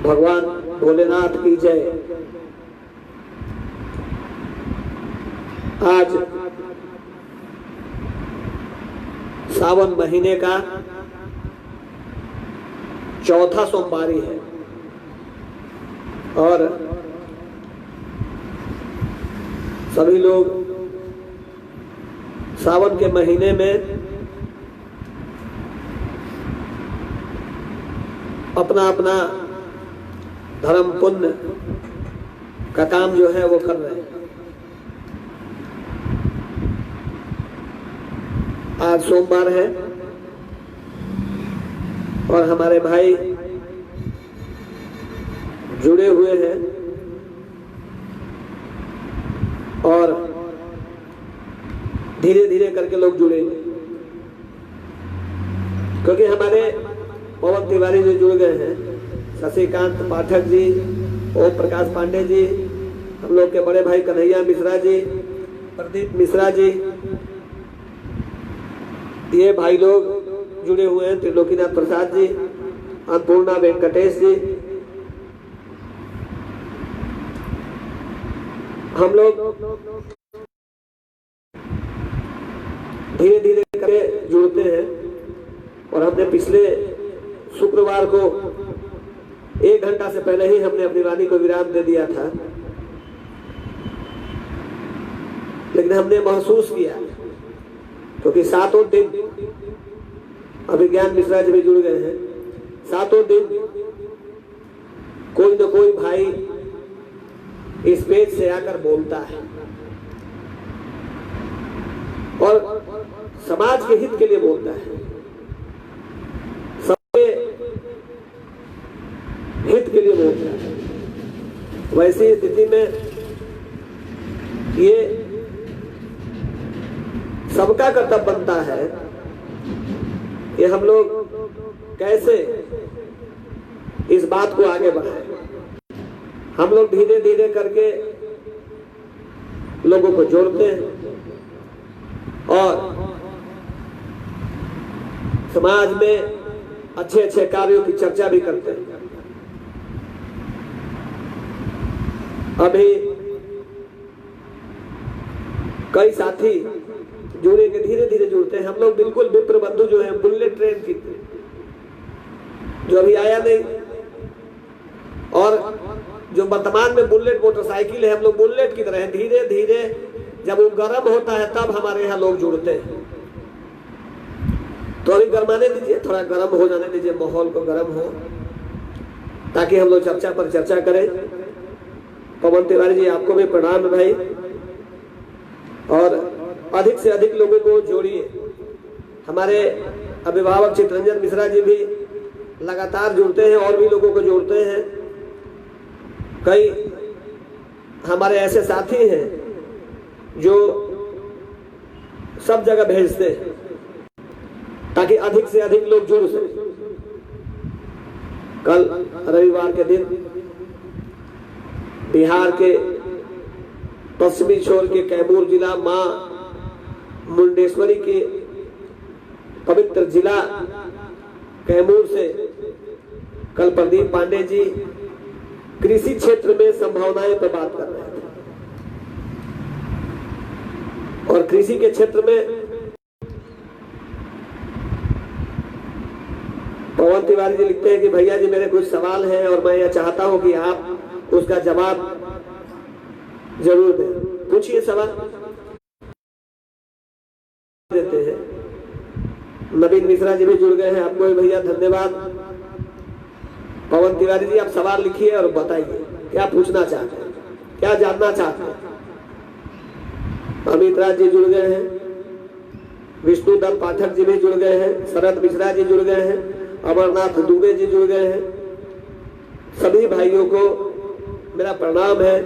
भगवान भोलेनाथ की जय। आज सावन महीने का चौथा सोमवारी है और सभी लोग सावन के महीने में अपना अपना धर्म पुण्य का काम जो है वो कर रहे हैं। आज सोमवार है और हमारे भाई जुड़े हुए हैं और धीरे धीरे करके लोग जुड़ेंगे, क्योंकि हमारे पवन तिवारी जो जुड़ गए हैं, शशिकांत पाठक जी, ओम प्रकाश पांडे जी, हम लोग के बड़े भाई कन्हैया मिश्रा जी, प्रदीप मिश्रा जी, ये भाई लोग जुड़े हुए हैं, त्रिलोकीनाथ प्रसाद जी, अन्नपूर्णा वेंकटेश जी। हम लोग धीरे धीरे करके जुड़ते हैं और हमने पिछले शुक्रवार को 1 घंटा से पहले ही हमने अपनी वाणी को विराम दे दिया था, लेकिन हमने महसूस किया क्योंकि 7 दिन अभिज्ञान मिश्रा जी भी जुड़ गए हैं, 7 दिन कोई न कोई भाई इस पेज से आकर बोलता है और समाज के हित के लिए बोलता है, सबके हित के लिए बोलता है। वैसी स्थिति में ये सबका कर्तव्य बनता है कि हम लोग कैसे इस बात को आगे बढ़ाएं। हम लोग धीरे धीरे करके लोगों को जोड़ते हैं और समाज में अच्छे अच्छे कार्यों की चर्चा भी करते हैं। अभी कई साथी जुड़ेंगे, धीरे धीरे जुड़ते हैं। हम लोग बिल्कुल विप्र बंधु जो है बुलेट ट्रेन की जो अभी आया नहीं, और जो वर्तमान में बुलेट मोटरसाइकिल है, हम लोग बुलेट की तरह धीरे धीरे जब वो गर्म होता है तब हमारे यहाँ लोग जुड़ते हैं। तो अभी गर्माने दीजिए, थोड़ा गर्म हो जाने दीजिए, माहौल को गर्म हो, ताकि हम लोग चर्चा पर चर्चा करें। पवन तिवारी जी आपको भी प्रणाम है भाई, और अधिक से अधिक लोगों को जोड़िए। हमारे अभिभावक चित्रंजन मिश्रा जी भी लगातार जुड़ते हैं और भी लोगों को जोड़ते हैं। कई हमारे ऐसे साथी हैं जो सब जगह भेजते हैं ताकि अधिक से अधिक लोग जुड़ सके। कल रविवार के दिन बिहार के पश्चिमी छोर के कैमूर जिला मां मुंडेश्वरी के पवित्र जिला कैमूर से कल प्रदीप पांडे जी कृषि क्षेत्र में संभावनाएं पर बात कर रहे थे, और कृषि के क्षेत्र में पवन तिवारी जी लिखते हैं कि भैया जी मेरे कुछ सवाल हैं और मैं यह चाहता हूं कि आप उसका जवाब जरूर दें। पूछिए, सवाल देते हैं। नवीन मिश्रा जी भी जुड़ गए हैं, आपको भैया धन्यवाद। पवन तिवारी जी आप सवाल लिखिए और बताइए क्या पूछना चाहते हैं, क्या जानना चाहते हैं। अमित राज जी जुड़ गए हैं, विष्णुदत्त पाठक जी भी जुड़ गए हैं, शरद मिश्रा जी जुड़ गए हैं, अमरनाथ दुबे जी जुड़ गए हैं। सभी भाइयों को मेरा प्रणाम है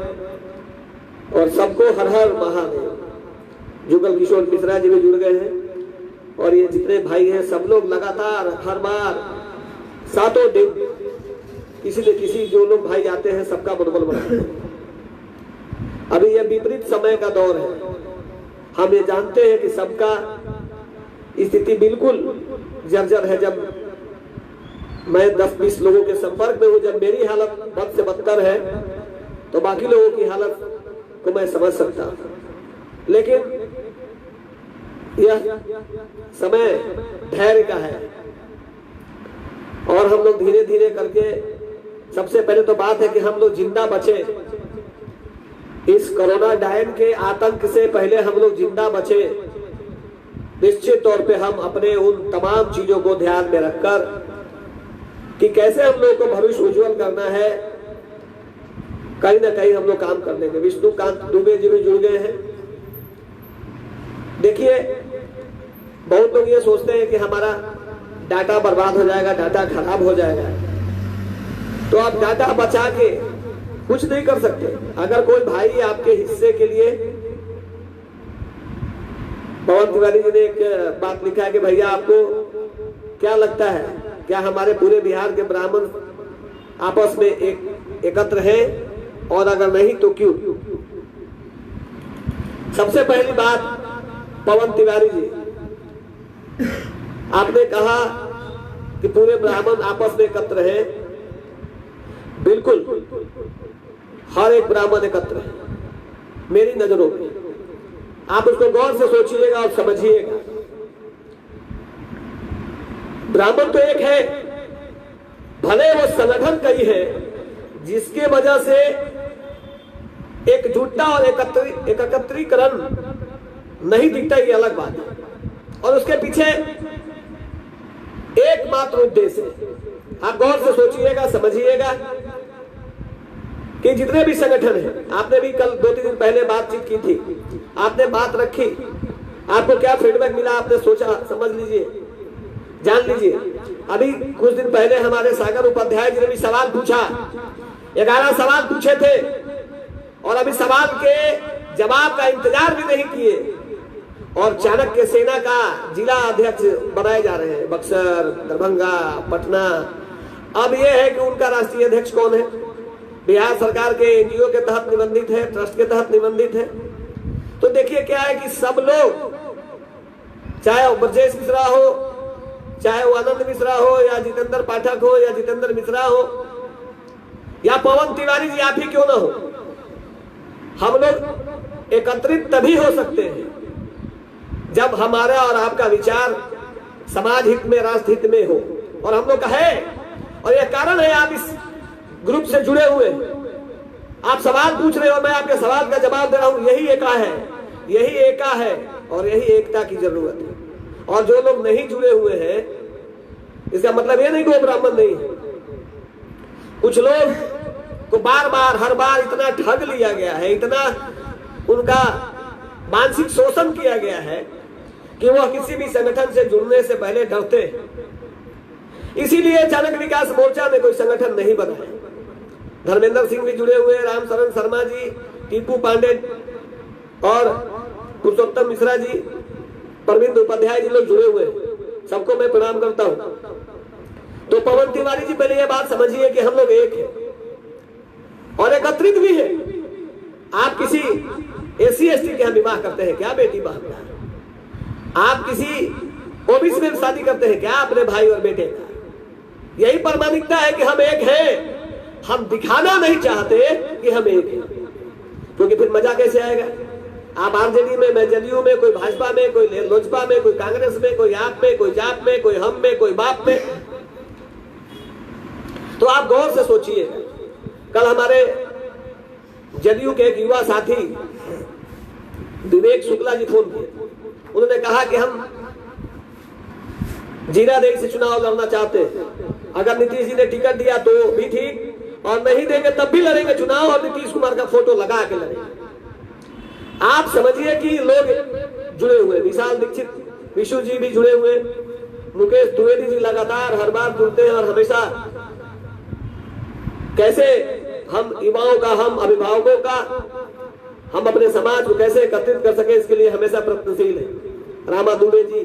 और सबको हर हर महादेव। जुगल किशोर मिश्रा जी भी जुड़ गए हैं, और ये जितने भाई हैं सब लोग लगातार हर बार 7 दिन किसी न किसी जो लोग भाई आते हैं सबका मनोबल बढ़ाते हैं। अभी यह विपरीत समय का दौर है, हम ये जानते हैं कि सबका स्थिति बिल्कुल जर्जर है। जब मैं 10-20 लोगों के संपर्क में हूं। जब मेरी हालत बद से बदतर है तो बाकी लोगों की हालत को मैं समझ सकता हूं। लेकिन यह समय धैर्य का है और हम लोग धीरे धीरे करके, सबसे पहले तो बात है कि हम लोग जिंदा बचे। इस कोरोना डायन के आतंक से पहले हम लोग जिंदा बचे। निश्चित तौर पे हम अपने उन तमाम चीजों को ध्यान में रखकर कि कैसे हम लोग को भविष्य उज्जवल करना है, कहीं ना कहीं हम लोग काम कर लेंगे। विष्णुकांत दुबे जी भी जुड़ गए हैं। देखिए, बहुत लोग ये सोचते हैं कि हमारा डाटा बर्बाद हो जाएगा, डाटा खराब हो जाएगा, तो आप डाटा बचा के कुछ नहीं कर सकते। अगर कोई भाई आपके हिस्से के लिए, पवन तिवारी जी ने एक बात लिखा है कि भैया आपको क्या लगता है, क्या हमारे पूरे बिहार के ब्राह्मण आपस में एकत्र हैं, और अगर नहीं तो क्यों? सबसे पहली बात, पवन तिवारी जी, आपने कहा कि पूरे ब्राह्मण आपस में एकत्र हैं। बिल्कुल, हर एक ब्राह्मण एकत्र है मेरी नजरों में। आप उसको गौर से सोचिएगा और समझिएगा। ब्राह्मण तो एक है, भले वो संगठन कई है, जिसके वजह से एकजुटता और एकत्रीकरण नहीं दिखता, ये अलग बात है। और उसके पीछे एकमात्र उद्देश्य है। आप गौर से सोचिएगा, समझिएगा कि जितने भी संगठन हैं, आपने भी कल 2-3 दिन पहले बातचीत की थी, आपने बात रखी, आपको क्या फीडबैक मिला आपने सोचा, समझ लीजिए, जान लीजिए। अभी कुछ दिन पहले हमारे सागर उपाध्याय जी ने भी सवाल पूछा, 11 सवाल पूछे थे और अभी सवाल के जवाब का इंतजार भी नहीं किए और चाणक्य सेना का जिला अध्यक्ष बनाए जा रहे हैं, बक्सर, दरभंगा, पटना। अब यह है कि उनका राष्ट्रीय अध्यक्ष कौन है? बिहार सरकार के एनजीओ के तहत निबंधित है, ट्रस्ट के तहत निबंधित है। तो देखिए क्या है कि सब लोग, चाहे वो ब्रजेश मिश्रा हो, चाहे वो आनंद मिश्रा हो, या जितेंद्र पाठक हो, या जितेंद्र मिश्रा हो, या पवन तिवारी जी आप ही क्यों ना हो, हम लोग एकत्रित तभी हो सकते हैं जब हमारा और आपका विचार समाज हित में, राष्ट्र हित में हो। और हम लोग का है, और यह कारण है आप इस ग्रुप से जुड़े हुए, आप सवाल पूछ रहे हो, मैं आपके सवाल का जवाब दे रहा हूं। यही एका है, यही एका है, और यही एकता की जरूरत है। और जो लोग नहीं जुड़े हुए हैं, इसका मतलब ये नहीं कि वो ब्राह्मण नहीं है। कुछ लोग को बार बार, हर बार इतना ठग लिया गया है, इतना उनका मानसिक शोषण किया गया है कि वह किसी भी संगठन से जुड़ने से पहले डरते हैं। इसीलिए चाणक्य विकास मोर्चा ने कोई संगठन नहीं बनाया। धर्मेंद्र सिंह भी जुड़े हुए, रामशरण शर्मा जी, टीपू पांडे और पुरुषोत्तम मिश्रा जी, परविंद उपाध्याय जी लोग जुड़े हुए, सबको मैं प्रणाम करता हूं। तो पवन तिवारी जी, पहले यह बात समझिए कि हम लोग एक हैं और एकत्रित भी है। आप किसी SC/ST के यहाँ विवाह करते हैं क्या बेटी बहन का? आप किसी OBC में शादी करते हैं क्या अपने भाई और बेटे का? यही प्रामाणिकता है कि हम एक हैं। हम दिखाना नहीं चाहते कि हम एक हैं, क्योंकि फिर मजा कैसे आएगा? आप RJD में, मैं जदयू में, कोई भाजपा में, कोई लोजपा में, कोई कांग्रेस में, कोई आप में, कोई जाप में, कोई हम में, कोई बाप में। तो आप गौर से सोचिए। कल हमारे जदयू के एक युवा साथी विवेक शुक्ला जी फोन किए, उन्होंने कहा कि हम जीरादेई से चुनाव लड़ना चाहते हैं। अगर नीतीश जी ने टिकट दिया तो भी ठीक, और नहीं देंगे तब भी लड़ेंगे चुनाव, और नीतीश कुमार का फोटो लगा के लड़ेंगे। आप समझिए कि लोग जुड़े हुए, विशाल दीक्षित, विशु जी भी जुड़े हुए, मुकेश द्विवेदी जी लगातार हर बार जुड़ते हैं और हमेशा कैसे हम युवाओं का, हम अभिभावकों का, हम अपने समाज को कैसे एकत्रित कर सके, इसके लिए हमेशा प्रयत्नशील है। रामा दुबे जी,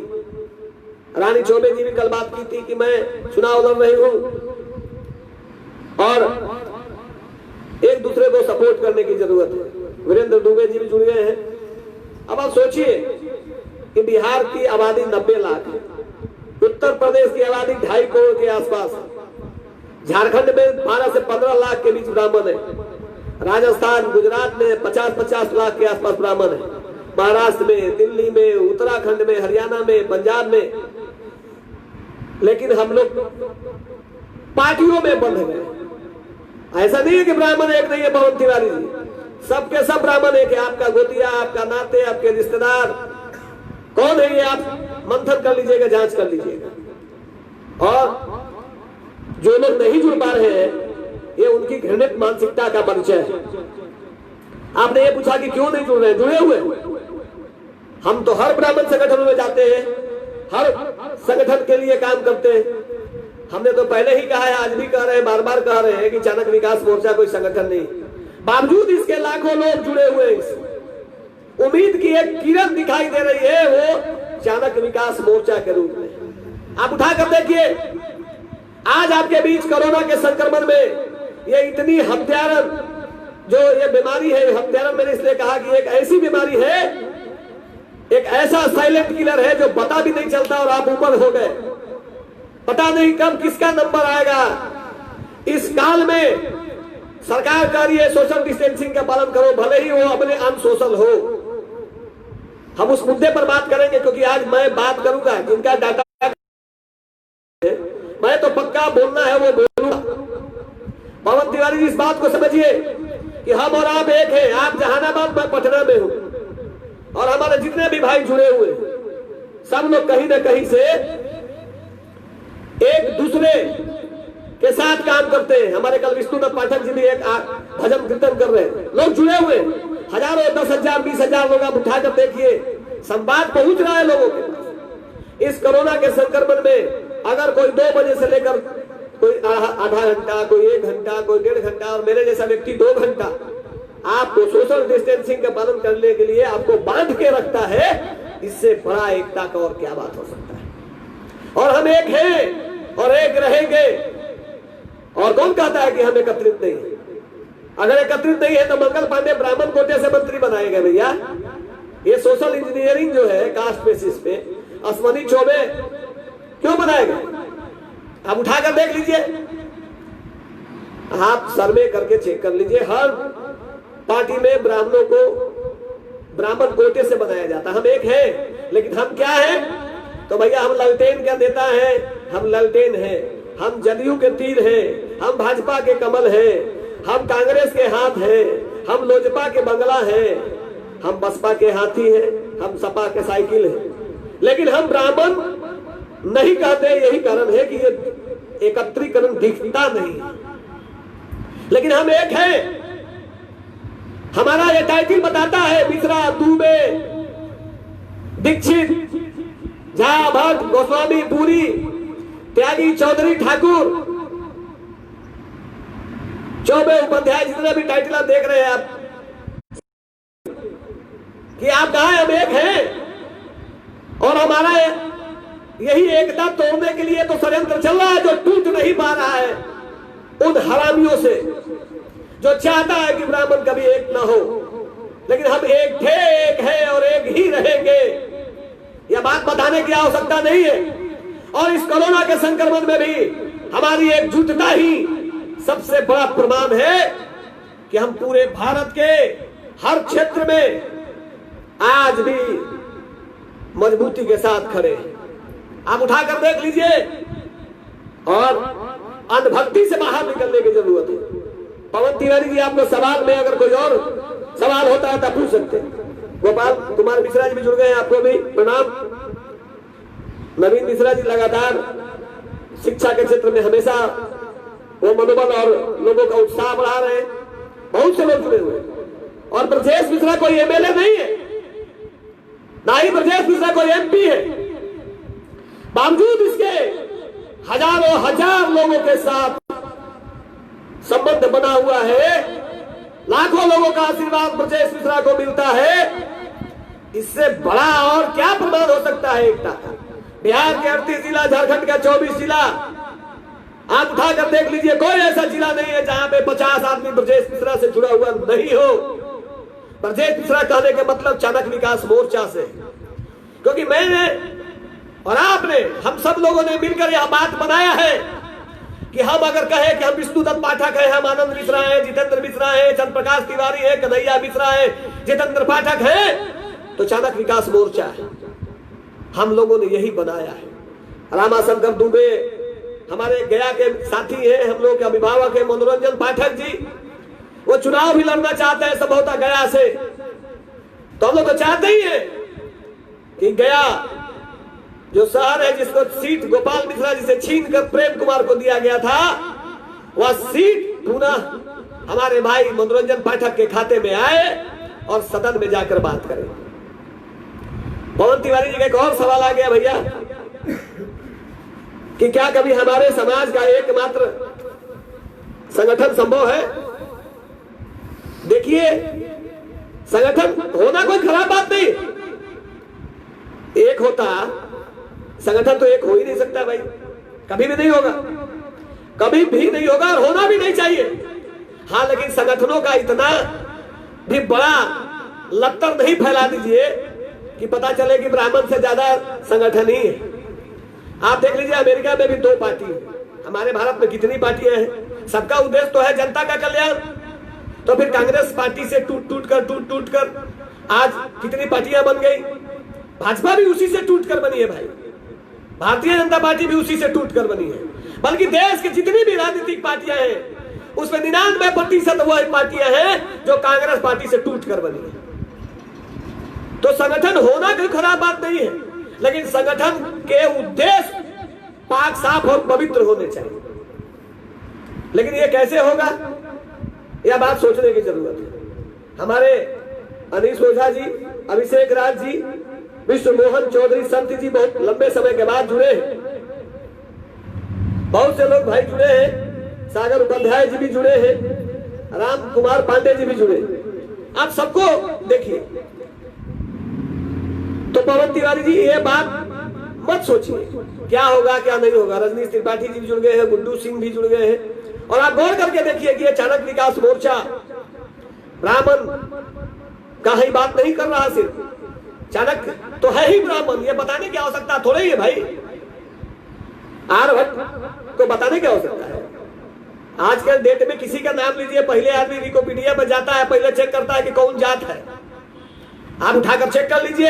रानी चौबे जी भी कल बात की थी कि मैं चुनाव लड़ रही हूं और एक दूसरे को सपोर्ट करने की जरूरत है। वीरेंद्र दुबे जी भी जुड़ गए हैं। अब आप सोचिए कि बिहार की आबादी 90 लाख है, उत्तर प्रदेश की आबादी 2.5 करोड़ के आसपास है, झारखंड में 12 से 15 लाख के बीच ब्राह्मण है। राजस्थान, गुजरात में 50-50 लाख के आसपास ब्राह्मण है। महाराष्ट्र में, दिल्ली में, उत्तराखंड में, हरियाणा में, पंजाब में। लेकिन हम लोग पार्टियों में बंध गए। ऐसा नहीं है कि ब्राह्मण एक नहीं है पवन तिवारी जी, सबके सब ब्राह्मण है कि आपका गोतिया, आपका नाते, आपके रिश्तेदार कौन है ये आप मंथन कर लीजिएगा, जांच कर लीजिएगा। और जो लोग नहीं जुड़ पा रहे हैं ये उनकी घृणित मानसिकता का परिचय है। आपने ये पूछा कि क्यों नहीं जुड़ रहे? जुड़े हुए हम तो हर ब्राह्मण संगठन में जाते हैं, हर संगठन के लिए काम करते हैं। हमने तो पहले ही कहा है, आज भी कह रहे हैं, बार बार कह रहे हैं कि चाणक्य विकास मोर्चा कोई संगठन नहीं। बावजूद इसके लाखों लोग जुड़े हुए हैं। उम्मीद की एक किरण दिखाई दे रही है, वो चाणक्य विकास मोर्चा के रूप में। आप उठाकर देखिए, आज आपके बीच कोरोना के संक्रमण में ये इतनी हत्यारन जो ये बीमारी है, हत्यारन मैंने इसलिए कहा कि एक ऐसी बीमारी है, एक ऐसा साइलेंट किलर है जो पता भी नहीं चलता और आप ऊपर हो गए। पता नहीं कब किसका नंबर आएगा। इस काल में सरकार कह रही है सोशल डिस्टेंसिंग का पालन करो, भले ही वो अपने अनसोशल हो। हम उस मुद्दे पर बात करेंगे, क्योंकि आज मैं बात करूंगा जिनका डाटा मैं तो पक्का बोलना है वो बोलूंगा। पवन तिवारी जी, इस बात को समझिए कि हम और आप एक हैं। आप जहानाबाद, मैं पटना में हूं, और हमारे जितने भी भाई जुड़े हुए सब लोग कहीं ना कहीं से एक दूसरे के साथ काम करते हैं। हमारे कल विष्णुदत्त पाठक जी भी एक भजन कीर्तन कर रहे हैं। लोग जुड़े हुए हजारों, 10,000, 20,000 लोग। आप उठाकर देखिए, संवाद पहुंच रहा है लोगों के पास। इस कोरोना के संक्रमण में अगर कोई 2 बजे से लेकर कोई आधा घंटा, कोई 1 घंटा, कोई 1.5 घंटा, और मेरे जैसा व्यक्ति 2 घंटा आपको सोशल डिस्टेंसिंग का पालन करने के लिए आपको बांध के रखता है, इससे बड़ा एकता का और क्या बात हो सकता है। और हम एक हैं और एक रहेंगे। और कौन कहता है कि हम एकत्रित नहीं है? अगर एकत्रित नहीं है तो मंगल पांडे ब्राह्मण कोटे से मंत्री बनाए गए भैया। ये सोशल इंजीनियरिंग जो है कास्ट बेसिस पे, अश्वनी चौबे क्यों बनाए गए? आप उठाकर देख लीजिए, आप सर्वे करके चेक कर लीजिए। हर पार्टी में ब्राह्मणों को ब्राह्मण कोटे से बनाया जाता। हम एक हैं, लेकिन हम क्या हैं? तो भैया हम ललटेन का नेता है, हम ललटेन हैं। हम जदयू के तीर हैं, हम भाजपा के कमल हैं, हम कांग्रेस के हाथ हैं, हम लोजपा के बंगला हैं, हम बसपा के हाथी हैं, हम सपा के साइकिल हैं। लेकिन हम ब्राह्मण नहीं कहते, यही कारण है कि ये एकत्रीकरण दिखता नहीं। लेकिन हम एक हैं। हमारा ये टाइटल बताता है, मिश्रा, दुबे, दीक्षित, झा, भट्ट, गोस्वामी, पुरी, त्यागी, चौधरी, ठाकुर, चौबे, उपाध्याय, जितने भी टाइटल आप देख रहे हैं आप, कि आप कहा हम एक हैं। और हमारा यही एकता तोड़ने के लिए तो षड्यंत्र चल रहा है, जो टूट नहीं पा रहा है उन हरामियों से, जो चाहता है कि ब्राह्मण कभी एक ना हो। लेकिन हम एक थे, एक है और एक ही रहेंगे। यह बात बताने की आवश्यकता नहीं है। और इस कोरोना के संक्रमण में भी हमारी एकजुटता ही सबसे बड़ा प्रमाण है कि हम पूरे भारत के हर क्षेत्र में आज भी मजबूती के साथ खड़े हैं। आप उठाकर देख लीजिए। और अंधभक्ति से बाहर निकलने की जरूरत है। पवन तिवारी जी, आपको सवाल में अगर कोई और सवाल होता है तो पूछ सकते हैं। गोपाल कुमार मिश्रा जी भी जुड़ गए हैं, आपको भी प्रणाम। नवीन मिश्रा जी लगातार शिक्षा के क्षेत्र में हमेशा वो मनोबल और लोगों का उत्साह बढ़ा रहे हैं। बहुत से लोग जुड़े हुए। और ब्रजेश मिश्रा कोई एमएलए नहीं है, ना ही ब्रजेश मिश्रा कोई एमपी है। बावजूद इसके हजारों हजार लोगों के साथ संबंध बना हुआ है। लाखों लोगों का आशीर्वाद ब्रजेश मिश्रा को मिलता है। इससे बड़ा और क्या प्रमाण हो सकता है एकता का? बिहार के 38 जिला, झारखंड का 24 जिला, आप उठाकर देख लीजिए, कोई ऐसा जिला नहीं है जहां पे 50 आदमी ब्रजेश मिश्रा से जुड़ा हुआ नहीं हो। ब्रजेश मिश्रा कहने के मतलब चाणक्य विकास मोर्चा से, क्योंकि मैंने और आपने, हम सब लोगों ने मिलकर यह बात बनाया है कि हम अगर कहें कि हम विष्णुदत्त पाठक है, हम आनंद मिश्रा है, जितेंद्र मिश्रा है, चंद्र प्रकाश तिवारी है, कन्हैया मिश्रा है, जितेंद्र पाठक है, तो चाणक्य विकास मोर्चा है। हम लोगों ने यही बनाया है। रामाशंकर दुबे हमारे गया के साथी हैं, हम लोग के अभिभावक है मनोरंजन पाठक जी, वो चुनाव भी लड़ना चाहते हैं संभवतः गया से। तो हम लोग तो चाहते ही है कि गया जो शहर है जिसको सीट गोपाल मिश्रा जी से छीन कर प्रेम कुमार को दिया गया था, वह सीट पुनः हमारे भाई मनोरंजन पाठक के खाते में आए और सदन में जाकर बात करें। पवन तिवारी जी का एक और सवाल आ गया भैया कि क्या कभी हमारे समाज का एकमात्र संगठन संभव है? देखिए, संगठन होना कोई खराब बात नहीं, एक होता संगठन तो एक हो ही नहीं सकता भाई, कभी भी नहीं होगा, कभी भी नहीं होगा और होना भी नहीं चाहिए। हाँ, लेकिन संगठनों का इतना भी बड़ा लत्तर नहीं फैला दीजिए कि पता चले कि ब्राह्मण से ज्यादा संगठन ही है। आप देख लीजिए, अमेरिका में भी 2 पार्टी है, हमारे भारत में कितनी पार्टियां हैं? सबका उद्देश्य तो है जनता का कल्याण। तो फिर कांग्रेस पार्टी से टूट टूट कर आज कितनी पार्टियां बन गई। भाजपा भी उसी से टूट कर बनी है भाई, भारतीय जनता पार्टी भी उसी से टूट कर बनी है। बल्कि देश की जितनी भी राजनीतिक पार्टियां हैं उसमें 99% वह पार्टियां हैं जो कांग्रेस पार्टी से टूट कर बनी है। तो संगठन होना कोई खराब बात नहीं है, लेकिन संगठन के उद्देश्य पाक साफ और पवित्र होने चाहिए। लेकिन ये कैसे होगा, यह बात सोचने की जरूरत है। हमारे अनीश ओझा जी, अभिषेक राज जी, विश्व मोहन चौधरी संत जी बहुत लंबे समय के बाद जुड़े हैं, बहुत से लोग भाई जुड़े हैं, सागर उपाध्याय जी भी जुड़े हैं, राम कुमार पांडे जी भी जुड़े। आप सबको देखिए, तो पवन तिवारी जी ये बात मत सोचिए क्या होगा क्या नहीं होगा। रजनीश त्रिपाठी जी भी जुड़ गए हैं, गुड्डू सिंह भी जुड़ गए हैं। और आप गौर करके देखिए कि ये चाणक्य विकास मोर्चा ब्राह्मण का ही बात नहीं कर रहा, सिर्फ चाणक्य तो है ही ब्राह्मण, ये बताने की आवश्यकता थोड़ा ही है भाई। आर्यभट्ट को बताने की आवश्यकता है? आजकल डेट में किसी का नाम लीजिए, पहले आदमी विकिपीडिया में जाता है, पहले चेक करता है कि कौन जात है। आप उठाकर चेक कर लीजिए,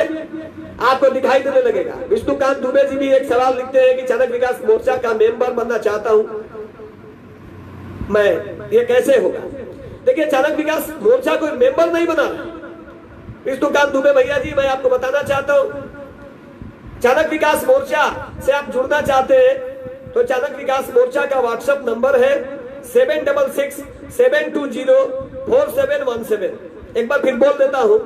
आपको दिखाई देने लगेगा। विष्णुकांत दुबे जी भी एक सवाल लिखते हैं कि चाणक्य विकास मोर्चा का मेंबर बनना चाहता हूं मैं, ये कैसे होगा? देखिए, चाणक्य विकास मोर्चा कोई मेंबर नहीं बना। विष्णुकांत दुबे भैया जी, मैं आपको बताना चाहता हूं, चाणक्य विकास मोर्चा से आप जुड़ना चाहते हैं तो चाणक्य विकास मोर्चा का व्हाट्सएप नंबर है 7667204717। एक बार फिर बोल देता हूं,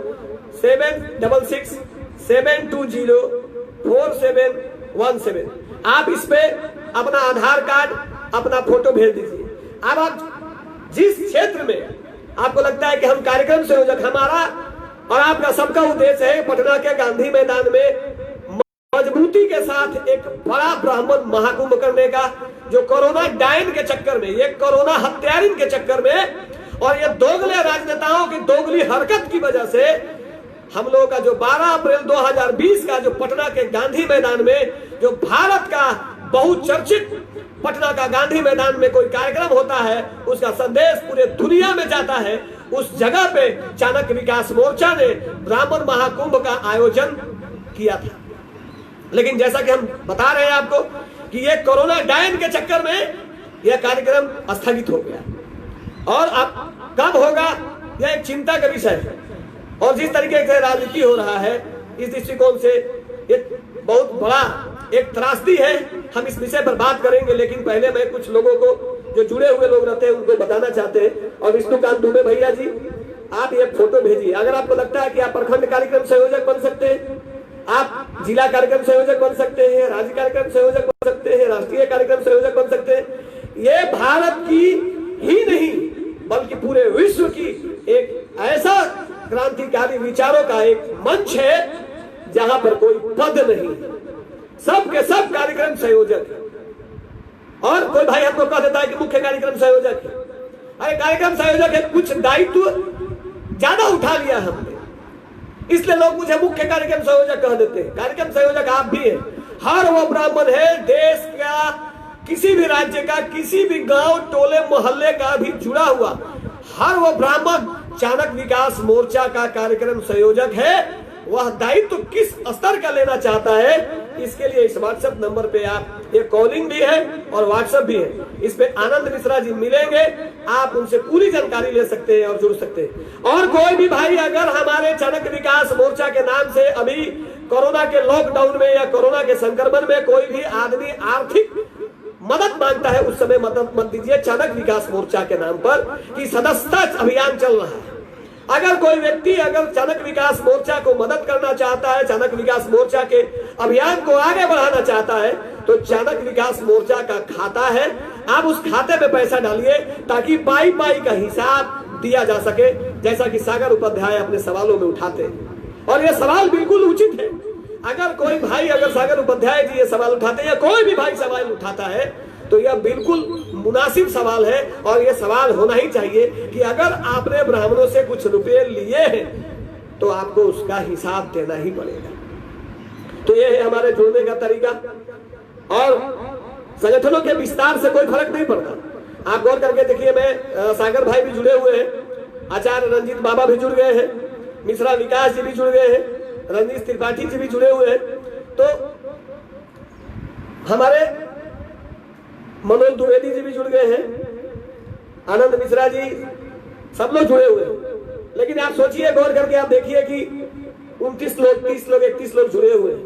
7667204717। आप इस पे अपना आधार कार्ड, अपना फोटो भेज दीजिए। अब आप जिस क्षेत्र में आपको लगता है कि हम कार्यक्रम संयोजक, हमारा और आपका सबका उद्देश्य है पटना के गांधी मैदान में मजबूती के साथ एक बड़ा ब्राह्मण महाकुंभ करने का, जो कोरोना डायन के चक्कर में, ये कोरोना हत्यारिन के चक्कर में और ये दोगले राजनेताओं की दोगली हरकत की वजह से हम लोगों का जो 12 अप्रैल 2020 का जो पटना के गांधी मैदान में जो भारत का बहुचर्चित पटना का गांधी मैदान में कोई कार्यक्रम होता है, उसका संदेश पूरे दुनिया में जाता है। उस जगह पे चाणक्य विकास मोर्चा ने ब्राह्मण महाकुंभ का आयोजन किया था। लेकिन जैसा कि हम बता रहे हैं आपको कि ये कोरोना डायन के चक्कर में यह कार्यक्रम स्थगित हो गया और अब कब होगा यह एक चिंता का विषय है। और जिस तरीके से राजनीति हो रहा है, इस दृष्टिकोण से एक बहुत बड़ा एक त्रासदी है। हम इस विषय पर बात करेंगे, लेकिन पहले मैं कुछ लोगों को जो जुड़े हुए लोग रहते हैं उनको बताना चाहते हैं। और विष्णुकांत दुबे भैया जी, आप ये फोटो भेजिए। अगर आपको लगता है कि आप प्रखंड कार्यक्रम संयोजक बन सकते हैं, आप जिला कार्यक्रम संयोजक बन सकते हैं, राज्य कार्यक्रम संयोजक बन सकते हैं, राष्ट्रीय कार्यक्रम संयोजक बन सकते हैं। ये भारत की ही नहीं बल्कि पूरे विश्व की एक ऐसा क्रांतिकारी विचारों का एक मंच है जहां पर कोई पद नहीं, सब के सब कार्यक्रम संयोजक है। और कोई भाई हमको कह देता है कि मुख्य कार्यक्रम संयोजक है। अरे कार्यक्रम संयोजक है, कुछ दायित्व ज्यादा उठा लिया हमने, इसलिए लोग मुझे मुख्य कार्यक्रम संयोजक कह देते हैं। कार्यक्रम संयोजक आप भी हैं। हर वो ब्राह्मण है देश का किसी भी राज्य का, किसी भी गांव टोले मोहल्ले का भी जुड़ा हुआ हर वो ब्राह्मण चाणक्य विकास मोर्चा का कार्यक्रम संयोजक है। वह दायित्व तो किस स्तर का लेना चाहता है, इसके लिए इस व्हाट्सएप नंबर पे आप, ये कॉलिंग भी है और व्हाट्सएप भी है, इस पे आनंद मिश्रा जी मिलेंगे, आप उनसे पूरी जानकारी ले सकते हैं और जुड़ सकते हैं। और कोई भी भाई अगर हमारे चाणक्य विकास मोर्चा के नाम से अभी कोरोना के लॉकडाउन में या कोरोना के संक्रमण में कोई भी आदमी आर्थिक मदद मांगता है, उस समय मदद मत दीजिए चाणक्य विकास मोर्चा के नाम पर कि सदस्यता अभियान चल रहा है। अगर कोई व्यक्ति अगर चाणक्य विकास मोर्चा को मदद करना चाहता है, चाणक्य विकास मोर्चा के अभियान को आगे बढ़ाना चाहता है, तो चाणक्य विकास मोर्चा का खाता है, आप उस खाते में पैसा डालिए ताकि पाई पाई का हिसाब दिया जा सके, जैसा कि सागर उपाध्याय अपने सवालों में उठाते हैं। और यह सवाल बिल्कुल उचित है। अगर कोई भाई, अगर सागर उपाध्याय जी ये सवाल उठाते हैं या कोई भी भाई सवाल उठाता है, तो यह बिल्कुल मुनासिब सवाल है और यह सवाल होना ही चाहिए कि अगर आपने ब्राह्मणों से कुछ रुपए लिए हैं तो आपको उसका हिसाब देना ही पड़ेगा। तो यह है हमारे जुड़ने का तरीका। और संगठनों के विस्तार से कोई फर्क नहीं पड़ता। आप गौर करके देखिए, मैं सागर भाई भी जुड़े हुए हैं, आचार्य रंजीत बाबा भी जुड़ गए हैं, मिश्रा विकास जी भी जुड़ गए हैं, रणजीत त्रिपाठी जी भी जुड़े हुए हैं, तो हमारे मनोज द्विवेदी जी भी जुड़ गए हैं, आनंद मिश्रा जी, सब लोग जुड़े हुए हैं। लेकिन आप सोचिए, गौर करके आप देखिए कि 29 लोग, 30 लोग, 31 लोग जुड़े हुए हैं।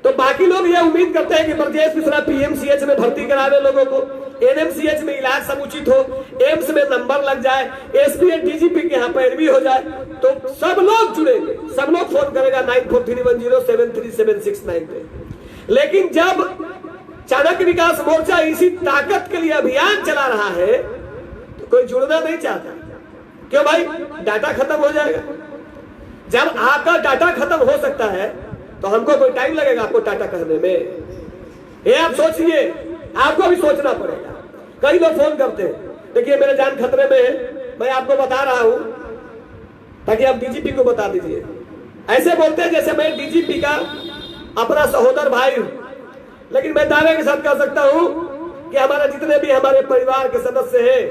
तो बाकी लोग ये उम्मीद करते हैं कि ब्रजेश मिश्रा पीएमसीएच में भर्ती करावे लोगों को, एनएमसीएच में इलाज समुचित हो, एम्स में नंबर लग जाए, एसपी और डीजीपी के यहाँ पैरवी हो जाए, तो सब लोग जुड़ेंगे, सब लोग फोन करेगा 9431073769 पे। लेकिन जब चाणक्य विकास मोर्चा इसी ताकत के लिए अभियान चला रहा है तो कोई जुड़ना नहीं चाहता। क्यों भाई? डाटा खत्म हो जाएगा। जब आपका डाटा खत्म हो सकता है तो हमको कोई टाइम लगेगा आपको डाटा कहने में? ये आप सोचिए, आपको भी सोचना पड़ेगा। कई लोग फोन करते हैं, देखिए मेरे जान खतरे में है, मैं आपको बता रहा हूं ताकि आप डीजीपी को बता दीजिए। ऐसे बोलते हैं जैसे मैं डीजीपी का अपना सहोदर भाई हूं। लेकिन मैं दावे के साथ कह सकता हूं कि हमारे जितने भी हमारे परिवार के सदस्य हैं,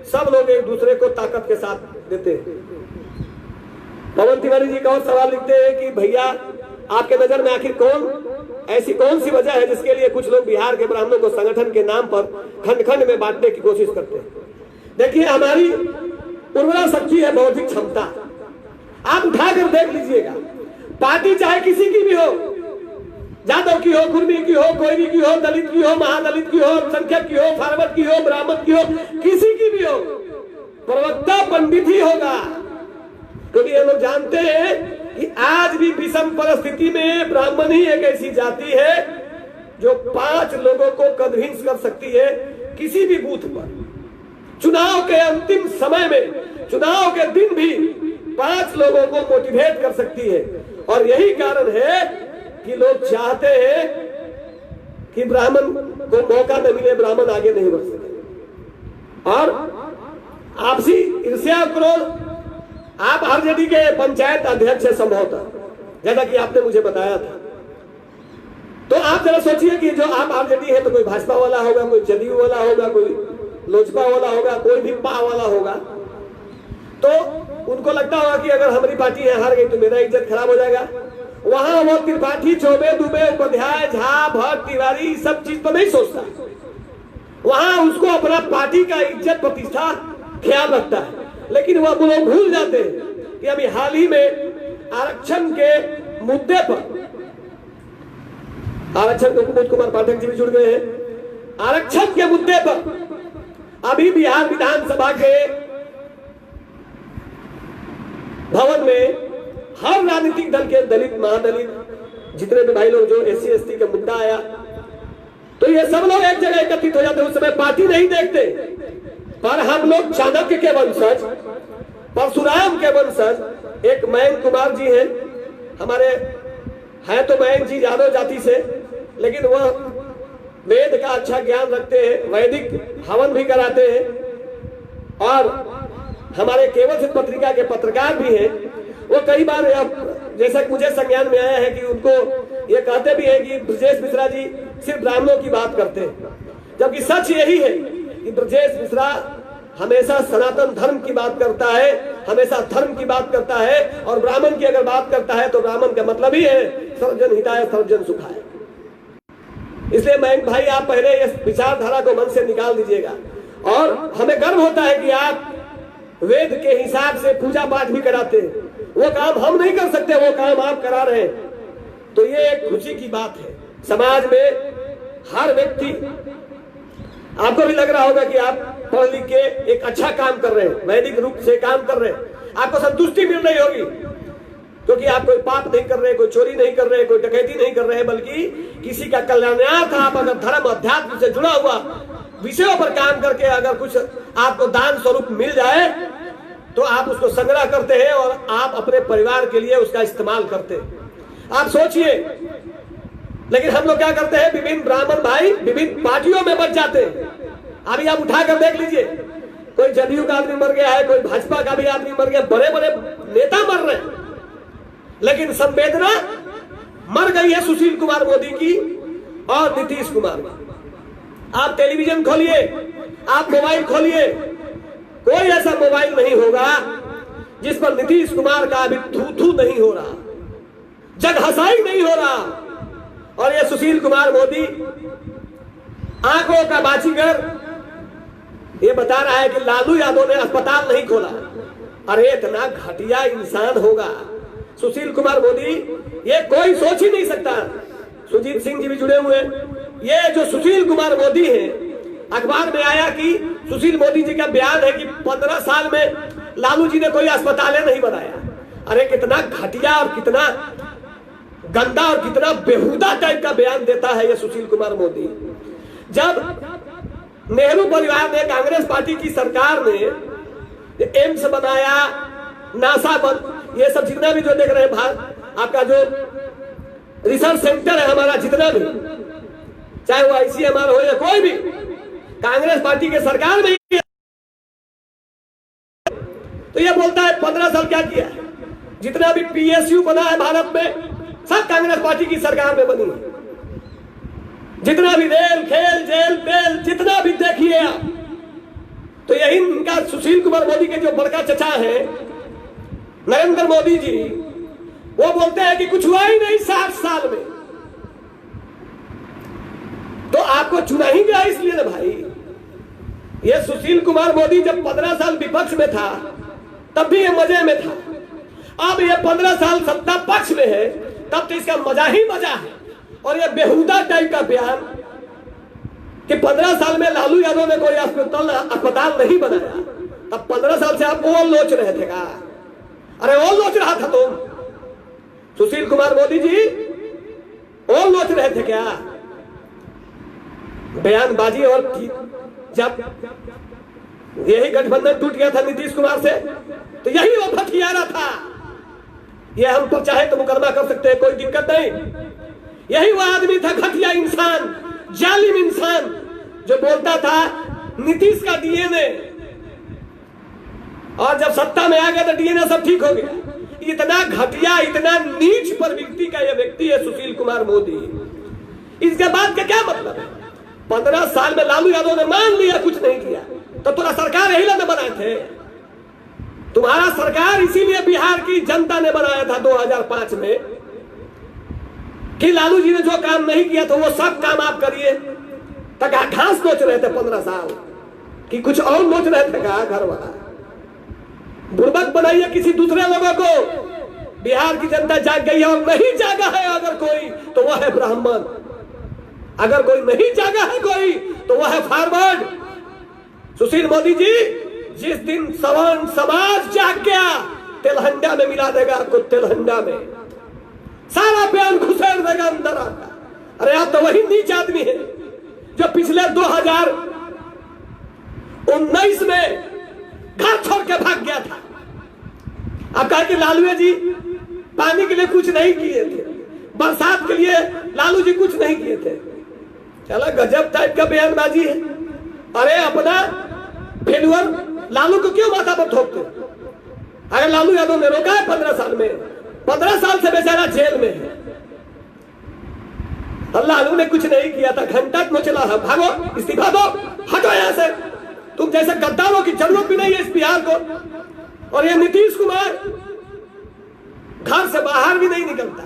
सब लोग एक दूसरे को ताकत के साथ देते हैं। पवन तिवारी जी का और सवाल लिखते हैं कि भैया आपके नजर में आखिर ऐसी कौन सी वजह है जिसके लिए कुछ लोग बिहार के ब्राह्मणों को संगठन के नाम पर खंड खंड में बांटने की कोशिश करते हैं? देखिए, हमारी उर्वरा शक्ति है बौद्धिक क्षमता। आप उठाकर देख लीजिएगा, पार्टी चाहे किसी की भी हो, जादव की हो, कुर्मी की हो, कोयरी की हो, दलित की हो, महादलित की हो, अल्पसंख्यक की हो, फार्मर की हो, ब्राह्मण की हो, किसी की भी हो, प्रवक्ता पंडित ही होगा। क्योंकि ये लोग जानते हैं कि आज भी विषम परिस्थिति में ब्राह्मण ही एक ऐसी जाति है जो 5 लोगों को कन्विंस कर सकती है किसी भी बूथ पर। चुनाव के अंतिम समय में, चुनाव के दिन भी 5 लोगों को मोटिवेट कर सकती है। और यही कारण है कि लोग चाहते हैं कि ब्राह्मण को मौका न मिले, ब्राह्मण आगे नहीं बढ़ सके। और आपसी ईर्ष्या, क्रोध, आप आरजेडी के पंचायत अध्यक्ष है संभवतः, जैसा कि आपने मुझे बताया था। तो आप जरा सोचिए कि जो आप आरजेडी है तो कोई भाजपा वाला होगा, कोई जदयू वाला होगा, कोई लोजपा वाला होगा, कोई भी पा वाला होगा। तो उनको लगता होगा कि अगर हमारी पार्टी है हार गई तो मेरा इज्जत खराब हो जाएगा। वहां वो त्रिपाठी, चौबे, दुबे, उपाध्याय, झा, भट्ट, तिवारी सब चीज पर नहीं सोचता। वहां उसको अपना पार्टी का इज्जत प्रतिष्ठा ख्याल रखता है। लेकिन वह लोग भूल जाते हैं कि अभी हाल ही में आरक्षण के मुद्दे पर, आरक्षण को कुमुद कुमार पाठक जी भी जुड़ गए हैं, आरक्षण के मुद्दे पर अभी बिहार विधानसभा के भवन में हर राजनीतिक दल के दलित, महादलित, जितने भी भाई लोग जो SC ST का मुद्दा आया, तो ये सब लोग एक जगह एकत्रित हो जाते। उस समय पार्टी नहीं देखते, पर हम लोग चाणक्य के वंशज, परशुराम के वंशज, एक मयंक कुमार जी हैं हमारे, हैं तो मयंक जी यादव जाति से, लेकिन वह वेद का अच्छा ज्ञान रखते हैं, वैदिक हवन भी कराते हैं। और हमारे केवल सिंह पत्रिका के पत्रकार भी हैं। वो कई बार जैसा मुझे संज्ञान में आया है कि उनको ये कहते भी हैं कि ब्रजेश मिश्रा जी सिर्फ ब्राह्मणों की बात करते हैं। जबकि सच यही है कि ब्रजेश मिश्रा हमेशा सनातन धर्म की बात करता है, हमेशा धर्म की बात करता है, और ब्राह्मण की अगर बात करता है तो ब्राह्मण का मतलब ही है सर्वजन हिताय सर्वजन सुखाय। इसलिए मैं भाई आप पहले इस विचारधारा को मन से निकाल दीजिएगा। और हमें गर्व होता है कि आप वेद के हिसाब से पूजा पाठ भी कराते हैं, वो काम हम नहीं कर सकते, वो काम आप करा रहे हैं, तो ये एक खुशी की बात है। समाज में हर व्यक्ति, आपको भी लग रहा होगा कि आप पढ़ लिख के एक अच्छा काम कर रहे हैं, वैदिक रूप से काम कर रहे हैं, आपको संतुष्टि मिल रही होगी, क्योंकि आप कोई पाप नहीं कर रहे, कोई चोरी नहीं कर रहे, कोई डकैती नहीं कर रहे, बल्कि किसी का कल्याणार्थ आप अगर धर्म अध्यात्म से जुड़ा हुआ विषयों पर काम करके अगर कुछ आपको दान स्वरूप मिल जाए तो आप उसको संग्रह करते हैं और आप अपने परिवार के लिए उसका इस्तेमाल करते हैं। आप सोचिए, लेकिन हम लोग क्या करते हैं, विभिन्न ब्राह्मण भाई विभिन्न पार्टियों में बच जाते हैं। अभी आप उठा कर देख लीजिए, कोई जदयू का आदमी मर गया है, कोई भाजपा का भी आदमी मर गया, बड़े बड़े नेता मर रहे हैं, लेकिन संवेदना मर गई है सुशील कुमार मोदी की और नीतीश कुमार की। आप टेलीविजन खोलिए, आप मोबाइल खोलिए, कोई ऐसा मोबाइल नहीं होगा जिस पर नीतीश कुमार का अभी थू थू नहीं हो रहा, जग हंसाई नहीं हो रहा। और ये सुशील कुमार मोदी आंखों का बाजीगर ये बता रहा है कि लालू यादव ने अस्पताल नहीं खोला। अरे इतना घटिया इंसान होगा सुशील कुमार मोदी, ये कोई सोच ही नहीं सकता। सुजीत सिंह जी भी जुड़े हुए, ये जो सुशील कुमार मोदी है, अखबार में आया कि सुशील मोदी जी का बयान है कि 15 साल में लालू जी ने कोई अस्पताल नहीं बनाया। अरे कितना घटिया और कितना गंदा और कितना बेहुदा टाइप का बयान देता है ये सुशील कुमार मोदी। जब नेहरू परिवार ने, कांग्रेस पार्टी की सरकार ने एम्स बनाया, नासा ये सब जितना भी जो देख रहे हैं, आपका जो रिसर्च सेंटर है हमारा, जितना भी, चाहे वो ICMR हो या कोई भी, कांग्रेस पार्टी के सरकार में, तो ये बोलता है 15 साल क्या किया। जितना भी PSU बना है भारत में सब कांग्रेस पार्टी की सरकार में बनी है। जितना भी रेल, खेल, जेल, बेल, जितना भी देखिए आप, तो यही इनका सुशील कुमार मोदी के जो बड़का चचा है नरेंद्र मोदी जी, वो बोलते हैं कि कुछ हुआ ही नहीं 60 साल में। तो आपको चुना ही गया इसलिए ना भाई। ये सुशील कुमार मोदी जब 15 साल विपक्ष में था तब भी ये मजे में था, अब ये 15 साल सत्ता पक्ष में है तब तो इसका मजा ही मजा है। और ये बेहुदा टाइप का बयान कि 15 साल में लालू यादव ने कोई अस्पताल नहीं बनाया, तब 15 साल से आप वो लोच रहे थे का? अरे वो लोच रहा था तुम, सुशील कुमार मोदी जी, वो लोच रहे थे क्या? बयानबाजी। और जब यही गठबंधन टूट गया था नीतीश कुमार से, तो यही वो हथियारा था। ये हम पर चाहे तो मुकदमा कर सकते हैं, कोई दिक्कत नहीं। यही वो आदमी था, घटिया इंसान, जालिम इंसान, जो बोलता था नीतीश का DNA, और जब सत्ता में आ गया तो DNA सब ठीक हो गया। इतना घटिया, इतना नीच प्रवृत्ति का यह व्यक्ति है सुशील कुमार मोदी। इसके बाद का क्या मतलब है? 15 साल में लालू यादव ने मान लिया कुछ नहीं किया, तो तुम्हारा सरकार यही ना बनाए थे। तुम्हारा सरकार इसीलिए बिहार की जनता ने बनाया था 2005 में कि लालू जी ने जो काम नहीं किया तो वो सब काम आप करिए। तक घास नोच रहे थे 15 साल कि कुछ और नोच रहे थे कहा? घर वाला बुर्बक बनाइए किसी दूसरे लोगों को। बिहार की जनता जाग गई है, और नहीं जागा है अगर कोई तो वह है ब्राह्मण, अगर कोई नहीं जागा है कोई तो वह है फॉरवर्ड। सुशील मोदी जी, जिस दिन सवर्ण समाज जाग गया, तेलहंडा में मिला देगा आपको, तेलहंडा में सारा बयान घुसेड़ देगा अंदर आपका। अरे आप तो वही नीच आदमी है जो पिछले 2019 में घर छोड़ के भाग गया था। आप कहा कि लालू जी पानी के लिए कुछ नहीं किए थे, बरसात के लिए लालू जी कुछ नहीं किए थे। चला गजब टाइप का बयानबाजी है। अरे अपना फेलुअर लालू को क्यों माथा पर ठोकते? अगर लालू यादव ने रोका है 15 साल में, 15 साल से बेचारा जेल में है। और लालू ने कुछ नहीं किया था, घंटा में चला है, भागो इस्तीफा दो, हटो यहाँ से, तुम जैसे गद्दारों की जरूरत भी नहीं है इस बिहार को। और ये नीतीश कुमार घर से बाहर भी नहीं निकलता।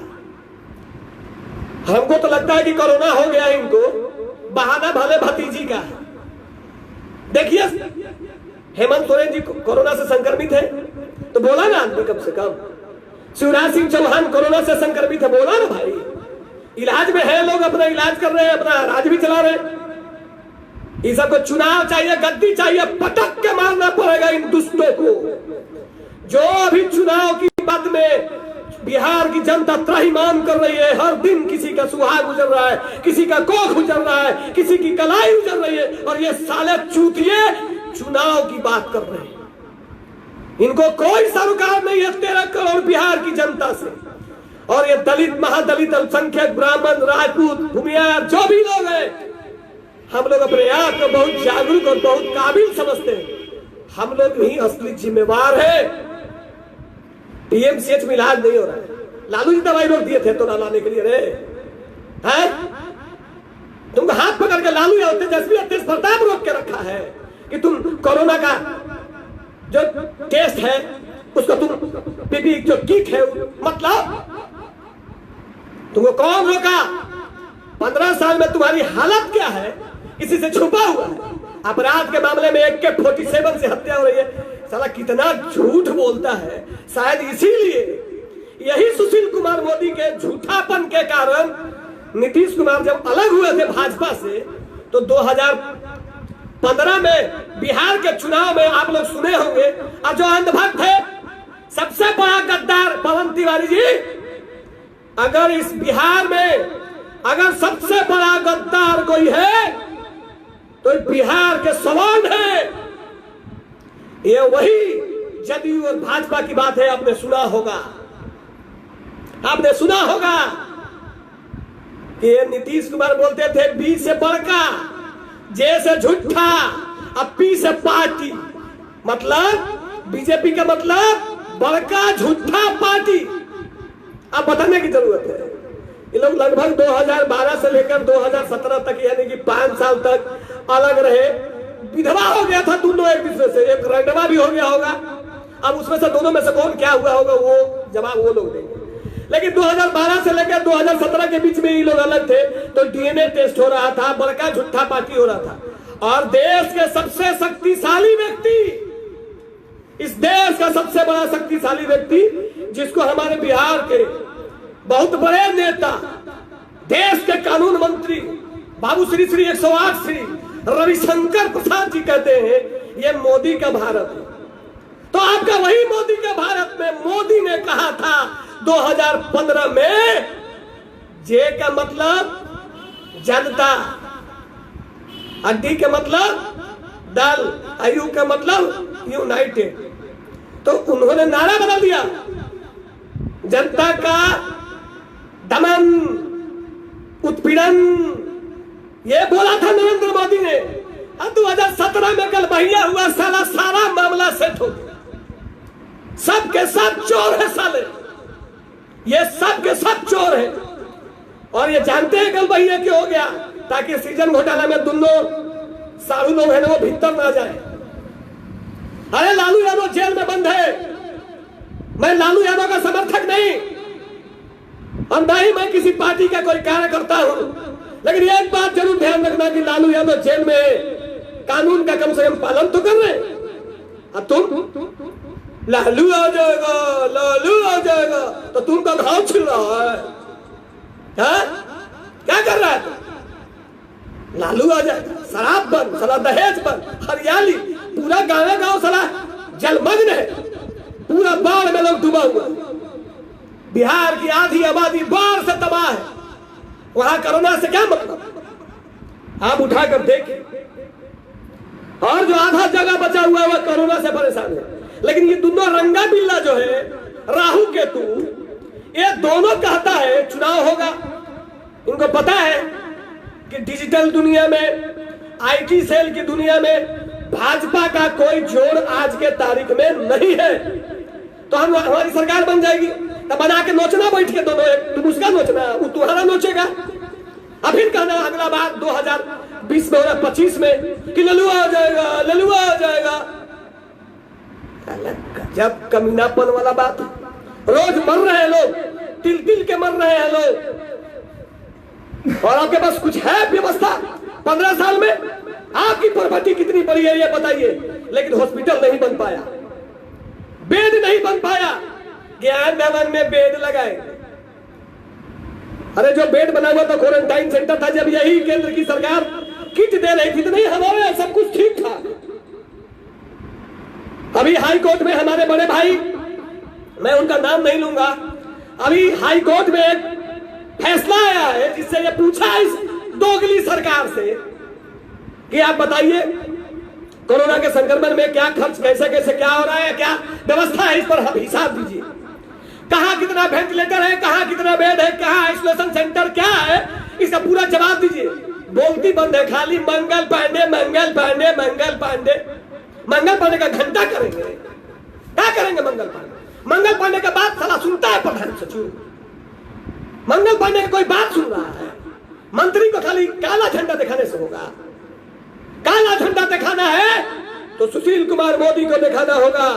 हमको तो लगता है कि कोरोना हो गया इनको, बहाना भले भतीजी का है। देखिए हेमंत सोरेन जी कोरोना से संक्रमित है तो बोला ना आदमी, कम से कम शिवराज सिंह चौहान कोरोना से संक्रमित है, बोला ना भाई, इलाज में है, लोग अपना इलाज कर रहे हैं, अपना राज भी चला रहे हैं। ये सबको चुनाव चाहिए, गद्दी चाहिए, पटक के मारना पड़ेगा इन दुष्टों को जो अभी चुनाव की बात में बिहार की जनता त्राहिमाम कर रही है। हर दिन किसी का सुहाग गुजर रहा है, किसी का कोख गुजर रहा है, किसी की कलाई गुजर रही है, और ये साले चूतिए चुनाव की बात कर रहे हैं। इनको कोई सरोकार नहीं है 13 करोड़ बिहार की जनता से। और ये दलित, महादलित, अल्पसंख्यक, ब्राह्मण, राजपूत, भूमियार, जो भी लोग हैं, हम लोग अपने आप को बहुत जागरूक और बहुत काबिल समझते हैं। हम लोग ही असली जिम्मेवार है। पीएमसीएच में इलाज नहीं हो रहा है, लालू जी दवाई रोक दिए थे तो ना लाने के लिए रे, हैं? तुमको हाथ पकड़ के लालू या तेजस्वी या तेज प्रताप रोक के रखा है कि तुम कोरोना का जो टेस्ट है उसको तुम पीपी जो किट है, मतलब तुमको कौन रोका? 15 साल में तुम्हारी हालत क्या है इसी से छुपा हुआ है। अपराध के मामले में AK-47 से हत्या हो रही है। साला कितना झूठ बोलता है। शायद इसीलिए यही सुशील कुमार मोदी के झूठापन के कारण नीतीश कुमार जब अलग हुए थे भाजपा से तो 2015 में बिहार के चुनाव में आप लोग सुने होंगे, और जो अंधभक्त है सबसे बड़ा गद्दार पवन तिवारी जी, अगर इस बिहार में अगर सबसे बड़ा गद्दार कोई है तो बिहार के सवाल है। ये वही जदयू और भाजपा की बात है। आपने सुना होगा कि ये नीतीश कुमार बोलते थे बी से बड़का, जे से झूठा, अब पी से पार्टी, मतलब बीजेपी का मतलब बड़का झूठा पार्टी। अब बताने की जरूरत है। ये लोग लगभग 2012 से लेकर 2017 तक, यानी कि 5 साल तक अलग रहे। विधवा हो गया था दोनों एक दूसरे से, एक रंडवा भी हो गया होगा। अब उसमें से दोनों में से कौन क्या हुआ होगा वो जवाब वो लोग देंगे। लेकिन 2012 से लेकर 2017 के बीच में ये लोग अलग थे तो DNA टेस्ट हो रहा था, बड़का झूठा पार्टी हो रहा था। और देश के सबसे शक्तिशाली व्यक्ति, इस देश का सबसे बड़ा शक्तिशाली व्यक्ति, जिसको हमारे बिहार के बहुत बड़े नेता, देश के कानून मंत्री बाबू श्री 108 श्री रविशंकर प्रसाद जी कहते हैं ये मोदी का भारत है। तो आपका वही मोदी का भारत में मोदी ने कहा था 2015 में, जे का मतलब जनता, डी का मतलब दल, आयु का मतलब यूनाइटेड। तो उन्होंने नारा बदल दिया, जनता का दमन, उत्पीड़न, ये बोला था नरेंद्र मोदी ने। अब 2017 में कल बहिया हुआ, साला सारा मामला सेट हो गया। सब के सब चोर है साले, ये सब के सब चोर है। और ये जानते हैं कल बहिया क्यों हो गया, ताकि सृजन घोटाला में दोनों साधु लोग हैं वो भीतर ना जाए। अरे लालू यादव जेल में बंद है, मैं लालू यादव का समर्थक नहीं और ना ही मैं किसी पार्टी का कोई कार्यकर्ता हूं, लेकिन एक बात जरूर ध्यान रखना कि लालू यादव जेल में कानून का कम से कम पालन तो कर रहे हैं। अब तुम लालू आ जाएगा, लालू आ जाएगा, तो तुमका घाव छिल रहा है, क्या कर रहा है तुम? लालू आ जाएगा, शराब बंद, साला दहेज बंद, हरियाली, पूरा गाँव साला जलमग्न है, पूरा बाढ़ में लोग डूबा हुआ। बिहार की आधी आबादी बाढ़ से तबाह है, वहां कोरोना से क्या मतलब? आप उठाकर देखिए, और जो आधा जगह बचा हुआ है वह कोरोना से परेशान है। लेकिन ये दोनों रंगा बिल्ला जो है, राहु केतु, ये दोनों कहता है चुनाव होगा। इनको पता है कि डिजिटल दुनिया में, IT सेल की दुनिया में भाजपा का कोई जोड़ आज के तारीख में नहीं है। तो हमारी सरकार बन जाएगी, तब बना के नोचना बैठ के दोनों, तुम उसका नोचना, वो तुम्हारा नोचेगा। अब फिर कहना अगला बार 2020 में और 25 में कि ललुआ आ जाएगा, ललुआ आ जाएगा। गजब कमीनापन वाला बात। रोज मर रहे हैं लोग, तिल तिल के मर रहे हैं लोग, और आपके पास कुछ है व्यवस्था? 15 साल में आपकी प्रॉपर्टी कितनी बड़ी है ये बताइए, लेकिन हॉस्पिटल नहीं बन पाया, बेड नहीं बन पाया। ज्ञान भवन में बेड लगाए, अरे जो बेड बना हुआ तो क्वारंटाइन सेंटर था, जब यही केंद्र की सरकार किट दे रही थी तो नहीं, हमारे सब कुछ ठीक था। अभी हाई कोर्ट में हमारे बड़े भाई, मैं उनका नाम नहीं लूंगा, अभी हाई कोर्ट में एक फैसला आया है जिससे ये पूछा इस दोगली सरकार से कि आप बताइए कोरोना के संक्रमण में क्या खर्च, कैसे कैसे क्या हो रहा है, क्या व्यवस्था है, इस पर हम हिसाब दीजिए। कहां कितना वेंटिलेटर है, कहां कितना बेड है, कहां आइसोलेशन सेंटर क्या है, इसका पूरा जवाब दीजिए। बोलती बंद है, खाली मंगल पांडे मंगल पांडे मंगल पांडे। मंगल पांडे का घंटा करेंगे, क्या करेंगे मंगल पांडे? मंगल पांडे का बात साला सुनता है प्रधान सचिव, मंगल पांडे का कोई बात सुन रहा है? मंत्री को खाली काला झंडा दिखाने से होगा? काला झंडा दिखाना है तो सुशील कुमार मोदी को दिखाना होगा,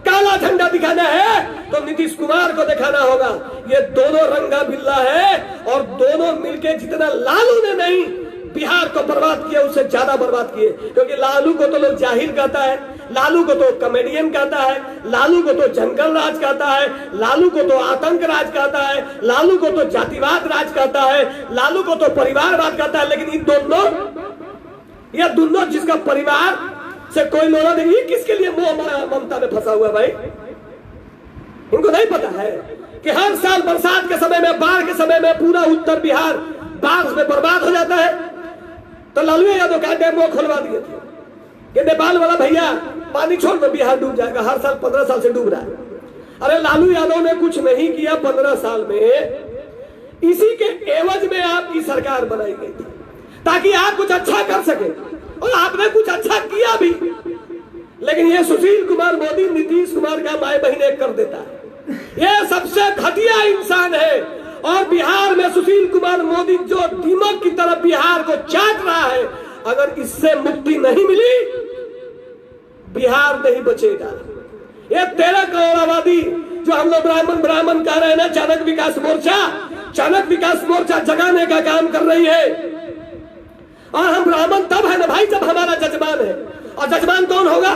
काला झंडा दिखाना है तो नीतीश कुमार को दिखाना होगा। ये दोनों रंगा बिल्ला है, और दोनों मिलके जितना लालू ने नहीं बिहार को बर्बाद किया उससे ज्यादा बर्बाद किए। क्योंकि लालू को तो लोग जाहिर कहता है, लालू को तो कॉमेडियन कहता है, लालू को तो जंगल राज कहता है, लालू को तो आतंक राज कहता है, लालू को तो जातिवाद राज कहता है, लालू को तो परिवारवाद कहता है। लेकिन इन दोनों, ये दोनों जिसका परिवार से कोई लोड़ा नहीं, ये किसके लिए मोह ममता में फंसा हुआ भाई? इनको नहीं पता है कि हर साल बरसात के समय में, बाढ़ के समय में पूरा उत्तर बिहार बाढ़ में बर्बाद हो जाता है। तो लालू यादव का डैम खुलवा दिए थे कि नेपाल वाला भैया पानी छोड़ दो, बिहार डूब जाएगा। हर साल 15 साल से डूब रहा है। अरे लालू यादव ने कुछ नहीं किया 15 साल में, इसी के एवज में आपकी सरकार बनाई गई थी ताकि आप कुछ अच्छा कर सके, और आपने कुछ अच्छा किया भी। लेकिन ये सुशील कुमार मोदी नीतीश कुमार का माए बहिने कर देता है। ये सबसे घटिया इंसान है, और बिहार में सुशील कुमार मोदी जो दीमक की तरफ बिहार को चाट रहा है, अगर इससे मुक्ति नहीं मिली बिहार नहीं बचेगा। ये 13 करोड़वादी जो हम लोग ब्राह्मण ब्राह्मण कह रहे हैं ना, चाणक्य विकास मोर्चा, चाणक्य विकास मोर्चा जगाने का काम कर रही है। और हम ब्राह्मण तब है ना भाई जब हमारा जजमान है, और जजमान कौन होगा?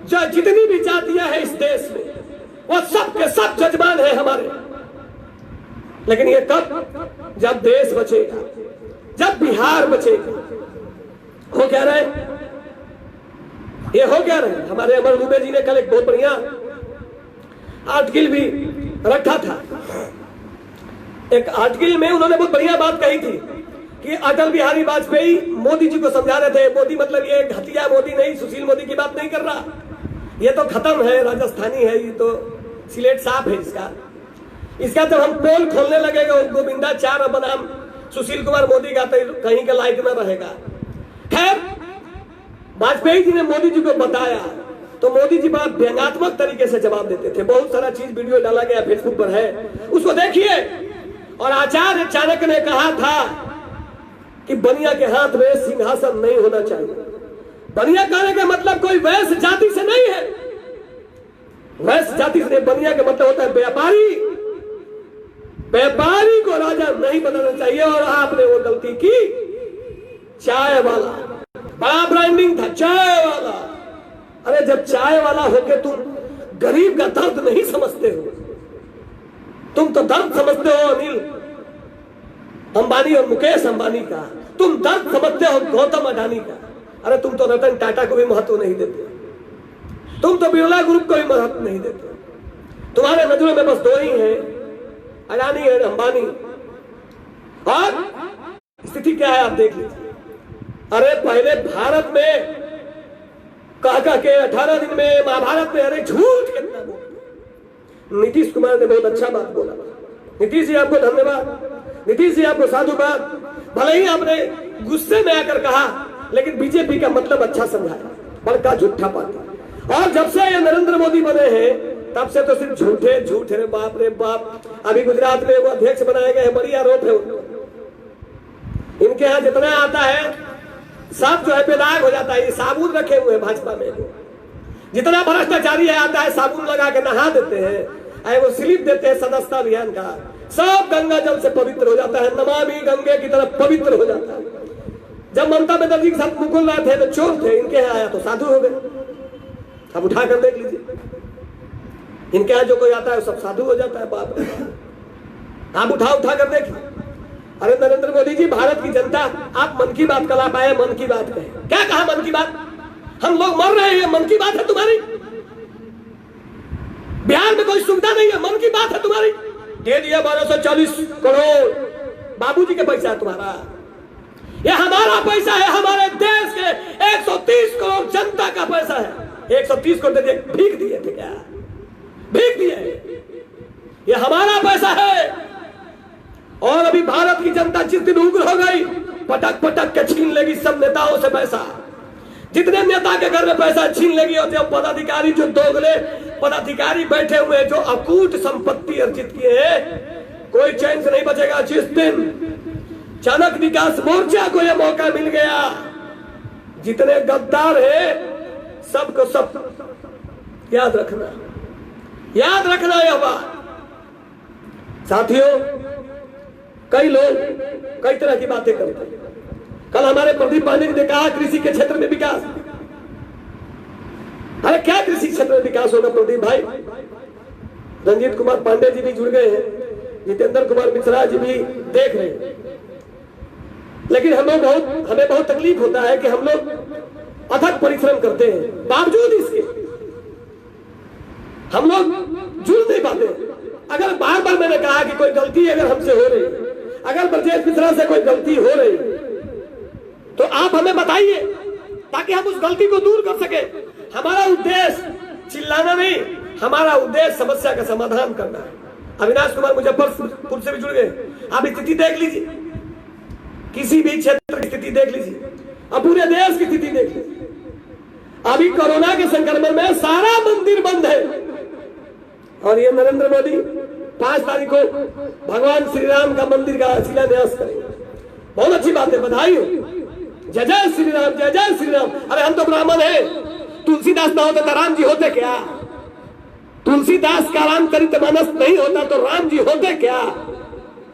जो जितनी भी जातियां हैं इस देश में, वो सब के सब जजमान है हमारे। लेकिन ये कब? जब देश बचेगा, जब बिहार बचेगा। हो क्या रहे? ये हो क्या रहे? हमारे अमर दुबे जी ने कल एक बहुत बढ़िया आर्टिकल भी रखा था। एक आर्टिकल में उन्होंने बहुत बढ़िया बात कही थी कि अटल बिहारी वाजपेयी मोदी जी को समझा रहे थे। मोदी मतलब ये घटिया मोदी नहीं, सुशील मोदी की बात नहीं कर रहा, ये तो खत्म है, राजस्थानी है, ये तो सिलेट साफ है इसका जब हम पोल खोलने लगेगा गोविंदा 4 बनाम सुशील कुमार मोदी का, तो कहीं का लायक न रहेगा। खैर, वाजपेयी जी ने मोदी जी को बताया तो मोदी जी बड़ा व्यंग्यात्मक तरीके से जवाब देते थे। बहुत सारा चीज वीडियो डाला गया फेसबुक पर है, उसको देखिए। और आचार्य चाणक्य ने कहा था कि बनिया के हाथ में सिंहासन नहीं होना चाहिए। बनिया कहने का मतलब कोई वैश्य जाति से नहीं है, वैश्य जाति से बनिया का मतलब होता है व्यापारी। व्यापारी को राजा नहीं बनाना चाहिए। और आपने वो गलती की, चाय वाला, बड़ा ब्रांडिंग था चाय वाला। अरे जब चाय वाला होके तुम गरीब का दर्द नहीं समझते हो, तुम तो दर्द समझते हो अनिल अंबानी और मुकेश अंबानी का, तुम दर्द समझते हो गौतम अडानी का। अरे तुम तो रतन टाटा को भी महत्व नहीं देते, तुम तो बिरला ग्रुप को भी महत्व नहीं देते। तुम्हारे नजरों में बस 2 ही हैं, अडानी और अंबानी। और स्थिति क्या है आप देख लीजिए। अरे पहले भारत में कह के 18 दिन में महाभारत में, अरे झूठ कितना बोल। नीतीश कुमार ने बहुत अच्छा बात बोला। नीतीश जी आपको धन्यवाद, नीतीश जी आपको साधुवाद। भले ही आपने गुस्से में आकर कहा, लेकिन बीजेपी का मतलब अच्छा समझाया, बड़का झूठा पार्टी। और जब से ये नरेंद्र मोदी बने हैं तब से तो सिर्फ झूठे झूठ है। बाप रे बाप, अभी गुजरात में वो अध्यक्ष बनाए गए हैं, बड़ी आरोप है उनको। इनके यहाँ जितना आता है सब जो है बेदाग हो जाता है। ये साबुन रखे हुए हैं भाजपा में, जितना भ्रष्टाचारी है आता है साबुन लगा के नहा देते हैं, वो स्लिप देते हैं सदस्यता अभियान का, सब गंगा जल से पवित्र हो जाता है, नमामि गंगे की तरफ पवित्र हो जाता है। जब ममता बनर्जी के साथ मुकुल रहे थे तो चोर थे, इनके यहाँ आया तो साधु हो गए। अब उठा कर देख लीजिए, इनके यहाँ जो कोई आता है सब साधु हो जाता है। बाप रे, आप उठा कर देखिए। अरे नरेंद्र मोदी जी, भारत की जनता, आप मन की बात कल आप आए, मन की बात कहें, क्या कहा मन की बात? हम लोग मर रहे हैं, मन की बात है तुम्हारी? बिहार में कोई सुविधा नहीं है, मन की बात है तुम्हारी? दे दिया 1240 करोड़, बाबूजी के पैसा है तुम्हारा, ये हमारा पैसा है, हमारे देश के 130 करोड़ जनता का पैसा है। 130 करोड़ दे भीख दिए थे क्या? भीख दिए, ये हमारा पैसा है। और अभी भारत की जनता जिस दिन उग्र हो गई, पटक पटक के छीन लेगी सब नेताओं से पैसा। जितने नेता के घर में पैसा छीन लेगी, और जो पदाधिकारी, जो दोगले पदाधिकारी बैठे हुए हैं, जो अकूट संपत्ति अर्जित किए हैं, कोई चैन से नहीं बचेगा। जिस दिन चाणक्य विकास मोर्चा को यह मौका मिल गया, जितने गद्दार है सबको सब याद रखना यह बात। साथियों, कई लोग कई तरह की बातें करते हैं। कल हमारे प्रदीप पांडे जी ने कहा कृषि के क्षेत्र में विकास। अरे क्या कृषि क्षेत्र में विकास होगा प्रदीप भाई? रंजीत कुमार पांडे जी भी जुड़ गए हैं, जितेंद्र कुमार मिश्रा जी भी देख रहे हैं। लेकिन हमें बहुत तकलीफ होता है कि हम लोग अथक परिश्रम करते हैं, बावजूद इसके हम लोग जुड़ नहीं पाते। अगर बार बार मैंने कहा कि कोई गलती अगर हमसे हो रही, अगर ब्रजेश मिश्रा से कोई गलती हो रही, तो आप हमें बताइए ताकि हम उस गलती को दूर कर सके। हमारा उद्देश्य चिल्लाना नहीं, हमारा उद्देश्य समस्या का समाधान करना है। अविनाश कुमार मुजफ्फरपुर से भी जुड़ गए। आप स्थिति देख लीजिए, किसी भी क्षेत्र की स्थिति देख लीजिए, अब पूरे देश की स्थिति देख लीजिए। अभी कोरोना के संक्रमण में सारा मंदिर बंद है, और ये नरेंद्र मोदी 5 तारीख को भगवान श्री राम का मंदिर का शिलान्यास करेंगे। बहुत अच्छी बात है, बधाई हो, जय जय श्री राम, जय जय श्री राम। अरे हम तो ब्राह्मण हैं, तुलसीदास ना होते तो राम जी होते क्या? तुलसीदास का रामचरितमानस नहीं होता तो राम जी होते क्या?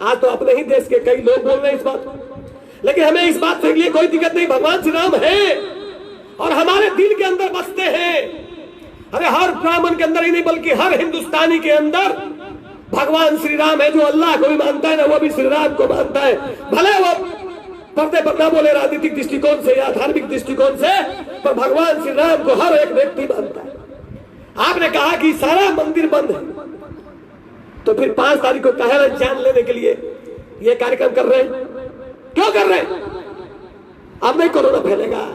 आज तो अपने ही देश के कई लोग बोल रहे हैं इस बात को, लेकिन हमें इस बात के लिए कोई दिक्कत नहीं। भगवान श्री राम है और हमारे दिल के अंदर बसते हैं। अरे हर ब्राह्मण के अंदर ही नहीं बल्कि हर हिंदुस्तानी के अंदर भगवान श्री राम है। जो अल्लाह को भी मानता है ना, वो भी श्री राम को मानता है। भले वो पर्दे पर ना बोले राजनीतिक दृष्टिकोण से या धार्मिक दृष्टिकोण से, पर भगवान श्री राम को हर एक व्यक्ति मानता है। आपने कहा कि सारा मंदिर बंद है, तो फिर 5 तारीख को कहरा जान लेने के लिए ये कार्यक्रम कर रहे हैं। क्यों कर रहे हैं? अब नहीं कोरोना फैलेगा,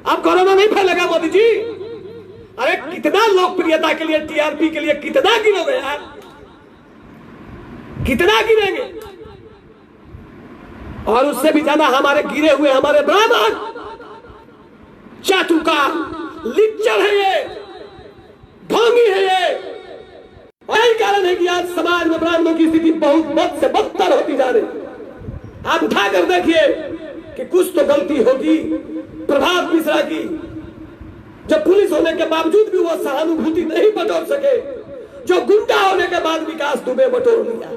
अब कोरोना नहीं फैलेगा मोदी जी। अरे कितना लोकप्रियता के लिए, टीआरपी के लिए कितना गिरोगे यार, कितना गिरेंगे? और उससे भी ज्यादा हमारे गिरे हुए हमारे ब्राह्मण चाटुकार, लिच्चर है ये, ढोंगी है ये। यही कारण है कि आज समाज में ब्राह्मणों की स्थिति बहुत बद से बदतर होती जा रही। आप उठा कर देखिए कि कुछ तो गलती होगी प्रभात मिश्रा की, जब पुलिस होने के बावजूद भी वो सहानुभूति नहीं बटोर सके, जो गुंडा होने के बाद विकास दुबे बटोर लिया।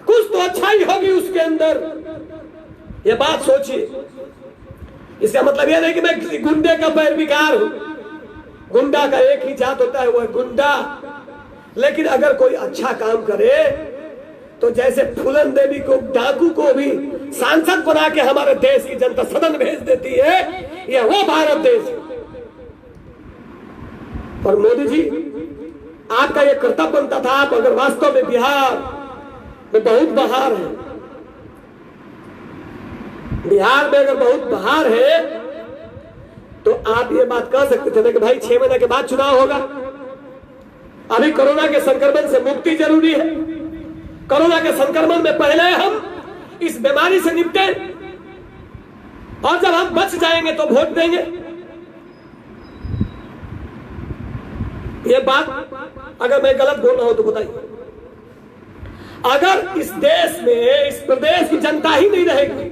कुछ तो अच्छाई होगी उसके अंदर, ये बात सोचिए। इसका मतलब यह नहीं कि मैं किसी गुंडे का पैरविकार हूं। गुंडा का एक ही जात होता है, वो है गुंडा। लेकिन अगर कोई अच्छा काम करे तो जैसे फूलन देवी को, डाकू को भी सांसद बना के हमारे देश की जनता सदन भेज देती है, यह वो भारत देश है। और मोदी जी, आपका यह कर्तव्य बनता था, आप अगर वास्तव में बिहार में बहुत बहार है, बिहार में अगर बहुत बहार है, तो आप ये बात कह सकते थे ना कि भाई 6 महीने के बाद चुनाव होगा। अभी कोरोना के संक्रमण से मुक्ति जरूरी है। कोरोना के संक्रमण में पहले हम इस बीमारी से निपटे, और जब हम बच जाएंगे तो वोट देंगे। ये बात अगर मैं गलत बोल रहा हूं तो बताइए। अगर इस देश में, इस प्रदेश की जनता ही नहीं रहेगी,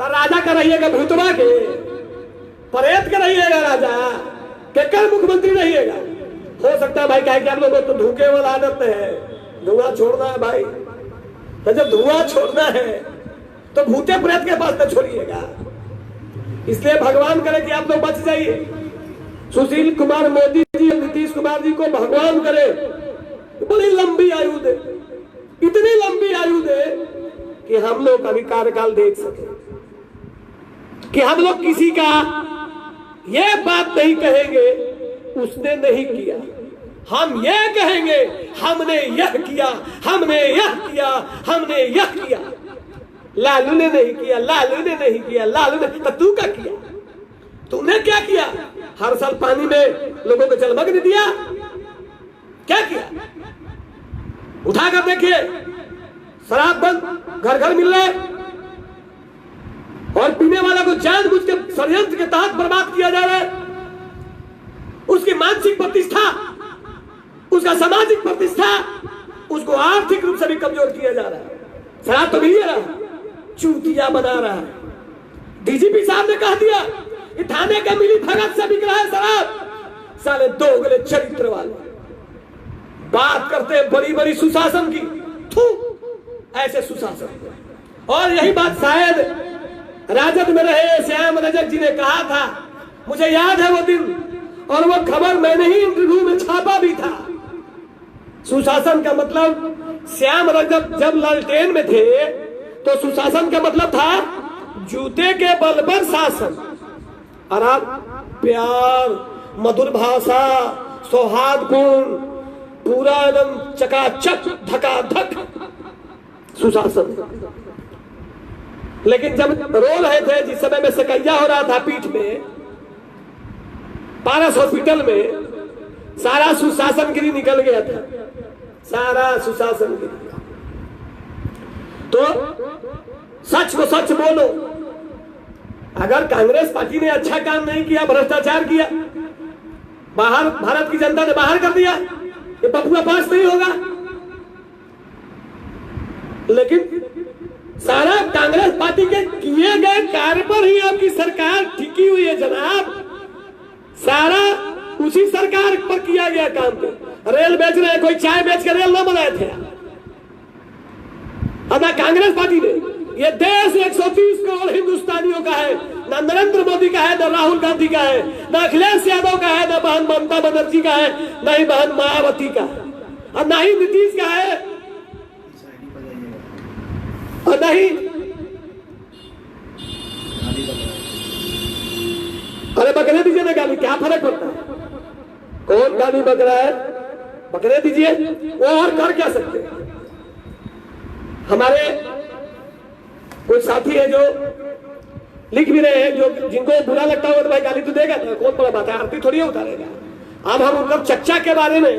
तो राजा का रहिएगा भूतवा के, प्रेत का रहिएगा राजा के, कल मुख्यमंत्री रहिएगा। हो सकता है भाई क्या आप लोगों को तो धूके वाला आदत है, धुआं छोड़ना है भाई, तो जब धुआं छोड़ना है तो भूते प्रेत के पास न छोड़िएगा। इसलिए भगवान करे कि आप लोग बच जाइए। सुशील कुमार मोदी जी, नीतीश कुमार जी को भगवान करे बड़ी लंबी आयु दे, इतनी लंबी आयु दे कि हम लोग अभी कार्यकाल देख सके, कि हम लोग किसी का ये बात नहीं कहेंगे उसने नहीं किया, हम ये कहेंगे हमने यह किया, हमने यह किया, हमने यह किया। लालू ने नहीं किया, लालू ने नहीं किया, लालू ने, तो तू क्या किया? तुमने क्या किया? हर साल पानी में लोगों को जलमग्न दिया, क्या किया? उठाकर देखिए, शराब बंद, घर घर मिल रहे, और पीने वाला को जानबूझ के षड्यंत्र के तहत बर्बाद किया जा रहा है। उसकी मानसिक प्रतिष्ठा, उसका सामाजिक प्रतिष्ठा, उसको आर्थिक रूप से भी कमजोर किया जा रहा है। शराब तो मिल रहा है, चूतिया बना रहा है। डीजीपी साहब ने कह दिया कि थाने का मिली भगत से बिक रहा है शराब, साले दोगले चरित्र वाले बात करते हैं बड़ी बड़ी सुशासन की, थू ऐसे सुशासन। और यही बात शायद राजद में रहे श्याम रजक जी ने कहा था, मुझे याद है वो दिन, और वो खबर मैंने ही इंटरव्यू में छापा भी था। सुशासन का मतलब, श्याम रजक जब लालटेन में थे तो सुशासन का मतलब था जूते के बल पर शासन, और आप प्यार, मधुर भाषा, सौहार्दपूर्ण, पूरा एकदम चकाचक धकाधक सुशासन। लेकिन जब रो रहे थे, जिस समय में सकैया हो रहा था पीठ में, पारस हॉस्पिटल में, सारा सुशासन गिरी निकल गया था, सारा सुशासन गिरी। तो सच को सच बोलो, अगर कांग्रेस पार्टी ने अच्छा काम नहीं किया, भ्रष्टाचार किया, बाहर भारत की जनता ने बाहर कर दिया, ये बबुआ पास नहीं होगा। लेकिन सारा कांग्रेस पार्टी के किए गए कार्य पर ही आपकी सरकार टिकी हुई है जनाब, सारा उसी सरकार पर किया गया काम पे। रेल बेच रहे हैं, कोई चाय बेच के रेल न बनाए थे, ना कांग्रेस पार्टी ने। ये देश 130 करोड़ हिंदुस्तानियों का है, ना नरेंद्र मोदी का है, ना राहुल गांधी का है, ना अखिलेश यादव का है, ना बहन ममता बनर्जी का है, ना ही बहन मायावती का है, और ना ही नीतीश का है, और नहीं। अरे बकरे दीजिए ना गाली, क्या फर्क पड़ता है? कौन गाली बक रहा है? बकरे दीजिए, वो और कर क्या सकते हैं? हमारे कुछ साथी है जो लिख भी रहे हैं, जो जिनको बुरा लगता होगा तो भाई गाली तो देगा, तो कौन बड़ा बात है, आरती थोड़ी उतारेगा। अब हम उनका चच्चा के बारे में,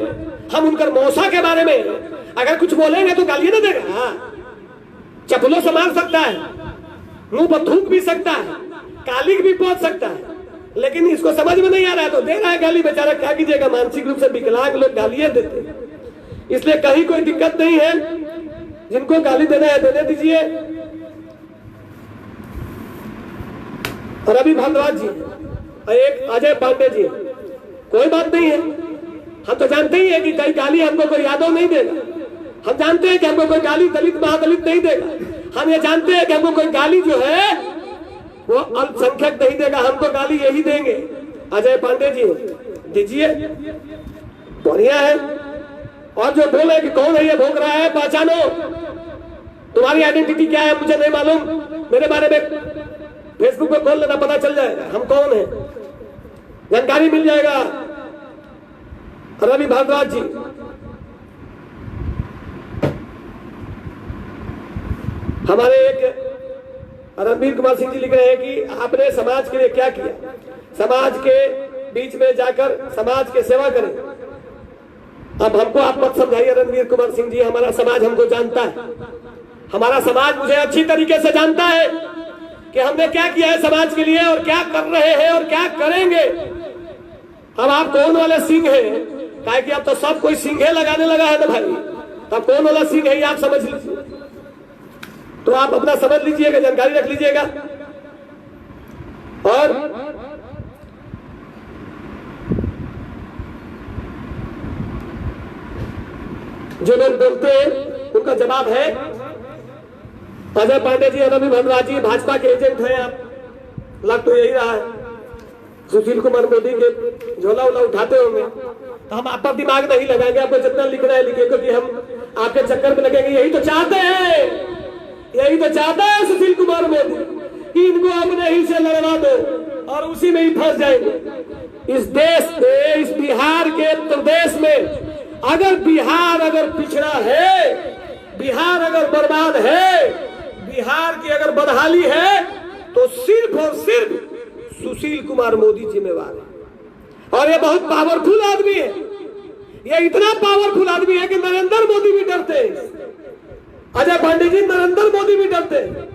हम उनका मौसा के बारे में अगर कुछ बोलेंगे तो गाली ना देगा, चप्पलों से मार सकता है, मुंह पर थूक भी सकता है, कालिक भी पहुंच सकता है, लेकिन इसको समझ में नहीं आ रहा है तो दे रहा है गाली। बेचारा क्या कीजिएगा, मानसिक रूप से विकलांग लोग गालियां देते हैं। इसलिए कहीं कोई दिक्कत नहीं है, जिनको गाली देना है देने दीजिए। रवि भारद्वाज जी, एक अजय पांडे जी, कोई बात नहीं है, हम तो जानते ही है कि कई गाली हमको कोई यादव नहीं देगा, हम जानते हैं कि हमको कोई गाली दलित महादलित नहीं देगा, हम ये जानते हैं कि हमको कोई गाली जो है वो अल्पसंख्यक नहीं देगा, हमको गाली यही देंगे। अजय पांडे जी दीजिए, बढ़िया है। और जो बोले कि कौन है ये भोग रहा है, पहचानो, तुम्हारी आइडेंटिटी क्या है मुझे नहीं मालूम, मेरे बारे में फेसबुक पे खोल लेना, पता चल जाएगा हम कौन है, जानकारी मिल जाएगा। रवि भारद्वाज जी, हमारे एक रणबीर कुमार सिंह जी लिख रहे हैं कि आपने समाज के लिए क्या किया, समाज के बीच में जाकर समाज की सेवा करें। अब हमको आप मत समझाइए रणबीर कुमार सिंह जी, हमारा समाज हमको जानता है, हमारा समाज मुझे अच्छी तरीके से जानता है कि हमने क्या किया है समाज के लिए और क्या कर रहे हैं और क्या करेंगे। अब आप कौन वाले सिंह हैं, काहे कि अब तो सब कोई सिंहे लगाने लगा है ना भाई, अब कौन वाला सिंह है ये आप समझ लीजिए। तो आप अपना समझ लीजिएगा, जानकारी रख लीजिएगा। और जो लोग बोलते हैं उनका जवाब है अजय पांडे जी, रवि भद्रा जी भाजपा के एजेंट हैं। आप लग तो यही रहा है, सुशील कुमार मोदी के झोला उला उठाते होंगे, तो हम आप पर दिमाग नहीं लगाएंगे। आपको जितना लिखना है लिखे, क्योंकि हम आपके चक्कर में लगेंगे। यही तो चाहते हैं, यही तो चाहता है सुशील कुमार मोदी कि इनको अपने ही से लड़वा दो और उसी में ही फंस जाएंगे। इस देश में, इस बिहार के प्रदेश में अगर बिहार अगर पिछड़ा है, बिहार अगर बर्बाद है, बिहार की अगर बदहाली है, तो सिर्फ और सिर्फ सुशील कुमार मोदी जिम्मेवार है। और ये बहुत पावरफुल आदमी है, ये इतना पावरफुल आदमी है कि नरेंद्र मोदी भी डरते हैं। अजय पांडे जी, नरेंद्र मोदी भी डरते हैं।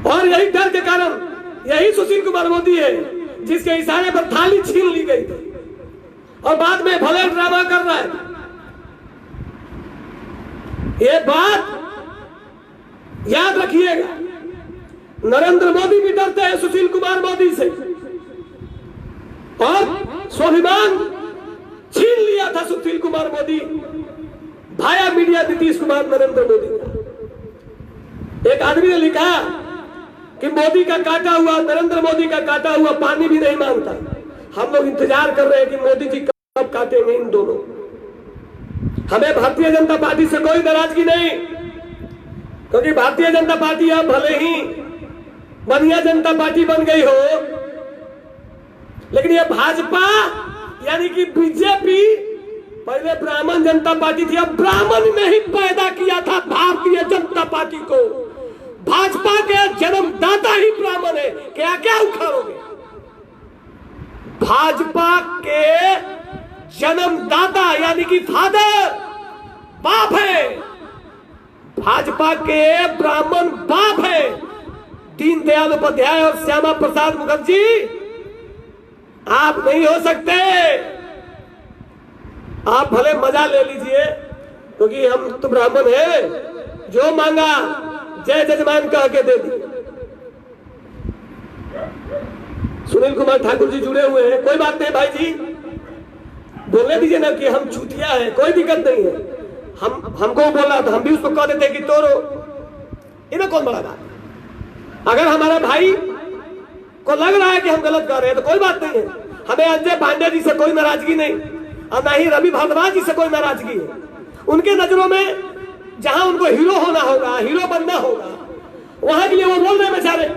और यही डर के कारण यही सुशील कुमार मोदी है जिसके इशारे पर थाली छीन ली गई थी और बाद में भले ड्रामा कर रहा है। ये बात याद रखिएगा, नरेंद्र मोदी भी डरते हैं सुशील कुमार मोदी से। और स्वाभिमान छीन लिया था सुशील कुमार मोदी भाया मीडिया नीतीश कुमार नरेंद्र मोदी का। एक आदमी ने लिखा कि मोदी का काटा हुआ, नरेंद्र मोदी का काटा हुआ पानी भी नहीं मांगता। हम लोग इंतजार कर रहे हैं कि मोदी जी कब काटेंगे इन दोनों। हमें भारतीय जनता पार्टी से कोई नाराजगी नहीं, क्योंकि भारतीय जनता पार्टी अब भले ही बढ़िया जनता पार्टी बन गई हो, लेकिन ये भाजपा यानी कि बीजेपी पहले ब्राह्मण जनता पार्टी थी, अब ब्राह्मण ने ही पैदा किया था भारतीय जनता पार्टी को। भाजपा के जन्मदाता ही ब्राह्मण है। क्या क्या उखाड़ोगे? भाजपा के जन्मदाता यानी कि फादर बाप है, भाजपा के ब्राह्मण बाप है दीनदयाल उपाध्याय और श्यामा प्रसाद मुखर्जी। आप नहीं हो सकते। आप भले मजा ले लीजिए, क्योंकि हम तो ब्राह्मण है, जो मांगा जय जजमान कह के दे दी। सुनील कुमार ठाकुर जी जुड़े हुए हैं, कोई बात नहीं भाई जी, बोलने दीजिए ना कि हम चूतिया हैं, कोई दिक्कत नहीं है। हमको बोला तो हम भी उसको कह देते कि तोरो, इन्हें कौन बड़ा बात। अगर हमारा भाई को लग रहा है कि हम गलत कर रहे हैं तो कोई बात नहीं है। हमें अजय पांडे जी से कोई नाराजगी नहीं और ना ही रवि भारद्वाज जी से कोई नाराजगी है। उनके नजरों में जहां उनको हीरो होना होगा, हीरो बनना होगा, वहां के लिए वो बोल रहे बेचारे।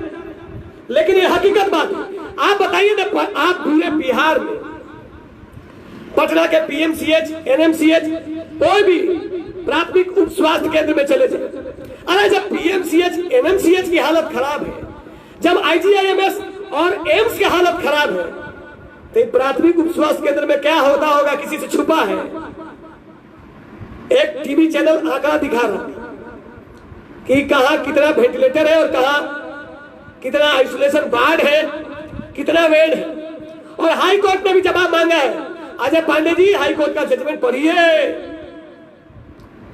लेकिन ये हकीकत बात है। आप बताइए ना, आप पूरे बिहार में पटना के पीएमसीएच, एनएमसीएच, कोई भी प्राथमिक उप स्वास्थ्य केंद्र में चले जाए, अरे जब पीएमसीएच, एनएमसीएच की हालत खराब है, जब आईजीआईएमएस और एम्स की हालत खराब है, तो प्राथमिक उप स्वास्थ्य केंद्र में क्या होता होगा किसी से छुपा है? एक टीवी चैनल आंकड़ा दिखा रहा कि कहां कितना वेंटिलेटर है और कहां कितना आइसोलेशन वार्ड है, कितना बेड है। और हाई कोर्ट ने भी जवाब मांगा है। अजय पांडे जी, हाई कोर्ट का जजमेंट पढ़िए।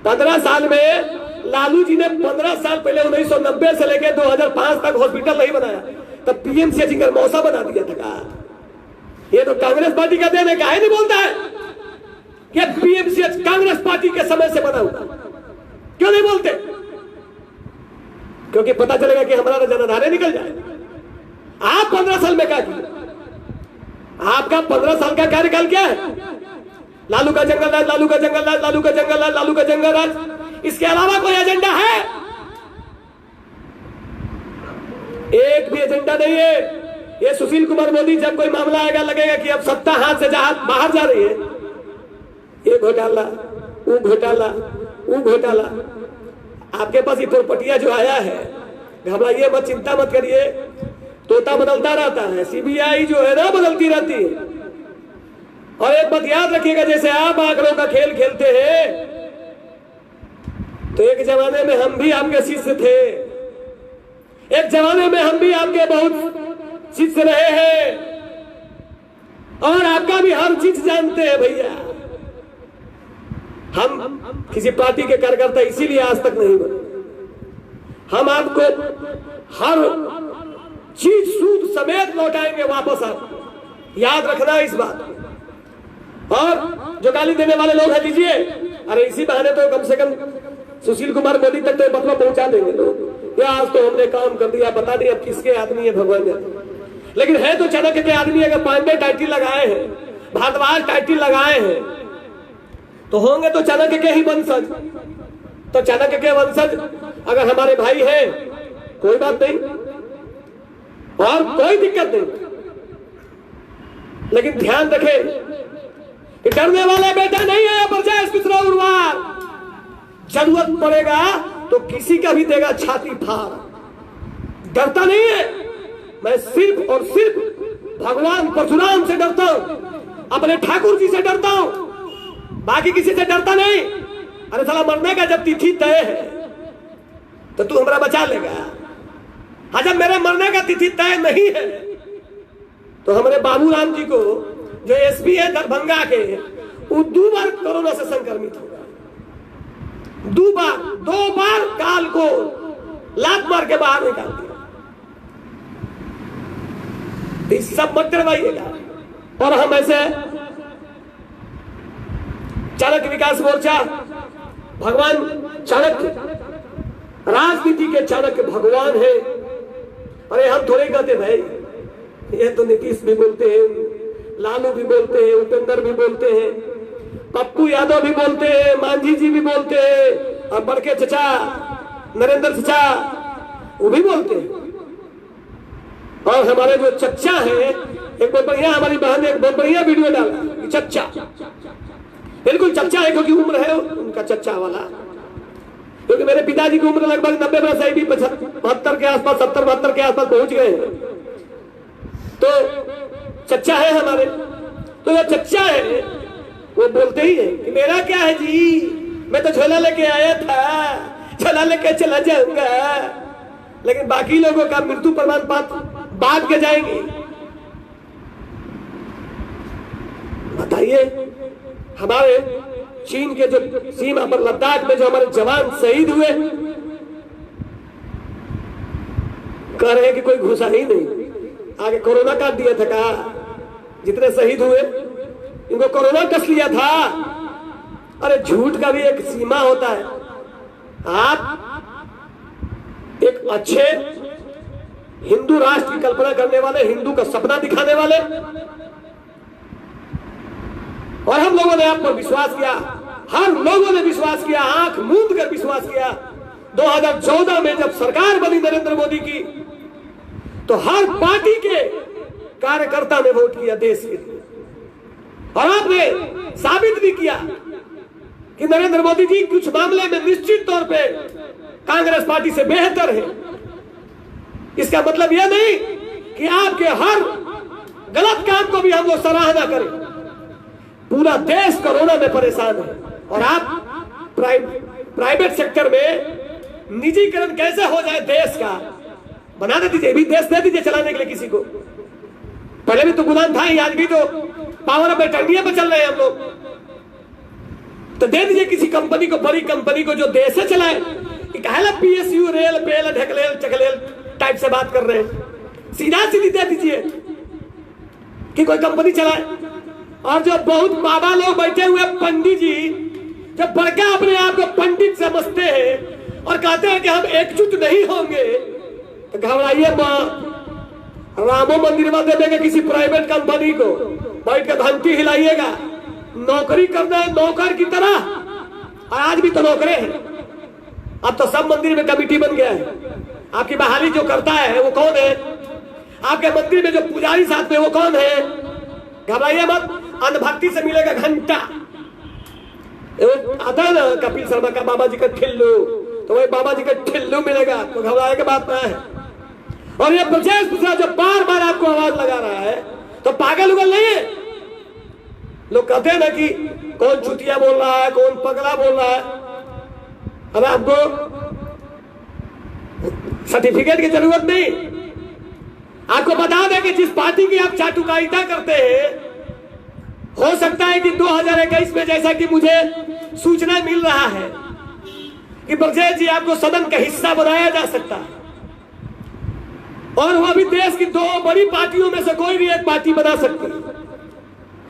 15 साल में लालू जी ने 15 साल पहले 1990 से लेकर 2005 तक हॉस्पिटल नहीं बनाया, तब पीएमसीएच का मौसा बना दिया था। ये तो कांग्रेस पार्टी का देने का है, नहीं बोलता है कि पीएमसीएच कांग्रेस पार्टी के समय से बना हुआ। क्यों नहीं बोलते? क्योंकि पता चलेगा कि हमारा जनाधारे निकल जाए। आप 15 साल में क्या किया? आपका 15 साल का कार्यकाल क्या है? लालू का जंगल राज, लालू का जंगल राज, लालू का जंगल राज, लालू का जंगल राज। इसके अलावा कोई एजेंडा है? एक भी एजेंडा नहीं है। ये सुशील कुमार मोदी, जब कोई मामला आएगा लगेगा कि अब सत्ता हाथ से बाहर जा रही है, ये घोटाला, वो घोटाला, वो घोटाला। आपके पास ये पोरपटिया जो आया है, घबराइए मत, चिंता मत करिए, तोता बदलता रहता है, सीबीआई जो है ना बदलती रहती है। और एक बात याद रखिएगा, जैसे आप आंकड़ों का खेल खेलते हैं, तो एक जमाने में हम भी आपके शिष्य थे, एक जमाने में हम भी आपके बहुत शिष्य रहे हैं, और आपका भी हर चीज जानते हैं भैया। हम किसी पार्टी के कार्यकर्ता इसीलिए आज तक नहीं बने। हम आपको हर चीज सूद समेत लौटाएंगे वापस आप, याद रखना इस बात। और जो गाली देने वाले लोग हैं लीजिए, अरे इसी बहाने तो कम से कम सुशील कुमार मोदी तक तो मतलब पहुंचा देंगे लोग, या आज तो हमने काम कर दिया, पता नहीं अब किसके आदमी है भगवान ने। लेकिन है तो चाणक्य के आदमी। अगर पांडे टाइटल लगाए हैं, भारद्वाज टाइटल लगाए हैं, तो होंगे तो चाणक्य के ही वंशज। तो चाणक्य के वंशज अगर हमारे भाई हैं, कोई बात नहीं और कोई दिक्कत नहीं। लेकिन ध्यान रखें कि डरने वाला बेटा नहीं है ब्रजेश मिश्रा उर्वार। जरूरत पड़ेगा तो किसी का भी देगा छाती फाड़। डरता नहीं है। मैं सिर्फ और सिर्फ भगवान परशुराम से डरता हूं, अपने ठाकुर जी से डरता हूं, बाकी किसी से डरता नहीं। अरे साला मरने का जब तिथि तय है तो तू हमारा बचा लेगा। हाँ, जब मेरे मरने का तिथि तय नहीं है तो हमारे बाबूराम जी को जो एसपी है दरभंगा के, वो 2 बार कोरोना से संक्रमित हो गए। 2 बार काल को लात मार के बाहर निकाल दिया। सब मत करवाइएगा। और हम ऐसे चाणक्य विकास मोर्चा, भगवान चाणक्य, राजनीति के चाणक्य भगवान है। अरे हम थोड़े कहते भाई, ये तो नीतीश भी बोलते हैं, लालू भी बोलते हैं, उपेंद्र भी बोलते हैं, पप्पू यादव भी बोलते हैं, मांझी जी भी बोलते हैं, और बड़के चचा नरेंद्र चचा वो भी बोलते हैं। और हमारे जो चच्चा है, एक बहुत बढ़िया, हमारी बहन ने एक बहुत बढ़िया वीडियो डाला, चच्चा बिल्कुल चच्चा है, क्योंकि उम्र है उनका चच्चा वाला। क्योंकि मेरे पिताजी की उम्र लगभग 90 वर्ष है, भी 72 के आसपास, 70-72 के आसपास पहुंच गए हैं। तो चच्चा है हमारे। तो जो चच्चा है वो बोलते ही है कि मेरा क्या है जी, मैं तो झोला लेके आया था, झोला लेके चला जाऊंगा। लेकिन बाकी लोगों का मृत्यु प्रमाण पत्र बांट के जाएंगे। बताइए, हमारे चीन के जो सीमा पर लद्दाख में जो हमारे जवान शहीद हुए, कह रहे हैं कि कोई घुसा ही नहीं। आगे कोरोना काट दिया था का? जितने शहीद हुए इनको कोरोना कस लिया था। अरे झूठ का भी एक सीमा होता है। आप एक अच्छे हिंदू राष्ट्र की कल्पना करने वाले, हिंदू का सपना दिखाने वाले, और हम लोगों ने आप पर विश्वास किया, हर लोगों ने विश्वास किया, आंख मूंद कर विश्वास किया। 2014 में जब सरकार बनी नरेंद्र मोदी की, तो हर पार्टी के कार्यकर्ता ने वोट किया देश के लिए। और आपने साबित भी किया कि नरेंद्र मोदी जी कुछ मामले में निश्चित तौर पे कांग्रेस पार्टी से बेहतर है। इसका मतलब यह नहीं कि आपके हर गलत काम को भी हम लोग सराहना करें। पूरा देश कोरोना में परेशान है, और आप प्राइवेट सेक्टर में निजीकरण कैसे हो जाए देश का, बना दे दीजिए, भी देश दे दीजिए चलाने के लिए किसी को। पहले भी तो गुलाम था ही, आज भी तो पावर ऑफ अटर्नी पे चल रहे हैं हम लोग। तो दे दीजिए किसी कंपनी को, बड़ी कंपनी को, जो देश से चलाए। PSU रेल पेल ढकलेल चकलेल टाइप से बात कर रहे हैं। सीधा सीधी दे दीजिए कि कोई कंपनी चलाए। और जो बहुत बाबा लोग बैठे हुए पंडित जी, जो बड़का अपने आप को पंडित समझते हैं और कहते हैं कि हम एकजुट नहीं होंगे, तो घबराइए मां, रामो मंदिर में दे देंगे किसी प्राइवेट कंपनी को, बैठ के घंटी हिलाइएगा। नौकरी करना है नौकर की तरह, और आज भी तो नौकरे हैं। अब तो सब मंदिर में कमेटी बन गया है। आपकी बहाली जो करता है वो कौन है? आपके मंदिर में जो पुजारी साथ में वो कौन है? घबराइए मत, अनभक्ति से मिलेगा घंटा। आता है ना कपिल शर्मा का बाबा जी का ठिल्लू, तो वही बाबा जी का ठिल्लू मिलेगा, तो घबराए के बात ना है। और ये ब्रजेश मिश्रा जो बार बार आपको आवाज लगा रहा है, तो पागल उगल नहीं है। लोग कहते हैं ना कि कौन चुतिया बोल रहा है, कौन पगला बोल रहा है। अरे आपको सर्टिफिकेट की जरूरत नहीं। आपको बता दें कि जिस पार्टी की आप चाटुकारिता करते हैं, हो सकता है कि 2021 में, जैसा कि मुझे सूचना मिल रहा है कि ब्रजेश जी आपको सदन का हिस्सा बनाया जा सकता है। और वह भी देश की दो बड़ी पार्टियों में से कोई भी एक पार्टी बना सकती है।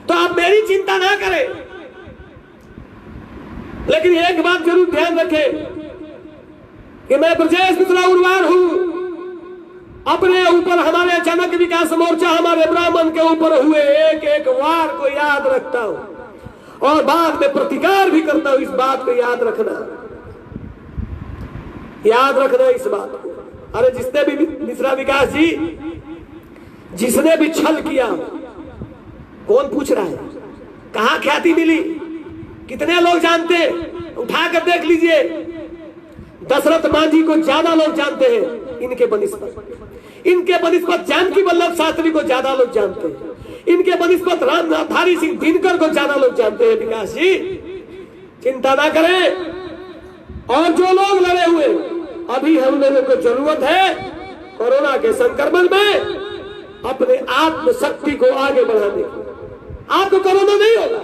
तो आप मेरी चिंता ना करें, लेकिन एक बात जरूर ध्यान रखें कि मैं ब्रजेश मिश्रा उर्वार हूं। अपने ऊपर हमारे चाणक्य विकास मोर्चा, हमारे ब्राह्मण के ऊपर हुए एक एक वार को याद रखता हूं और बाद में प्रतिकार भी करता हूं। इस बात को याद रखना इस बात को। अरे जिसने भी मिश्रा विकास जी, जिसने भी छल किया, कौन पूछ रहा है, कहां ख्याति मिली, कितने लोग जानते, उठाकर देख लीजिए। दशरथ मांझी को ज्यादा लोग जानते हैं इनके बनिस्पत जानकी वल्लभ शास्त्री को ज्यादा लोग जानते हैं, इनके बनिस्पत रामधारी सिंह दिनकर को ज्यादा लोग जानते हैं। विकास जी चिंता ना करें। और जो लोग लड़े हुए, अभी हम लोगों को जरूरत है कोरोना के संक्रमण में अपने आत्मशक्ति को आगे बढ़ाने की। आपको कोरोना नहीं होगा,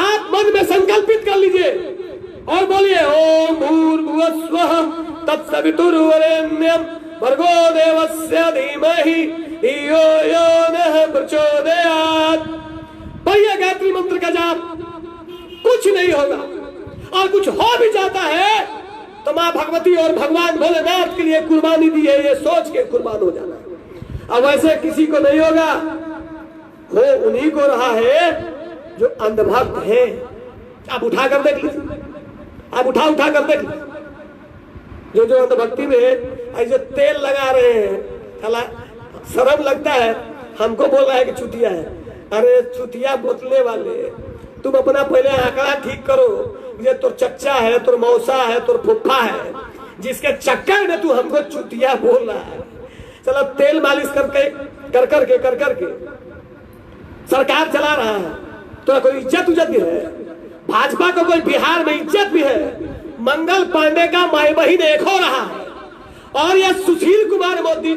आप मन में संकल्पित कर लीजिए और बोलिए ओम भूर्भुवस्वः तत्सवितुर्वरेण्यं भर्गो देवस्य धीमहि धियो यो नः प्रचोदयात्। पढ़िए गायत्री मंत्र का जाप, कुछ नहीं होगा। और कुछ हो भी जाता है तो मां भगवती और भगवान भोलेनाथ के लिए कुर्बानी दी है, ये सोच के कुर्बान हो जाना है। अब वैसे किसी को नहीं होगा, हो उन्हीं को रहा है जो अंधभक्त है। आप उठा कर देख लीजिए, आप उठा कर देख लीजिए। जो अंधभक्ति में ऐसे तेल लगा रहे हैं, शर्म लगता है। हमको बोल रहा है कि चुतिया है। अरे चुतिया बोतले वाले, तुम अपना पहले आंकड़ा ठीक करो। ये तो चच्चा है, तो मौसा है, तो फुफ्फा है, जिसके चक्कर में तू हमको चुतिया बोल रहा है। चलो तेल मालिश कर करके सरकार चला रहा है, तो कोई इज्जत भी है। भाजपा को कोई बिहार में इज्जत भी है। मंगल पांडे का माई बहिन एक हो रहा है, और यह सुशील कुमार मोदी,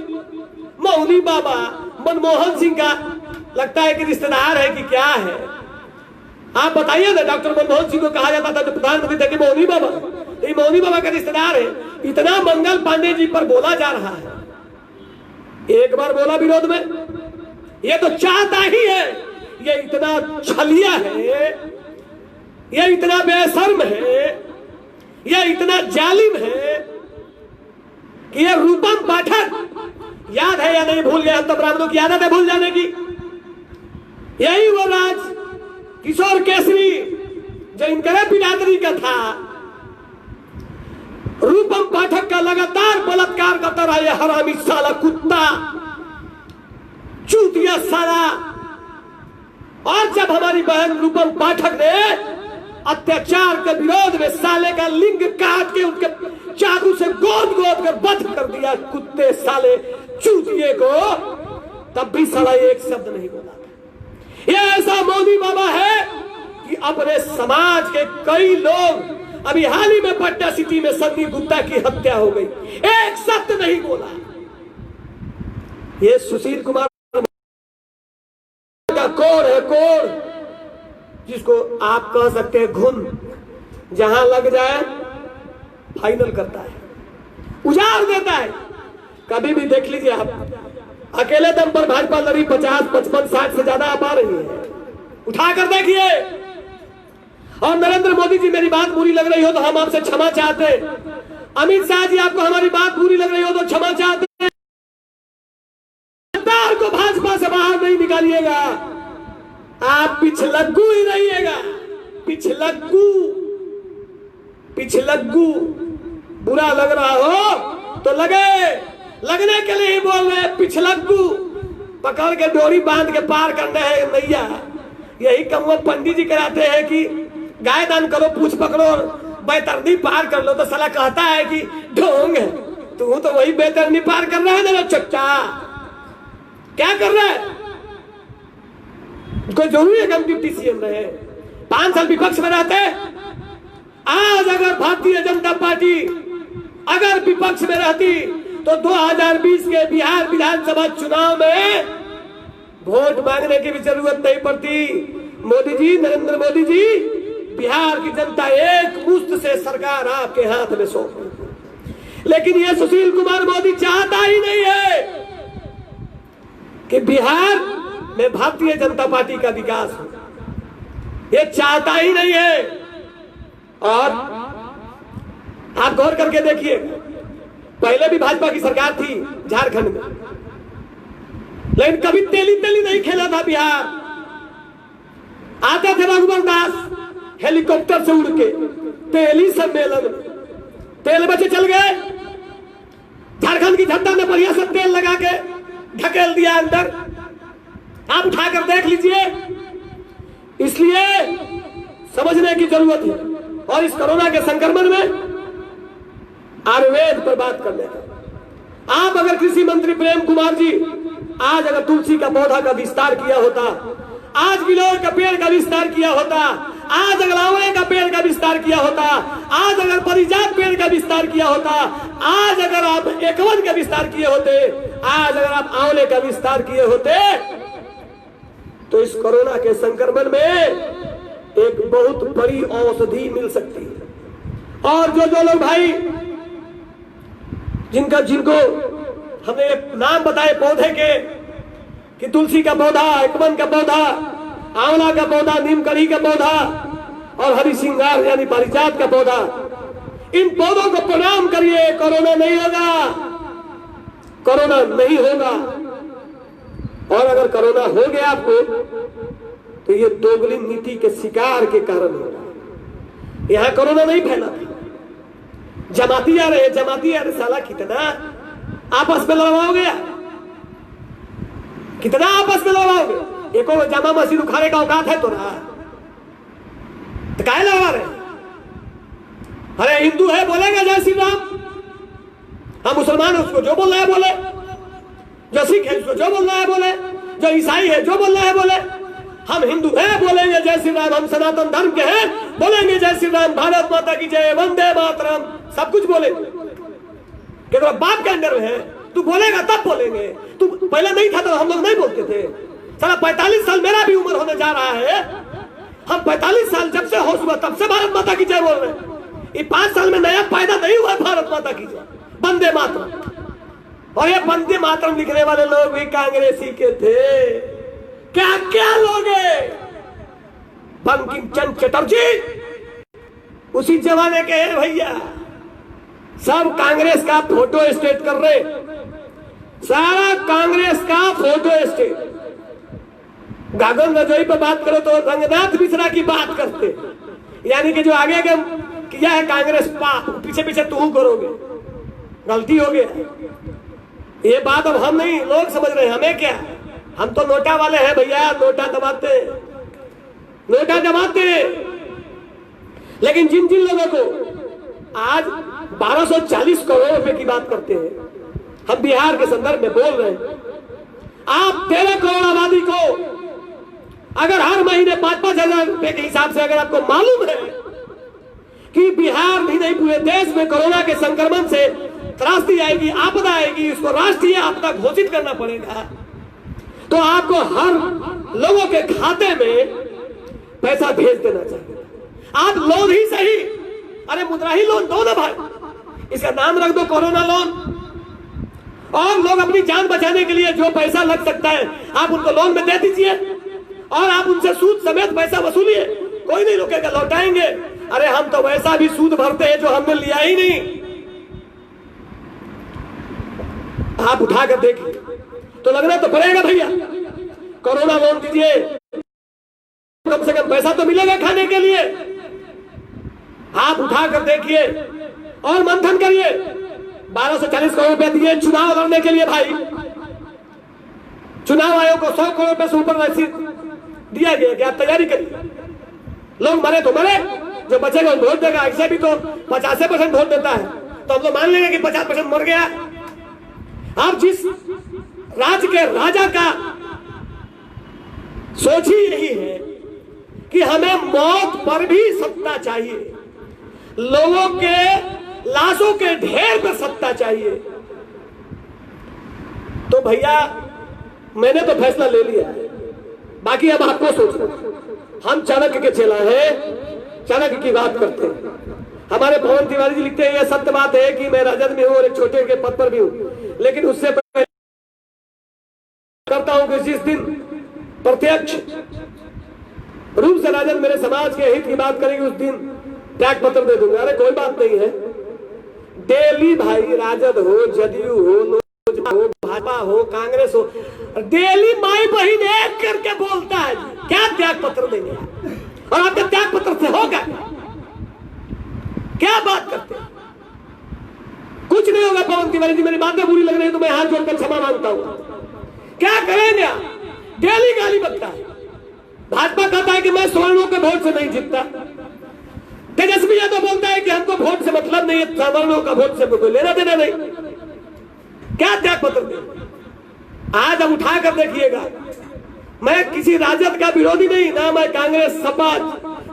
मौनी बाबा, मनमोहन सिंह का लगता है कि रिश्तेदार है कि क्या है। आप बताइए ना, डॉक्टर मनमोहन सिंह को कहा जाता था जो प्रधानमंत्री थे कि मौनी बाबा, ये मौनी बाबा का रिश्तेदार है। इतना मंगल पांडे जी पर बोला जा रहा है। एक बार बोला विरोध में, ये तो चाहता ही है, ये इतना छलिया है, ये इतना बेशर्म है, ये इतना जालिम है कि ये रूपम पाठक, याद है या नहीं भूल गया, हम तो ब्राह्मणों की आदत है भूल जाने की। यही वो राज किशोर केसरी जो इनकरे बिरादरी का था, रूपम पाठक का लगातार बलात्कार करता रहा। ये हरामी साला कुत्ता, चूतिया साला। और जब हमारी बहन रूपम पाठक ने अत्याचार के विरोध में साले का लिंग काट के उनके चाकू से गोद कर वध कर दिया, कुत्ते साले चूतिए को, तब भी साला एक शब्द नहीं बोला। ये ऐसा मोदी बाबा है कि अपने समाज के कई लोग, अभी हाल ही में पटना सिटी में संदीप गुप्ता की हत्या हो गई, एक शब्द नहीं बोला। ये सुशील कुमार का कोर है, कोर, जिसको आप कह सकते हैं घुन, जहां लग जाए फाइनल करता है, उजाड़ देता है। कभी भी देख लीजिए आप, अकेले दम पर भाजपा लड़ी 50, 55, 60 से ज्यादा आ पा रही है, उठाकर देखिए। और नरेंद्र मोदी जी, मेरी बात बुरी लग रही हो तो हम आपसे क्षमा चाहते हैं। अमित शाह जी, आपको हमारी बात बुरी लग रही हो तो क्षमा चाहते हैं। सरकार को भाजपा से बाहर नहीं निकालिएगा, आप पिछलग्गू ही रहिएगा। पिछलग्गू बुरा लग रहा हो तो लगने के लिए ही बोल रहे हैं। पिछलग्गू पकड़ के डोरी बांध के पार करना है नैया। यही कम वो पंडित जी कराते हैं कि गाय दान करो, पूछ पकड़ो, बैतरनी पार कर लो। तो साला कहता है कि ढोंग है, तू तो वही बैतरनी पार कर रहा है ना चच्चा, क्या कर रहा है? कोई जरूरी है कि हम डिप्टी सीएम रहे? 5 साल विपक्ष में रहते। आज अगर भारतीय जनता पार्टी अगर विपक्ष में रहती तो 2020 के बिहार विधानसभा चुनाव में वोट मांगने की भी जरूरत नहीं पड़ती। मोदी जी, नरेंद्र मोदी जी, बिहार की जनता एक मुश्त से सरकार आपके हाथ में सौंप। लेकिन ये सुशील कुमार मोदी चाहता ही नहीं है कि बिहार में भारतीय जनता पार्टी का विकास हो, ये चाहता ही नहीं है। और आप गौर करके देखिए, पहले भी भाजपा की सरकार थी झारखंड में, लेकिन कभी तेली तेली नहीं खेला था बिहार। आते थे रघुवर दास हेलीकॉप्टर से उड़ के तेली सम्मेलन में, तेल बचे चल गए, झारखंड की जनता ने बढ़िया से तेल लगा के ढकेल दिया अंदर। आप उठाकर देख लीजिए। इसलिए समझने की जरूरत है। और इस कोरोना के संक्रमण में आयुर्वेद पर बात करने का, आप अगर कृषि मंत्री प्रेम कुमार जी आज अगर तुलसी का पौधा का विस्तार किया होता, आज गिलोय का पेड़ का विस्तार किया होता, आज अगर आंवले का पेड़ का विस्तार किया होता, आज अगर परिजात पेड़ का विस्तार किया होता, आज अगर आप एकवन का विस्तार किए होते, आज अगर आप आंवले का विस्तार किए होते, तो इस कोरोना के संक्रमण में एक बहुत बड़ी औषधि मिल सकती है। और जो लोग भाई जिनको हमने नाम बताए पौधे के कि तुलसी का पौधा, एकवन का पौधा, आंवला का पौधा, नीम कढ़ी का पौधा और हरि सिंगार यानी पारिजात का पौधा, इन पौधों को प्रणाम करिए। कोरोना नहीं होगा, कोरोना नहीं होगा। और अगर कोरोना हो गया आपको तो ये दोगली नीति के शिकार के कारण होगा। यहां कोरोना नहीं फैला, जमाती आ रहे, जमाती आ रहे। साला कितना आपस में लड़वाओगे, कितना आपस में लड़वाओगे? एको जामा मस्जिद उखाड़े का औकात है तो ना, तो काहे लड़वा रहे? अरे हिंदू है बोलेगा जय श्री राम, हम मुसलमान उसको जो बोल रहे हैं बोले, जो सिख है उसको जो बोल रहा है बोले, जो ईसाई है जो बोल रहा है बोले। हम हिंदू है बोलेंगे जय श्री राम, हम सनातन धर्म के हैं बोलेंगे जय श्री राम, भारत माता की जय, वंदे मातरम, सब कुछ बोलेंगे। कि बाप के अंडर में है, तू बोलेगा तब बोलेंगे। तू पहले नहीं था तो हम लोग नहीं बोलते थे। साला 45 साल मेरा भी उम्र होने जा रहा है, हम 45 साल जब से होश हुआ तब से भारत माता की जय बोल रहे हैं। ये 5 साल में नया फायदा नहीं हुआ भारत माता की जय, वंदे मातरम। और ये वंदे मातरम लिखने वाले लोग भी कांग्रेसी के थे। क्या क्या लोग हैं? बंकिम चंद्र चटर्जी उसी जमाने के हैं भैया। सब कांग्रेस का फोटो स्टेट कर रहे, सारा कांग्रेस का फोटो स्टेट। गागन रजोई पर बात करो तो रंगनाथ मिश्रा की बात करते, यानी कि जो आगे के किया है कांग्रेस पीछे पीछे तू करोगे, गलती हो गया। ये बात अब हम नहीं, लोग समझ रहे हैं, हमें क्या, हम तो नोटा वाले हैं भैया, नोटा दबाते, नोटा दबाते। लेकिन जिन जिन लोगों को आज 1240 करोड़ रुपए की बात करते हैं, हम बिहार के संदर्भ में बोल रहे हैं। आप 13 करोड़ आबादी को अगर हर महीने 5-5 हजार रुपए के हिसाब से अगर आपको मालूम है कि बिहार भी नहीं पूरे देश में कोरोना के संक्रमण से त्रासदी आएगी, आपदा आएगी, इसको राष्ट्रीय आपदा घोषित करना पड़ेगा, तो आपको हर लोगों के खाते में पैसा भेज देना चाहिए। आप लोन ही सही, अरे मुद्रा ही लोन दो ना भाई, इसका नाम रख दो कोरोना लोन। और लोग अपनी जान बचाने के लिए जो पैसा लग सकता है आप उनको लोन में दे दीजिए, और आप उनसे सूद समेत पैसा वसूलिए, कोई नहीं रुकेगा, लौटाएंगे। अरे हम तो वैसा भी सूद भरते हैं जो हमने लिया ही नहीं। आप उठाकर देखिए तो लगना तो पड़ेगा भैया। कोरोना लोन दीजिए, कम से कम पैसा तो मिलेगा खाने के लिए। आप उठाकर देखिए और मंथन करिए। 1240 करोड़ रुपए दिए चुनाव लड़ने के लिए भाई, चुनाव आयोग को 100 करोड़ रुपए से ऊपर राशि दिया गया कि आप तैयारी करिए। लोग मरे तो मरे, जो बचेगा वो वोट देगा। ऐसे भी तो 50% वोट देता है, तो हम लोग मान लेंगे कि 50% मर गया। आप जिस राज्य के राजा का सोच ही यही है कि हमें मौत पर भी सत्ता चाहिए, लोगों के लाशों के ढेर पर सत्ता चाहिए। तो भैया मैंने तो फैसला ले लिया है, बाकी अब आपको सोचना। हम चाणक्य के चेला है, चाणक्य की बात करते हैं। हमारे पवन तिवारी जी लिखते हैं, यह सत्य बात है कि मैं राजद में हूं और एक छोटे के पद पर भी हूं, लेकिन उससे करता हूं कि जिस दिन प्रत्यक्ष रूप से राजद मेरे समाज के हित की बात करेंगे उस दिन त्याग पत्र दे दूंगा। अरे कोई बात नहीं है, डेली भाई राजद हो, जदयू हो, भाजपा हो, कांग्रेस हो, डेली माई बहन एक करके बोलता है क्या त्याग पत्र देंगे, और आपके त्याग पत्र से होगा क्या? बात करते हैं, कुछ नहीं होगा। पवन तिवारी जी मेरी बातें बुरी लग रही है तो मैं हाथ जोड़कर क्षमा मांगता हूं। क्या करेंगे? डेली गाली बकता है। भाजपा कहता है कि मैं सवर्णों के वोट से नहीं जीतता, तेजस्वी यादव बोलता है कि हमको वोट से मतलब नहीं है, सवर्णों का वोट से कोई लेना देना नहीं। क्या त्याग पत्र दे? आज हम उठा कर देखिएगा, मैं किसी राजद का विरोधी नहीं, ना मैं कांग्रेस, सपा,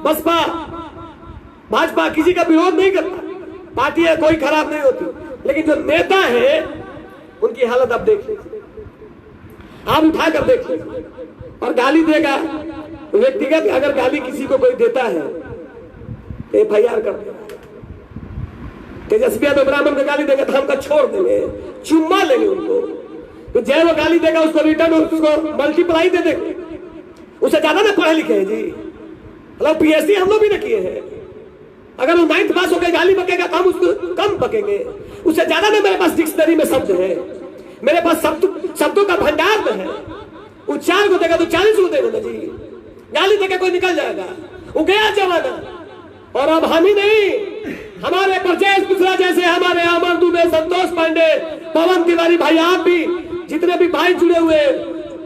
बसपा, भाजपा किसी का विरोध नहीं करता, पार्टियां कोई खराब नहीं होती, लेकिन जो नेता है उनकी हालत आप देख लीजिए, आप उठा कर देख लीजिए। और गाली देगा व्यक्तिगत, अगर गाली किसी को कोई देता है FIR कर देगा। तेजस्वी यादव ब्राह्मण को गाली देगा तो हमको छोड़ देंगे, चुम्मा लेंगे उनको, तो जय वो गाली देगा उसको रिटर्न उसको मल्टीप्लाई दे देंगे। उससे ज्यादा ना पढ़े लिखे हैं जी, मतलब PhD हम लोग भी ना किए हैं। अगर वो 9th पास होकर गाली बकेगा तो हम उसको कम बकेंगे, उससे ज्यादा ना मेरे पास डिक्शनरी में शब्द है, मेरे पास शब्दों का भंडार में है। उच्चार को देगा तो 40 को देगा ना जी, गाली देकर कोई निकल जाएगा, वो गया जमाना। और अब हम ही नहीं, हमारे ब्रजेश मिश्रा जैसे, हमारे अमर दुबे, संतोष पांडे, पवन तिवारी भाई, आप भी, जितने भी भाई जुड़े हुए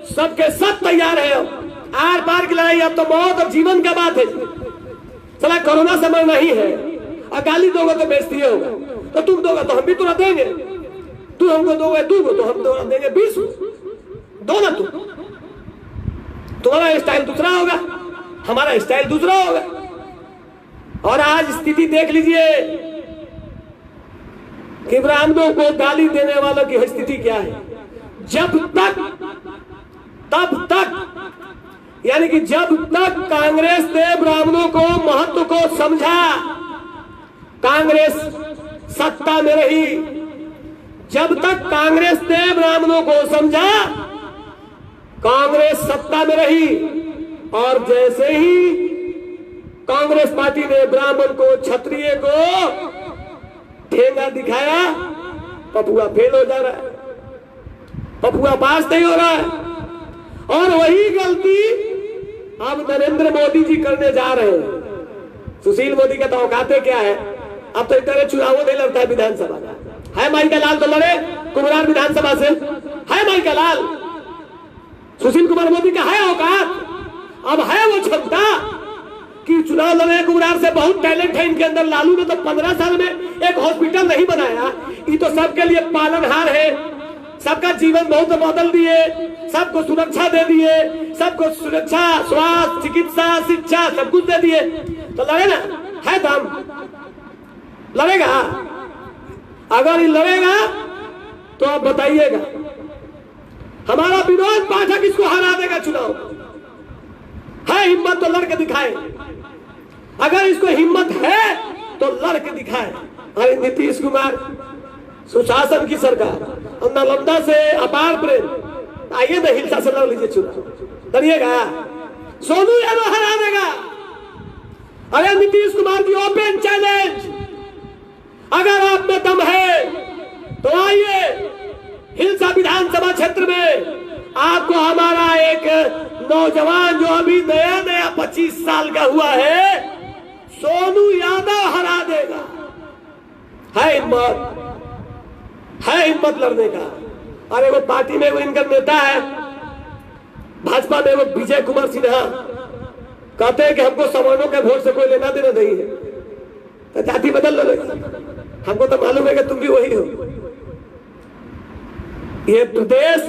सबके सब तैयार है। आर पार की लड़ाई, अब तो मौत और जीवन का बात है। चला कोरोना समय नहीं है, और गाली दोगे तो बेइज्जती होगा, तो तुम दोगे तो हम भी तुरंत देंगे, तू हमको दोगे, तू तो हम तुरंत देंगे 20 दो ना। तुम्हारा स्टाइल दूसरा होगा, हमारा स्टाइल दूसरा होगा। और आज स्थिति देख लीजिए कि ब्राह्मणों को गाली देने वालों की स्थिति क्या है। जब तक तब तक, यानी कि जब तक कांग्रेस ने ब्राह्मणों को महत्व को समझा, कांग्रेस सत्ता में रही। जब तक कांग्रेस ने ब्राह्मणों को समझा, कांग्रेस सत्ता में रही। और जैसे ही कांग्रेस पार्टी ने ब्राह्मण को, क्षत्रिय को ठेंगा दिखाया, पपुआ फेल हो जा रहा है, पपुआ पास नहीं हो रहा है। और वही गलती अब नरेंद्र मोदी जी करने जा रहे हैं। सुशील मोदी का तो औकाते क्या है, अब तो इतना चुनाव नहीं लड़ता है विधानसभा का। है माई का लाल तो लड़े कुमार विधानसभा से, है माई का लाल। सुशील कुमार मोदी का है औकात, अब है वो क्षमता कि चुनाव लड़े। कुमार से बहुत टैलेंट है इनके अंदर। लालू ने तो 15 साल में एक हॉस्पिटल नहीं बनाया, ये तो सबके लिए पालनहार है, सबका जीवन बहुत बदल दिए, सबको सुरक्षा दे दिए, सबको सुरक्षा, स्वास्थ्य, चिकित्सा, शिक्षा सब कुछ दे दिए। तो लड़े ना, है दम, लड़ेगा। अगर ये लड़ेगा तो आप बताइएगा हमारा विनोद पाठक इसको हरा देगा चुनाव। है हिम्मत तो लड़के दिखाए, अगर इसको हिम्मत है तो लड़के दिखाए। अरे नीतीश कुमार सुशासन की सरकार और नालंदा से अपार प्रेम, आइए ना हिलसा से लड़ लीजिए चुनाव, लड़िएगा, सोनू यादव हरा देगा। अरे नीतीश कुमार की ओपन चैलेंज, अगर आप में दम है तो आइए हिलसा विधानसभा क्षेत्र में आपको हमारा एक नौजवान जो अभी नया नया 25 साल का हुआ है, सोनू यादव हरा देगा। है हिम्मत, है हिम्मत लड़ने का। अरे वो पार्टी में वो इनका नेता है, भाजपा में वो विजय कुमार सिन्हा, कहते हैं कि हमको सवर्णों के वोट से कोई लेना देना नहीं है, तो जाति बदल लो। हमको तो मालूम है कि तुम भी वही हो। ये प्रदेश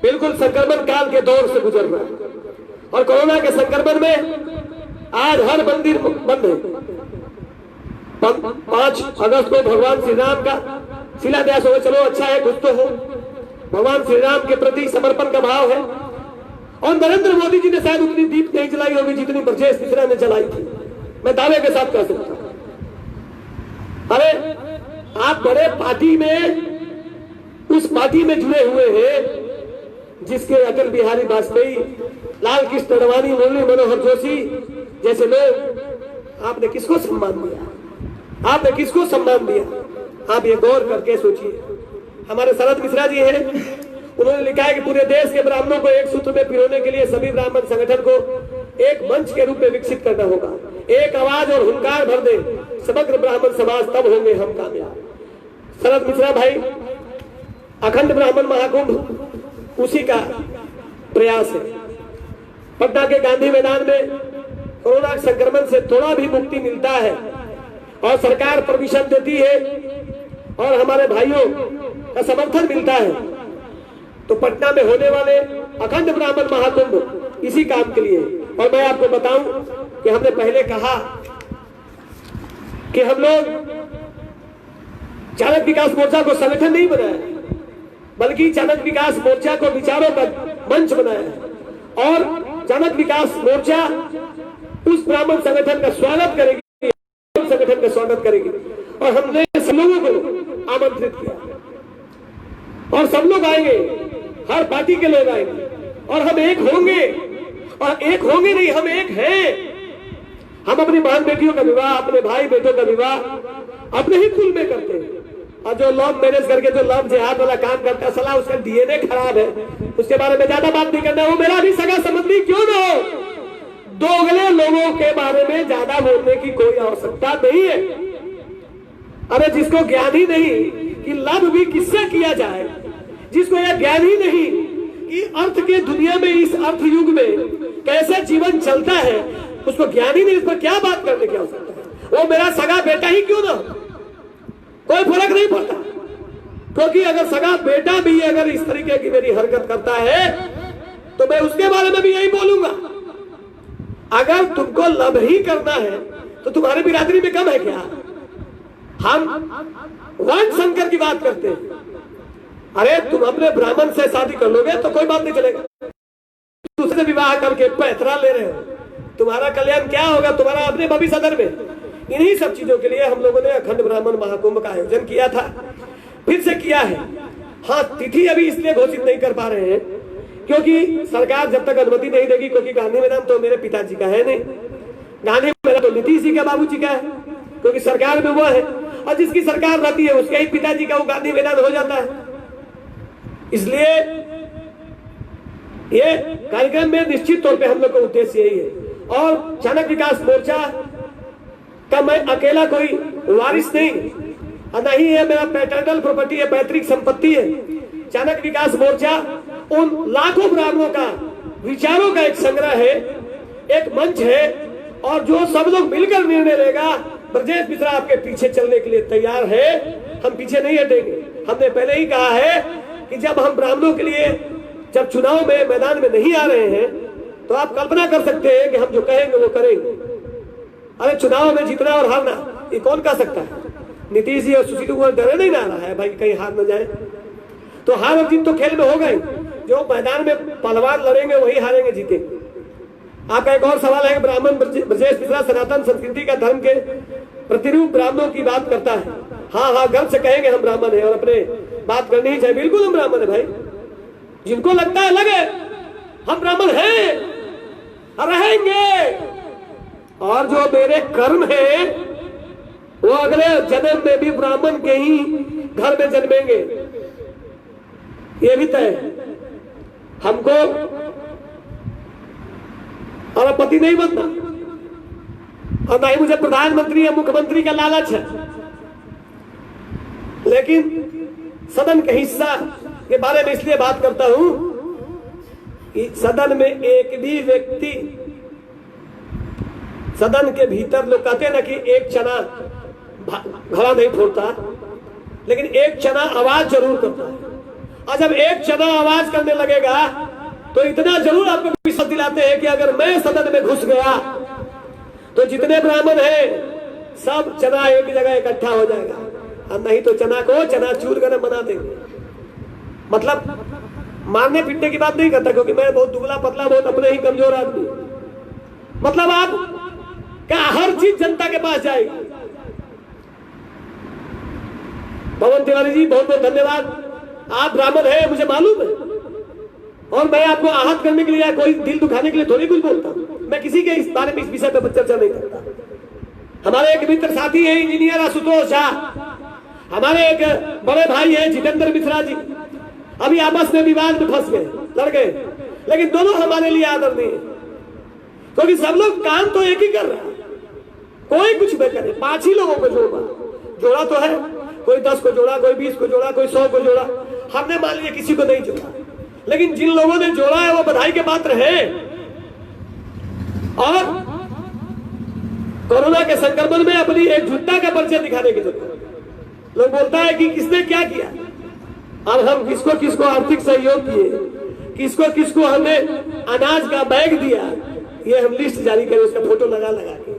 बिल्कुल संक्रमण काल के दौर से गुजर रहा है, और कोरोना के संक्रमण में आज हर मंदिर बंद है। 5 अगस्त को भगवान श्री राम का शिलान्यास हो, चलो अच्छा है, कुछ तो हो, भगवान श्री राम के प्रति समर्पण का भाव है। और नरेंद्र मोदी जी ने शायद उतनी दीप नहीं जलाई होगी जितनी ब्रजेश मिश्रा ने जलाई थी, मैं दावे के साथ कह सकता हूं। अरे आप बड़े पार्टी में, उस पार्टी में जुड़े हुए हैं जिसके अटल बिहारी वाजपेयी, लाल कृष्ण अडवाणी, मुरली मनोहर जोशी जैसे लोग, आपने किसको सम्मान दिया? आपने किसको सम्मान दिया? आप ये गौर करके सोचिए। हमारे शरद मिश्रा जी हैं, उन्होंने लिखा है कि पूरे देश के ब्राह्मणों को एक सूत्र में पिरोने के लिए सभी ब्राह्मण संगठन को एक मंच के रूप में विकसित करना होगा। एक आवाज और हुंकार भर दे समग्र ब्राह्मण समाज, तब होंगे हम कामयाब। शरद मिश्रा भाई, अखंड ब्राह्मण महाकुंभ उसी का प्रयास है। पटना के गांधी मैदान में कोरोना संक्रमण से थोड़ा भी मुक्ति मिलता है और सरकार परमिशन देती है और हमारे भाइयों का समर्थन मिलता है, तो पटना में होने वाले अखंड ब्राह्मण महाकुंभ इसी काम के लिए। और मैं आपको बताऊं कि हमने पहले कहा कि हम लोग चाणक्य विकास मोर्चा को संगठन नहीं बनाया, बल्कि चाणक्य विकास मोर्चा को विचारों का मंच बनाया है और चाणक्य विकास मोर्चा उस ब्राह्मण संगठन का स्वागत करेगी, संगठन का स्वागत करेगी। और हमने सब लोगों को आमंत्रित किया और सब लोग आएंगे, हर पार्टी के लोग आएंगे और हम एक होंगे। और एक होंगे नहीं, हम एक हैं। हम अपनी बहन बेटियों का विवाह, अपने भाई बेटों का विवाह अपने ही कुल में करते हैं। और जो लव मैरिज करके जो लव जिहाद वाला काम करता है, सलाह उसका डीएनए खराब है, उसके बारे में ज्यादा बात नहीं करना। वो मेरा भी सगा संबंधी क्यों ना हो, दोगले लोगों के बारे में ज्यादा बोलने की कोई आवश्यकता नहीं है। अरे जिसको ज्ञान ही नहीं कि लव भी किससे किया जाए, जिसको यह ज्ञान ही नहीं कि अर्थ के दुनिया में, इस अर्थ युग में कैसे जीवन चलता है, उसको ज्ञान ही नहीं, इस पर क्या बात करने की आवश्यकता है। वो मेरा सगा बेटा ही क्यों ना, कोई फर्क नहीं पड़ता। क्योंकि अगर सगा बेटा भी अगर इस तरीके की मेरी हरकत करता है तो मैं उसके बारे में भी यही बोलूंगा। अगर तुमको लव ही करना है तो तुम्हारे बिरादरी में कम है क्या? हम वर्ण संकर की बात करते हैं। अरे तुम अपने ब्राह्मण से शादी कर लोगे तो कोई बात नहीं चलेगा, दूसरे विवाह करके पैतरा ले रहे हो, तुम्हारा कल्याण क्या होगा तुम्हारा अपने भविष्य सदन में। इन्हीं सब चीजों के लिए हम लोगों ने अखंड ब्राह्मण महाकुंभ का आयोजन किया था, फिर से किया है। हाँ, तिथि अभी इसलिए घोषित नहीं कर पा रहे हैं क्योंकि सरकार जब तक अनुमति नहीं देगी, क्योंकि गांधी मैदान तो मेरे पिताजी का है नहीं, गांधी मैदान तो नीतीश जी का, बाबूजी का है, क्योंकि सरकार में वो है और जिसकी सरकार रहती है उसके ही पिताजी का वो गांधी मैदान हो जाता है। इसलिए ये कार्यक्रम में निश्चित तौर पे हम लोग का उद्देश्य यही है। और चाणक्य विकास मोर्चा का मैं अकेला कोई वारिस नहीं, नहीं है, मेरा पैटर्नल प्रॉपर्टी है, पैतृक संपत्ति है। चाणक्य विकास मोर्चा उन लाखों ब्राह्मणों का विचारों का एक संग्रह है, एक मंच है, और जो सब लोग मिलकर निर्णय लेगा। ब्रजेश मिश्रा आपके पीछे चलने के लिए तैयार है, हम पीछे नहीं हटेंगे। हमने पहले ही कहा है कि जब हम ब्राह्मणों के लिए जब चुनाव में मैदान में नहीं आ रहे हैं तो आप कल्पना कर सकते हैं कि हम जो कहेंगे वो करेंगे। अरे चुनाव में जीतना और हारना ये कौन कह सकता है? नीतीश जी और सुशील कुमार डरे नहीं ना रहा है भाई कहीं हार न जाए। तो हार और जीत तो खेल में हो गई, जो मैदान में पहलवान लड़ेंगे वही हारेंगे जीतेंगे। आपका एक और सवाल है, ब्राह्मण ब्रजेश मिश्रा सनातन संस्कृति का धर्म के प्रतिरूप ब्राह्मणों की बात करता है। हाँ हाँ, गर्व से कहेंगे हम ब्राह्मण है और अपने बात करनी ही चाहिए। बिल्कुल हम ब्राह्मण है भाई, जिनको लगता है लगे, हम ब्राह्मण हैं, रहेंगे। और जो मेरे कर्म है वो अगले जन्म में भी ब्राह्मण के ही घर में जन्मेंगे, ये भी तय है। हमको अरबपति नहीं बनना और ना ही मुझे प्रधानमंत्री या मुख्यमंत्री का लालच है, लेकिन सदन का हिस्सा के बारे में इसलिए बात करता हूं कि सदन में एक भी व्यक्ति, सदन के भीतर लोग कहते हैं ना कि एक चना घड़ा नहीं फोड़ता, लेकिन एक चना आवाज जरूर करता है। और जब एक चना आवाज करने लगेगा तो इतना जरूर आपको विश्वास दिलाते हैं कि अगर मैं सदन में घुस गया तो जितने ब्राह्मण हैं सब चना एक जगह इकट्ठा हो जाएगा, और नहीं तो चना को चनाचूर कर बना देंगे। मतलब मारने पीटने की बात नहीं करता, क्योंकि मैं बहुत दुबला पतला, बहुत अपने ही कमजोर आदमी। मतलब आप क्या हर चीज जनता के पास जाएगी। पवन तिवारी जी बहुत बहुत धन्यवाद, आप ब्राह्मण हैं मुझे मालूम है, और मैं आपको आहत करने के लिए या कोई दिल दुखाने के लिए थोड़ी कुछ बोलता हूं। मैं किसी के इस बारे में, इस विषय पर चर्चा नहीं करता। हमारे एक मित्र साथी है इंजीनियर आशुतोष झा, हमारे एक बड़े भाई है जितेंद्र मिश्रा जी, अभी आपस में विवाद में फंस गए, लड़ गए, लेकिन दोनों हमारे लिए आदरणीय है, क्योंकि सब लोग काम तो एक ही कर रहा है। कोई कुछ भी करे, 5 ही लोगों को जोड़ा तो है, कोई 10 को जोड़ा, कोई 20 को जोड़ा, कोई 100 को जोड़ा, हमने मान लिया किसी को नहीं जोड़ा, लेकिन जिन लोगों ने जोड़ा है वो बधाई के पात्र है। और कोरोना के संक्रमण में अपनी एकजुटता का परिचय दिखाने की जरूरत। लोग बोलता है कि किसने क्या किया, अब हम किसको किसको आर्थिक सहयोग किए, किसको किसको हमने अनाज का बैग दिया, ये हम लिस्ट जारी करें, उसका फोटो लगा के।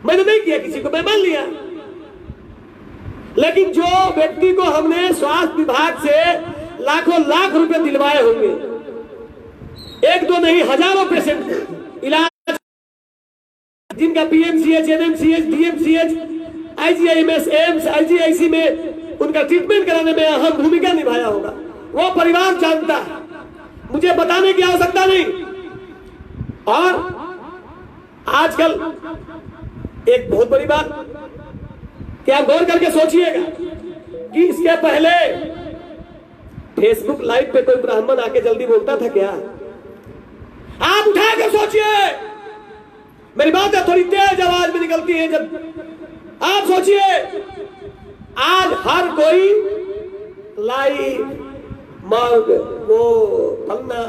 मैंने नहीं किया किसी को, मैं मान लिया, लेकिन जो व्यक्ति को हमने स्वास्थ्य विभाग से लाखों लाख रुपए दिलवाए होंगे, एक दो नहीं हजारों पेशेंट को इलाज, जिनका PMCH, NMCH, DMCH, IGIMS, AIIMS, IGIC में उनका ट्रीटमेंट कराने में अहम भूमिका निभाया होगा, वो परिवार जानता है, मुझे बताने की आवश्यकता नहीं। और आजकल एक बहुत बड़ी बात कि आप गौर करके सोचिएगा कि इसके पहले फेसबुक लाइव पे कोई ब्राह्मण आके जल्दी बोलता था क्या? आप उठा के सोचिए, मेरी बात है थोड़ी तेज आवाज में निकलती है जब आप सोचिए, आज हर कोई लाइव मग वो फलना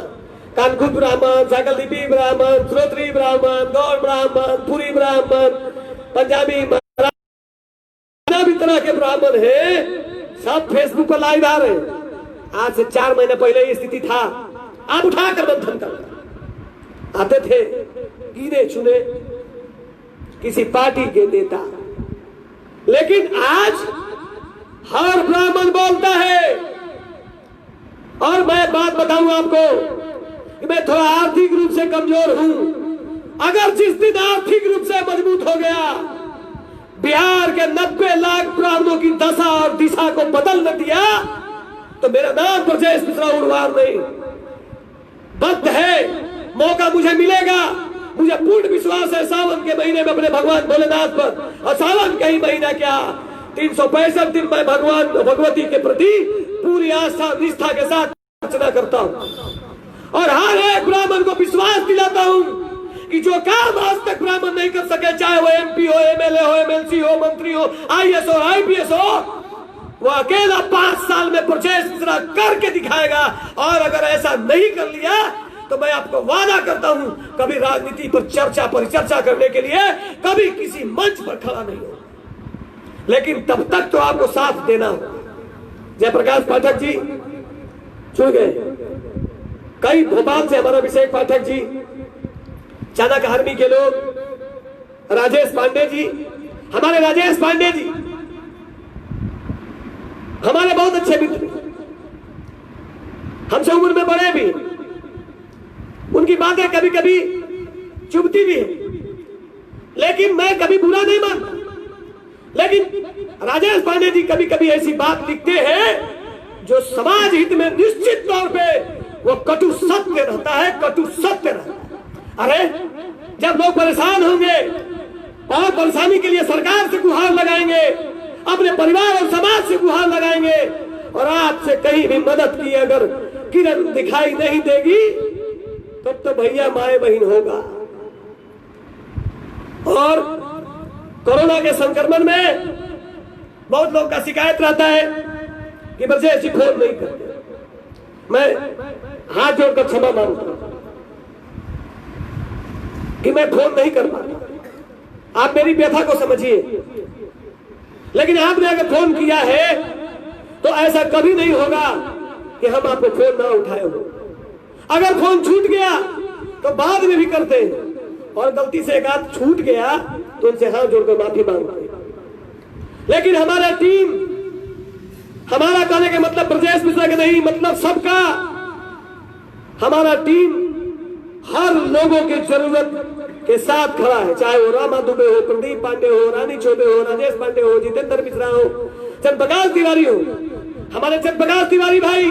कानकुट ब्राह्मण, साकलदीपी ब्राह्मण, श्रोत्री ब्राह्मण, गौड़ ब्राह्मण, पुरी ब्राह्मण, पंजाबी भी तरह के ब्राह्मण है, सब फेसबुक पर लाइव आ रहे हैं। आज से 4 महीने पहले ये स्थिति था, आप उठाकर मंथन कर आते थे गिने चुने किसी पार्टी के नेता, लेकिन आज हर ब्राह्मण बोलता है। और मैं बात बताऊं आपको कि मैं थोड़ा आर्थिक रूप से कमजोर हूं, अगर जिस दिन आर्थिक रूप से मजबूत हो गया, बिहार के 90 लाख ब्राह्मणों की दशा और दिशा को बदल न दिया, तो मेरा नाम ब्रजेश मिश्रा उड़वार नहीं, बद्ध है, मौका मुझे मिलेगा। मुझे पूर्ण विश्वास है सावन के महीने में अपने भगवान भोलेनाथ पर, और सावन का ही महीना क्या 365 दिन मैं भगवान भगवती के प्रति पूरी आस्था निष्ठा के साथ अर्चना करता हूं, और हर एक ब्राह्मण को विश्वास दिलाता हूं कि जो काम आज तक ब्राह्मण नहीं कर सके, चाहे वो एमपी हो, एमएलए हो, एमएलसी हो, मंत्री हो, आईएएस हो, आईपीएस हो, वो अकेला 5 साल में ब्रजेश मिश्रा करके दिखाएगा। और अगर ऐसा नहीं कर लिया तो मैं आपको वादा करता हूं, कभी राजनीति पर चर्चा परिचर्चा करने के लिए कभी किसी मंच पर खड़ा नहीं हो, लेकिन तब तक तो आपको साथ देना हो। जयप्रकाश पाठक जी चुन गए, कई भोपाल से हमारा अभिषेक पाठक जी, चाणक्य आर्मी के लोग, राजेश पांडे जी, हमारे राजेश पांडे जी हमारे बहुत अच्छे मित्र, हमसे उम्र में बड़े भी, उनकी बातें कभी कभी चुभती भी है, लेकिन मैं कभी बुरा नहीं मानता। लेकिन राजेश पांडे जी कभी कभी ऐसी बात लिखते हैं जो समाज हित में निश्चित तौर पे वो कटु सत्य रहता है, कटु सत्य रहता है। अरे जब लोग परेशान होंगे और परेशानी के लिए सरकार से गुहार लगाएंगे, अपने परिवार और समाज से गुहार लगाएंगे, और आपसे कहीं भी मदद की अगर किरण दिखाई नहीं देगी, तब तो भैया माए बहन होगा। और कोरोना के संक्रमण में बहुत लोग का शिकायत रहता है कि ब्रजेश जी फोन नहीं करते। मैं हाथ जोड़कर क्षमा मांगता हूं कि मैं फोन नहीं कर पाता, आप मेरी व्यथा को समझिए, लेकिन आपने अगर फोन किया है तो ऐसा कभी नहीं होगा कि हम आपको फोन ना उठाए हो। अगर फोन छूट गया तो बाद में भी करते हैं, और गलती से एक आध छूट गया तो उनसे हाथ जोड़कर माफी मांगते हैं। लेकिन हमारा टीम, हमारा कहने के मतलब ब्रजेश मिश्रा के नहीं, मतलब सबका, हमारा टीम हर लोगों की जरूरत के साथ खड़ा है, चाहे वो रामा दुबे हो, प्रदीप पांडे हो, रानी चौबे हो, राजेश पांडे हो, जितेंद्र मिश्रा हो, चंद्रप्रकाश तिवारी हो, हमारे चंद्रप्रकाश तिवारी भाई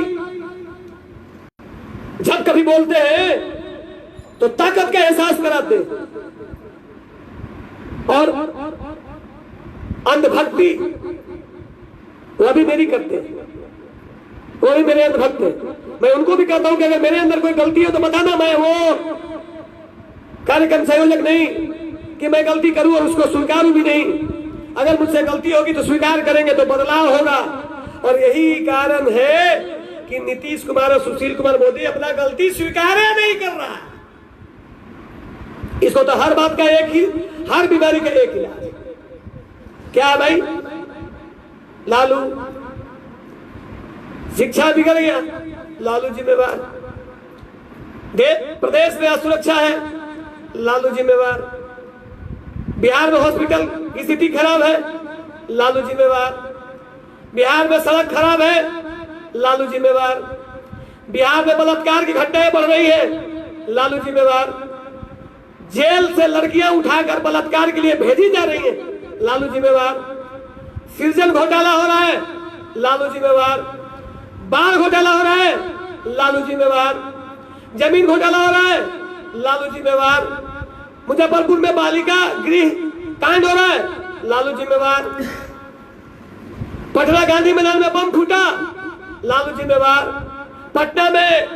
जब कभी बोलते हैं तो ताकत का एहसास कराते हैं, और अंधभक्ति वो भी मेरी करते हैं, वो भी मेरे अंधभक्त हैं। मैं उनको भी कहता हूं कि अगर मेरे अंदर कोई गलती हो तो बताना, मैं वो कार्यक्रम संयोजक नहीं कि मैं गलती करूं और उसको स्वीकारूं भी नहीं। अगर मुझसे गलती होगी तो स्वीकार करेंगे तो बदलाव होगा। और यही कारण है कि नीतीश कुमार और सुशील कुमार मोदी अपना गलती स्वीकार नहीं कर रहा। इसको तो हर बात का एक ही, हर बीमारी का एक इलाज क्या है भाई? लालू, शिक्षा बिगड़ गया, लालू जिम्मेवार। प्रदेश में असुरक्षा है, लालू जिम्मेवार। बिहार में हॉस्पिटल की स्थिति खराब है, लालू जिम्मेवार। बिहार में सड़क खराब है, लालू जिम्मेवार। बिहार में बलात्कार की घटनाएं बढ़ रही है, लालू जिम्मेवार। जेल से लड़कियां उठाकर बलात्कार के लिए भेजी जा रही हैं, लालू जिम्मेवार। सृजन घोटाला हो रहा है, लालू जिम्मेवार। बाढ़ घोटाला हो रहा है, लालू जिम्मेवार। जमीन घोटाला हो रहा है, लालू जिम्मेवार। मुजफ्फरपुर में बालिका गृह कांड हो रहा है, लालू जिम्मेवार। पटना गांधी मैदान में बम फूटा, लालू जिम्मेवार। पटना में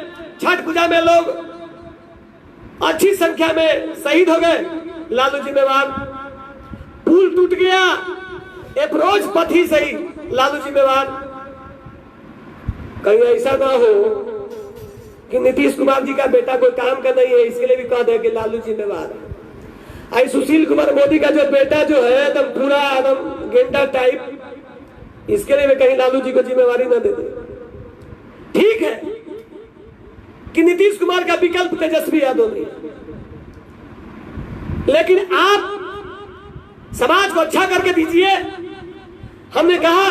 छठ पूजा में लोग अच्छी संख्या में शहीद हो गए, लालू जिम्मेवार। पुल टूट गया, अप्रोच पथ ही सही, लालू जिम्मेवार। कहीं ऐसा ना हो कि नीतीश कुमार जी का बेटा कोई काम का नहीं है, इसके लिए भी कह दे कि लालू जिम्मेवार है। आई सुशील कुमार मोदी का जो बेटा जो है एकदम पूरा एकदम गेंडा टाइप, इसके लिए भी कहीं लालू जी को जिम्मेवारी ना दे दे। ठीक है कि नीतीश कुमार का विकल्प तेजस्वी यादव नहीं, लेकिन आप समाज को अच्छा करके दीजिए। हमने कहा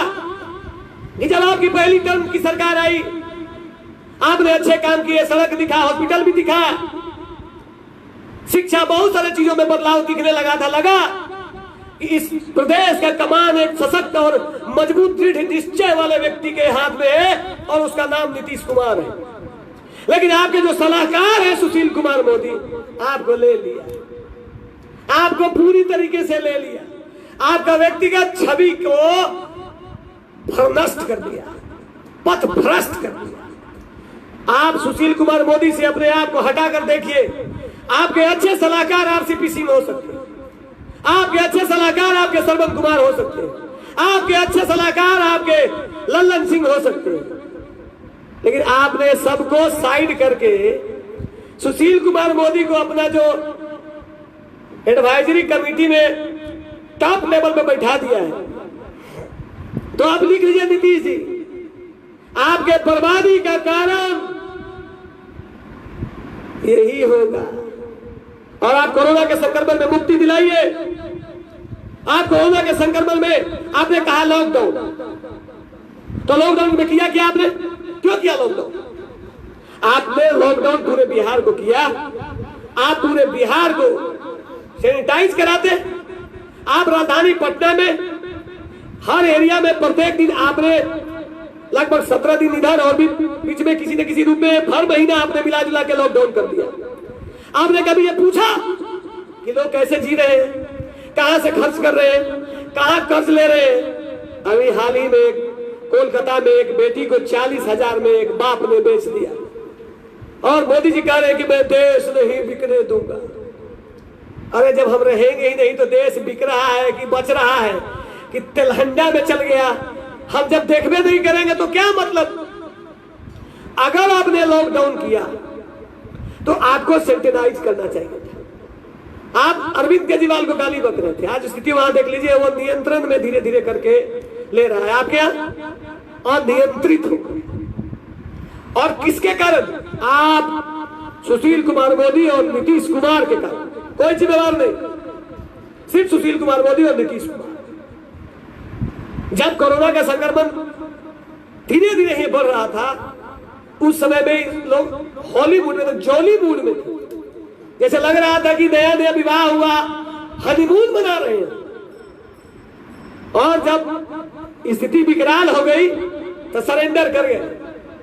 कि जब आपकी पहली टर्म की सरकार आई, आपने अच्छे काम किए, सड़क दिखा, हॉस्पिटल भी दिखा, शिक्षा, बहुत सारे चीजों में बदलाव दिखने लगा था। लगा कि इस प्रदेश का कमान एक सशक्त और मजबूत दृढ़ निश्चय वाले व्यक्ति के हाथ में है और उसका नाम नीतीश कुमार है। लेकिन आपके जो सलाहकार है सुशील कुमार मोदी, आपको ले लिया, आपको पूरी तरीके से ले लिया। आपका व्यक्तिगत छवि को नष्ट कर दिया, पथ भ्रष्ट कर दिया। आप सुशील कुमार मोदी से अपने आप को हटाकर देखिए। आपके अच्छे सलाहकार आरसीपीसी में हो सकते हैं, आपके अच्छे सलाहकार आपके सरवन कुमार हो सकते हैं, आपके अच्छे सलाहकार आपके लल्लन सिंह हो सकते हैं, लेकिन आपने सबको साइड करके सुशील कुमार मोदी को अपना जो एडवाइजरी कमेटी में टॉप लेवल पे बैठा दिया है। तो आप लिख लीजिए नीतीश जी, आपके बर्बादी का कारण यही होगा। और आप कोरोना के संक्रमण में मुक्ति दिलाइए। आप कोरोना के संक्रमण में आपने कहा लॉकडाउन, तो लॉकडाउन में किया क्या आपने? क्यों किया लॉकडाउन? आपने लॉकडाउन पूरे बिहार को किया। आप पूरे बिहार को सैनिटाइज कराते। आप राजधानी पटना में हर एरिया में प्रत्येक दिन आपने लगभग 17 दिन इधर और भी बीच में किसी न किसी रूप में हर महीना आपने मिला जुला के लॉकडाउन कर दिया। आपने कभी ये पूछा कि लोग कैसे जी रहे हैं, कहां से खर्च कर रहे हैं, कहां कर्ज ले रहे हैं? अभी हाल ही में कोलकाता में एक बेटी को 40,000 में एक बाप ने बेच दिया और मोदी जी कह रहे हैं कि मैं देश नहीं बिकने दूंगा। अरे जब हम रहेंगे ही नहीं तो देश बिक रहा है कि बच रहा है कि तेलहंडा में चल गया, हम जब देखबे नहीं करेंगे तो क्या मतलब? अगर आपने लॉकडाउन किया तो आपको सैनिटाइज करना चाहिए था। आप अरविंद केजरीवाल को गाली बक रहे थे। आज स्थिति वहां देख लीजिए, वो नियंत्रण में धीरे धीरे करके ले रहा है। आप क्या अनियंत्रित हो। और किसके कारण? आप सुशील कुमार मोदी और नीतीश कुमार के कारण। कोई जिम्मेवार नहीं, सिर्फ सुशील कुमार मोदी और नीतीश कुमार। जब कोरोना का संक्रमण धीरे धीरे ही बढ़ रहा था, उस समय में लोग हॉलीवुड में, जॉली मूड में थे। जैसे लग रहा था कि नया नया विवाह हुआ, हनीमून मना रहे हैं। और जब स्थिति विकराल हो गई तो सरेंडर कर गए,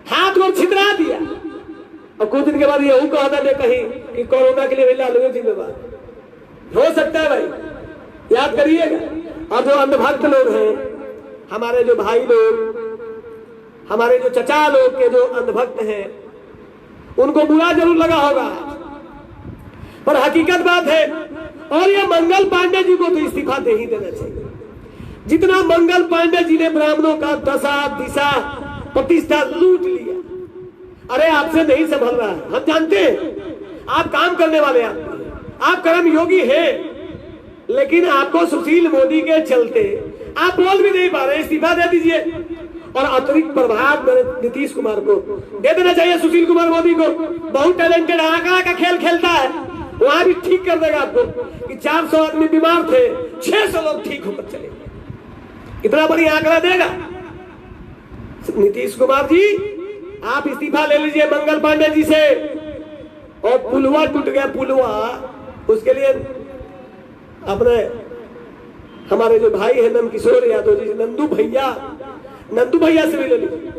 हाथ को छितरा दिया और कुछ दिन के बाद यही कहना दे कहीं कि कोरोना के लिए भी लालू जिम्मेवार हो सकता है भाई, याद करिएगा। और जो अंधभक्त लोग हैं, हमारे जो भाई लोग, हमारे जो चचा लोग के जो अंधभक्त हैं, उनको बुरा जरूर लगा होगा, पर हकीकत बात है। और ये मंगल पांडे जी को तो इस्तीफा दे ही देना चाहिए। जितना मंगल पांडे जी ने ब्राह्मणों का दशा दिशा प्रतिष्ठा लूट लिया, अरे आपसे नहीं संभल रहा है, हम जानते हैं। आप काम करने वाले आप कर्म योगी हैं, लेकिन आपको सुशील मोदी के चलते आप बोल भी नहीं पा रहे, इस्तीफा दे दीजिए। और अतिरिक्त प्रभाव नीतीश कुमार को दे देना चाहिए। सुशील कुमार मोदी को बहुत टैलेंटेड, आंकड़ा का खेल खेलता है, वहां भी ठीक कर देगा आपको कि 400 आदमी बीमार थे, 600 लोग ठीक होकर चले, इतना बड़ी आंकड़ा देगा। नीतीश कुमार जी, आप इस्तीफा ले लीजिए मंगल पांडे जी से। और पुलवा टूट गया, पुलवा, उसके लिए अपने हमारे जो भाई है नंद किशोर यादव जी, नंदू भैया से भी ले लीजिए।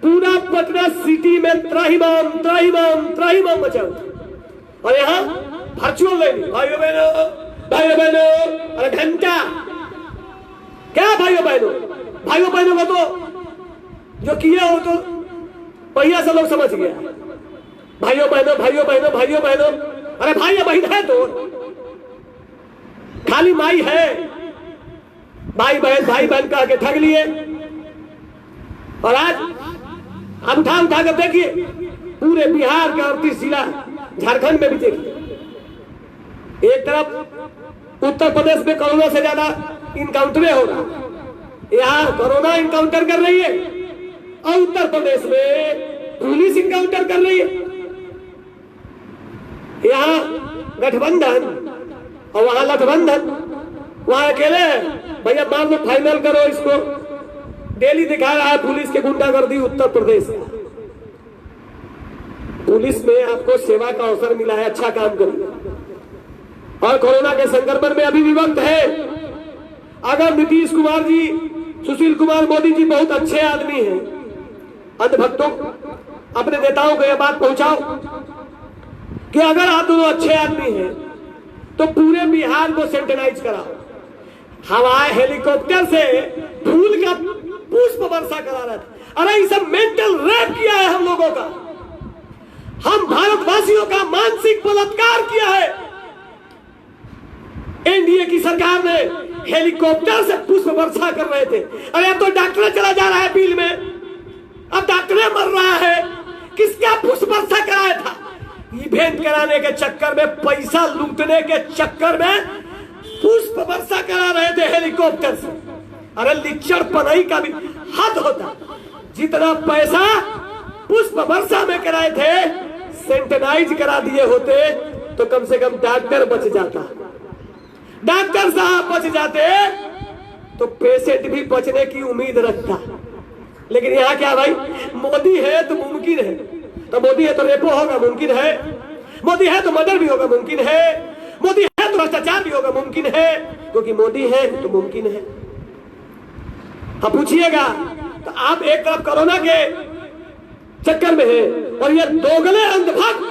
पूरा पटना सिटी में त्राहिमाम त्राहिमाम त्राहिमाम मचा। और यहाँ वर्चुअल ले ली, भाइयों बहनों, अरे घंटा क्या भाइयों बहनों को तो जो किया हो तो पहिया से लोग समझ गया। भाइयों बहनों, अरे भाई या बहन है तो खाली माई है, भाई बहन कह के ठग लिए। और आज आप उठा कर देखिए, पूरे बिहार का 38 जिला, झारखंड में भी देखिए, एक तरफ उत्तर प्रदेश में कोरोना से ज्यादा इनकाउंटर हो रहा, यहाँ कोरोना इनकाउंटर कर रही है, और उत्तर प्रदेश में पुलिस इनकाउंटर कर रही है। यहाँ गठबंधन और वहां लठबंधन, वहां अकेले भैया मान लो फाइनल करो इसको। डेली दिखा रहा है पुलिस के गुंडागर्दी उत्तर प्रदेश। पुलिस में आपको सेवा का अवसर मिला है, अच्छा काम करिए। और कोरोना के संक्रमण में अभी भी वक्त है। अगर नीतीश कुमार जी, सुशील कुमार मोदी जी बहुत अच्छे आदमी हैं, अंधभक्तों अपने नेताओं को यह बात पहुंचाओ कि अगर आप दोनों अच्छे आदमी हैं तो पूरे बिहार को सैनिटाइज कराओ। हवाई हेलीकॉप्टर से फूल का पुष्प वर्षा करा रहा था। अरे ये सब मेंटल रेप किया है हम लोगों का, हम भारतवासियों का मानसिक बलात्कार किया है। एनडीए की सरकार ने हेलीकॉप्टर से पुष्प वर्षा कर रहे थे। अरे अब तो डॉक्टर चला जा रहा है बिल में, अब डॉक्टर मर रहा है, किसका पुष्प वर्षा कराया था? इवेंट कराने के चक्कर में, पैसा लूटने के चक्कर में पुष्प वर्षा करा रहे थे हेलीकॉप्टर से। अरे लिच्चड़ पनाई का भी हद होता। जितना पैसा पुष्प वर्षा में कराए थे, सैनिटाइज करा दिए होते तो कम से कम डॉक्टर बच जाता, डॉक्टर साहब बच जाते तो पेशेंट भी बचने की उम्मीद रखता। लेकिन यहाँ क्या भाई, मोदी है तो मुमकिन है, तो मोदी है तो रेपो होगा, मुमकिन है। मोदी है तो मर्डर भी होगा, मुमकिन है। मोदी है तो भ्रष्टाचार भी होगा, मुमकिन है, क्योंकि मोदी है तो मुमकिन है। अब पूछिएगा तो आप एक तरफ कोरोना के चक्कर में है और ये दोगले अंधभक्त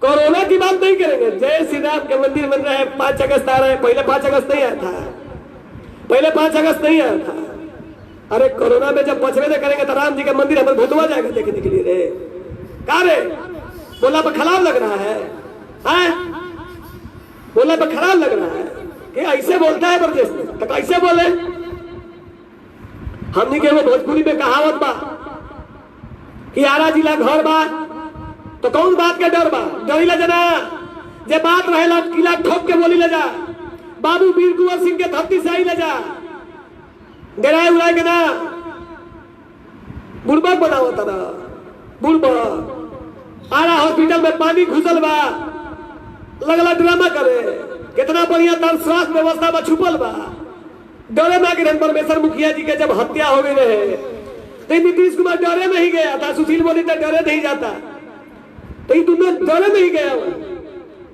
कोरोना की बात नहीं करेंगे। जय श्री राम के मंदिर बन रहे हैं, 5 अगस्त आ रहे हैं। पहले 5 अगस्त नहीं आया था, अरे कोरोना में जब बचने से करेंगे तो राम जी का मंदिर हमारे भूतवा जाएगा देखने के लिए। रे का रे बोला पर खराब लग रहा है, बोला पर खराब लग रहा है कि ऐसे बोलता है प्रदेश में, तो कैसे बोले? हमने के वो भोजपुरी में कहावत बा कि आरा जिला घर बा तो कौन बात का डर बा, डरी ला जना जे बात रहेला किला ठोक के बोली ले जा। बाबू वीर कुंवर सिंह के धरती से आई ले जा, डराए उड़ाए के ना बुड़बक बनाओ तना बुड़बक। आरा हॉस्पिटल में पानी घुसल बा, लगला ड्रामा करे, कितना बढ़िया तर स्वास्थ्य व्यवस्था में छुपल बा। डरे ना गिरन परमेश्वर मुखिया जी के जब हत्या हो गई रहे तो नीतीश कुमार डरे नहीं गया था, सुशील मोदी तो डरे नहीं जाता, तो ये दोनों डरे नहीं गया।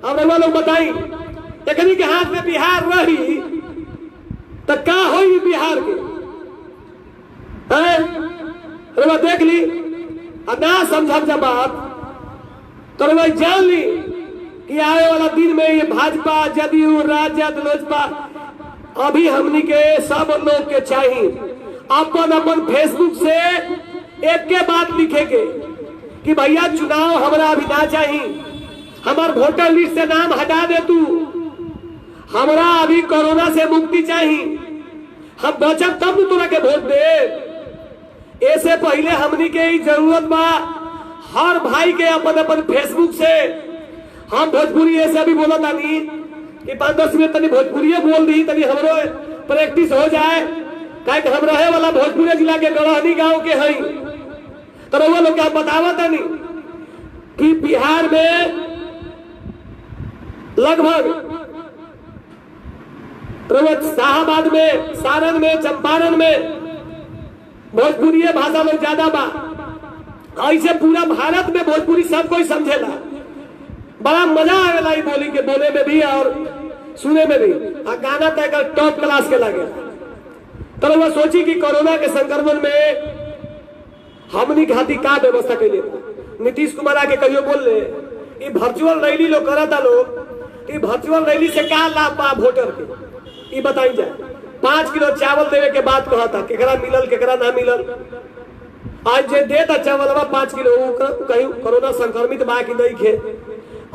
अब रवा लोग बताई तकनी के हाथ में बिहार रही तो का हो बिहार के रउआ देख ली और ना समझब जब बात तो रउआ जान ली कि आने वाला दिन में ये भाजपा, जदयू, राजद, लोजपा अभी हमनी के सब लोग के चाहिए अपन अपन फेसबुक से एक के बात लिखेगे कि भैया चुनाव हमारा अभी ना चाहिए, हमार वोटर लिस्ट से नाम हटा दे तू, हमारा अभी कोरोना से मुक्ति चाहिए, हम बचब तब तू तोरा के वोट दे। ऐसे पहले हमनी के ही जरूरत बा हर भाई के अपन अपन फेसबुक से हम भोजपुरी ऐसे अभी बोला तानी कि 5-10 मिनट तनी भोजपुरी बोल दी तनी हमरो प्रैक्टिस हो जाए, काहे हम रहे वाला भोजपुरी जिला के गढ़हनी गांव के हई। तो रउआ लोग क्या बतावा तानी कि बिहार में लगभग शाहबाद में, सारण में, चंपारण में भोजपुरी भाषा लोग ज्यादा बा। ऐसे पूरा भारत में भोजपुरी सब कोई समझेला, बड़ा मजा आवेला ई बोली के बोले में भी और सुने में भी, और गाना तय टॉप क्लास के लगे। तो वो सोची कि कोरोना के संक्रमण में हमनी खातिर का व्यवस्था कैले। नीतीश कुमार आके कहियो बोल ले ई वर्चुअल रैली लोग करता लोग, ई वर्चुअल रैली से का लाभ बा वोटर के, ई बताई जाए। 5 किलो चावल देवे के बात कहता, केकरा मिलल केकरा ना मिलल। आज जे देता चावल 5 किलो कहीं कोरोना संक्रमित बा कि नहीं खे।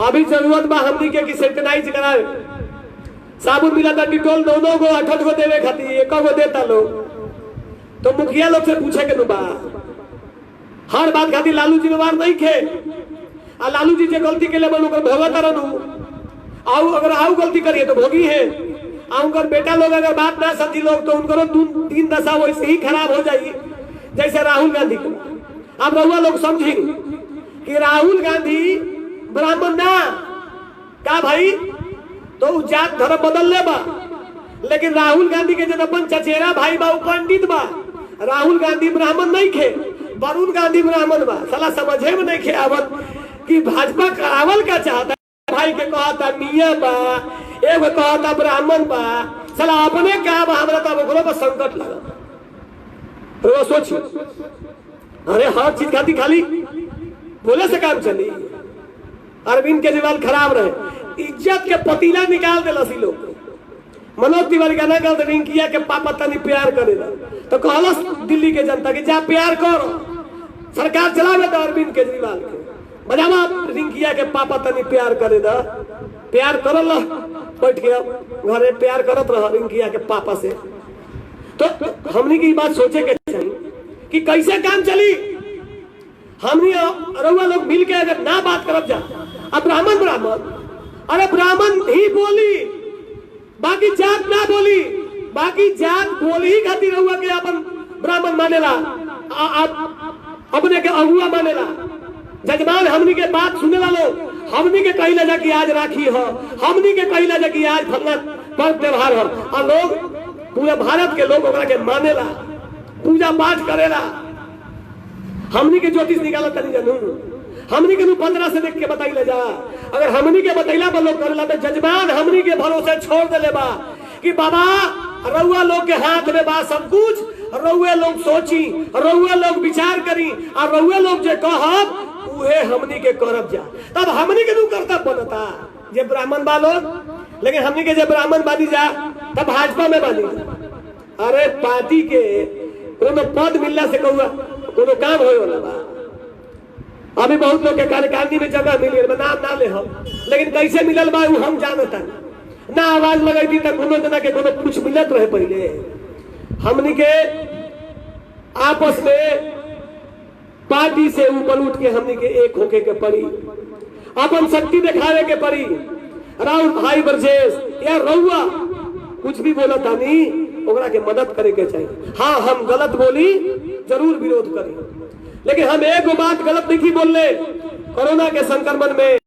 अभी जरूरत बा हमनी के कि सैनिटाइज करावे, साबुन मिला था, डिटोल 2 गो 8 गो देवे खातिर 1 गो देता लोग। तो मुखिया लोग से पूछे के बा हर बात खातिर लालू जिम्मेवार नहीं खे। आ लालू जी जे गलती के लिए भोगत रहू, आउ अगर आउ गलती करिए तो भोगी है। उनकर बेटा लोग अगर बात ना समझी लोग तो उनको 3 दशा वैसे ही खराब हो जाएगी जैसे राहुल गांधी को। अब रउआ लोग समझी कि राहुल गांधी ब्राह्मण ना का भाई, तो जात धर्म बदल ले बा, लेकिन राहुल गांधी के जब अपन चचेरा भाई बा पंडित बा। राहुल गांधी ब्राह्मण नहीं खे, वरुण गांधी ब्राह्मण बा। साला समझे में नहीं खे आवत कि भाजपा करावल का चाहता भाई के कहता मियां बा, एगो कहता ब्राह्मण बा। साला अपने का बा हमरा तब ओकरो पर संकट लगा। तो सोची अरे हर चीज खाती खाली बोले से काम चली। अरविंद केजरीवाल खराब रहे, इज्जत के पतीला निकाल देला सी लोग। मनोज तिवारी का ना कहते रिंकिया के पापा तनी प्यार करेला, तो कहला दिल्ली के जनता की जा प्यार करो, सरकार चलावे तो अरविंद केजरीवाल के बजावा रिंकिया के पापा तनी प्यार करे दा। प्यार करल बैठ के घरे प्यार करत रह रिंकिया के पापा से। तो हमनी की बात सोचे के चाहिए कि कैसे काम चली। हमनी रउआ लोग मिल के अगर ना बात करब जा, अब ब्राह्मण अरे ब्राह्मण ही बोली, बाकी जात ना बोली। बाकी जात बोली ही खातिर रउआ के अपन ब्राह्मण मानेला, अपने के अगुआ मानेला। जजमान हमनी के बात सुने ला लोग, हमनी के कहिला जा कि आज राखी हो, हमनी के कहिला जा कि आज फलना पर्व त्योहार हो, और लोग पूरे भारत के लोग ओकरा के मानेला, पूजा पाठ करेला। हमनी के ज्योतिष निकाला तनी जानू, हमनी के 15 से देख के बताइला जा। अगर हमनी के बतैला पर लोग करेला तो जजमान हमनी के भरोसे छोड़ देले बा कि बाबा रउआ लोग के हाथ में बा सब कुछ, रउआ लोग सोची, रउआ लोग विचार करी, और रउआ लोग जे कहब उहे हमनी के करब जा। तब हमनी के कर्तव्य बनता जे ब्राह्मण बा लोग। लेकिन हमनी के जे ब्राह्मण बानी जा तब भाजपा में बानी जा। अरे पार्टी के कोनो पद मिलला से कोनो काम होए वाला बा। अभी बहुत लोग के कार्यकारिणी में जगह मिल गई, नाम ना ले हम, लेकिन कैसे मिलल बा हम जानता ना। आवाज लगाई तक कोनो जना के कोनो कुछ मिलत रहे। पहले हमनी के आपस में पार्टी से ऊपर उठ के हमनी के एक होके के पड़ी, अपन शक्ति दिखावे के पड़ी। राहुल भाई ब्रजेश या रउआ कुछ भी बोला था नहीं, ओकरा के मदद करे के चाहिए। हाँ हम गलत बोली जरूर विरोध करी, लेकिन हम एक बात गलत नहीं बोल रहे। कोरोना के संक्रमण में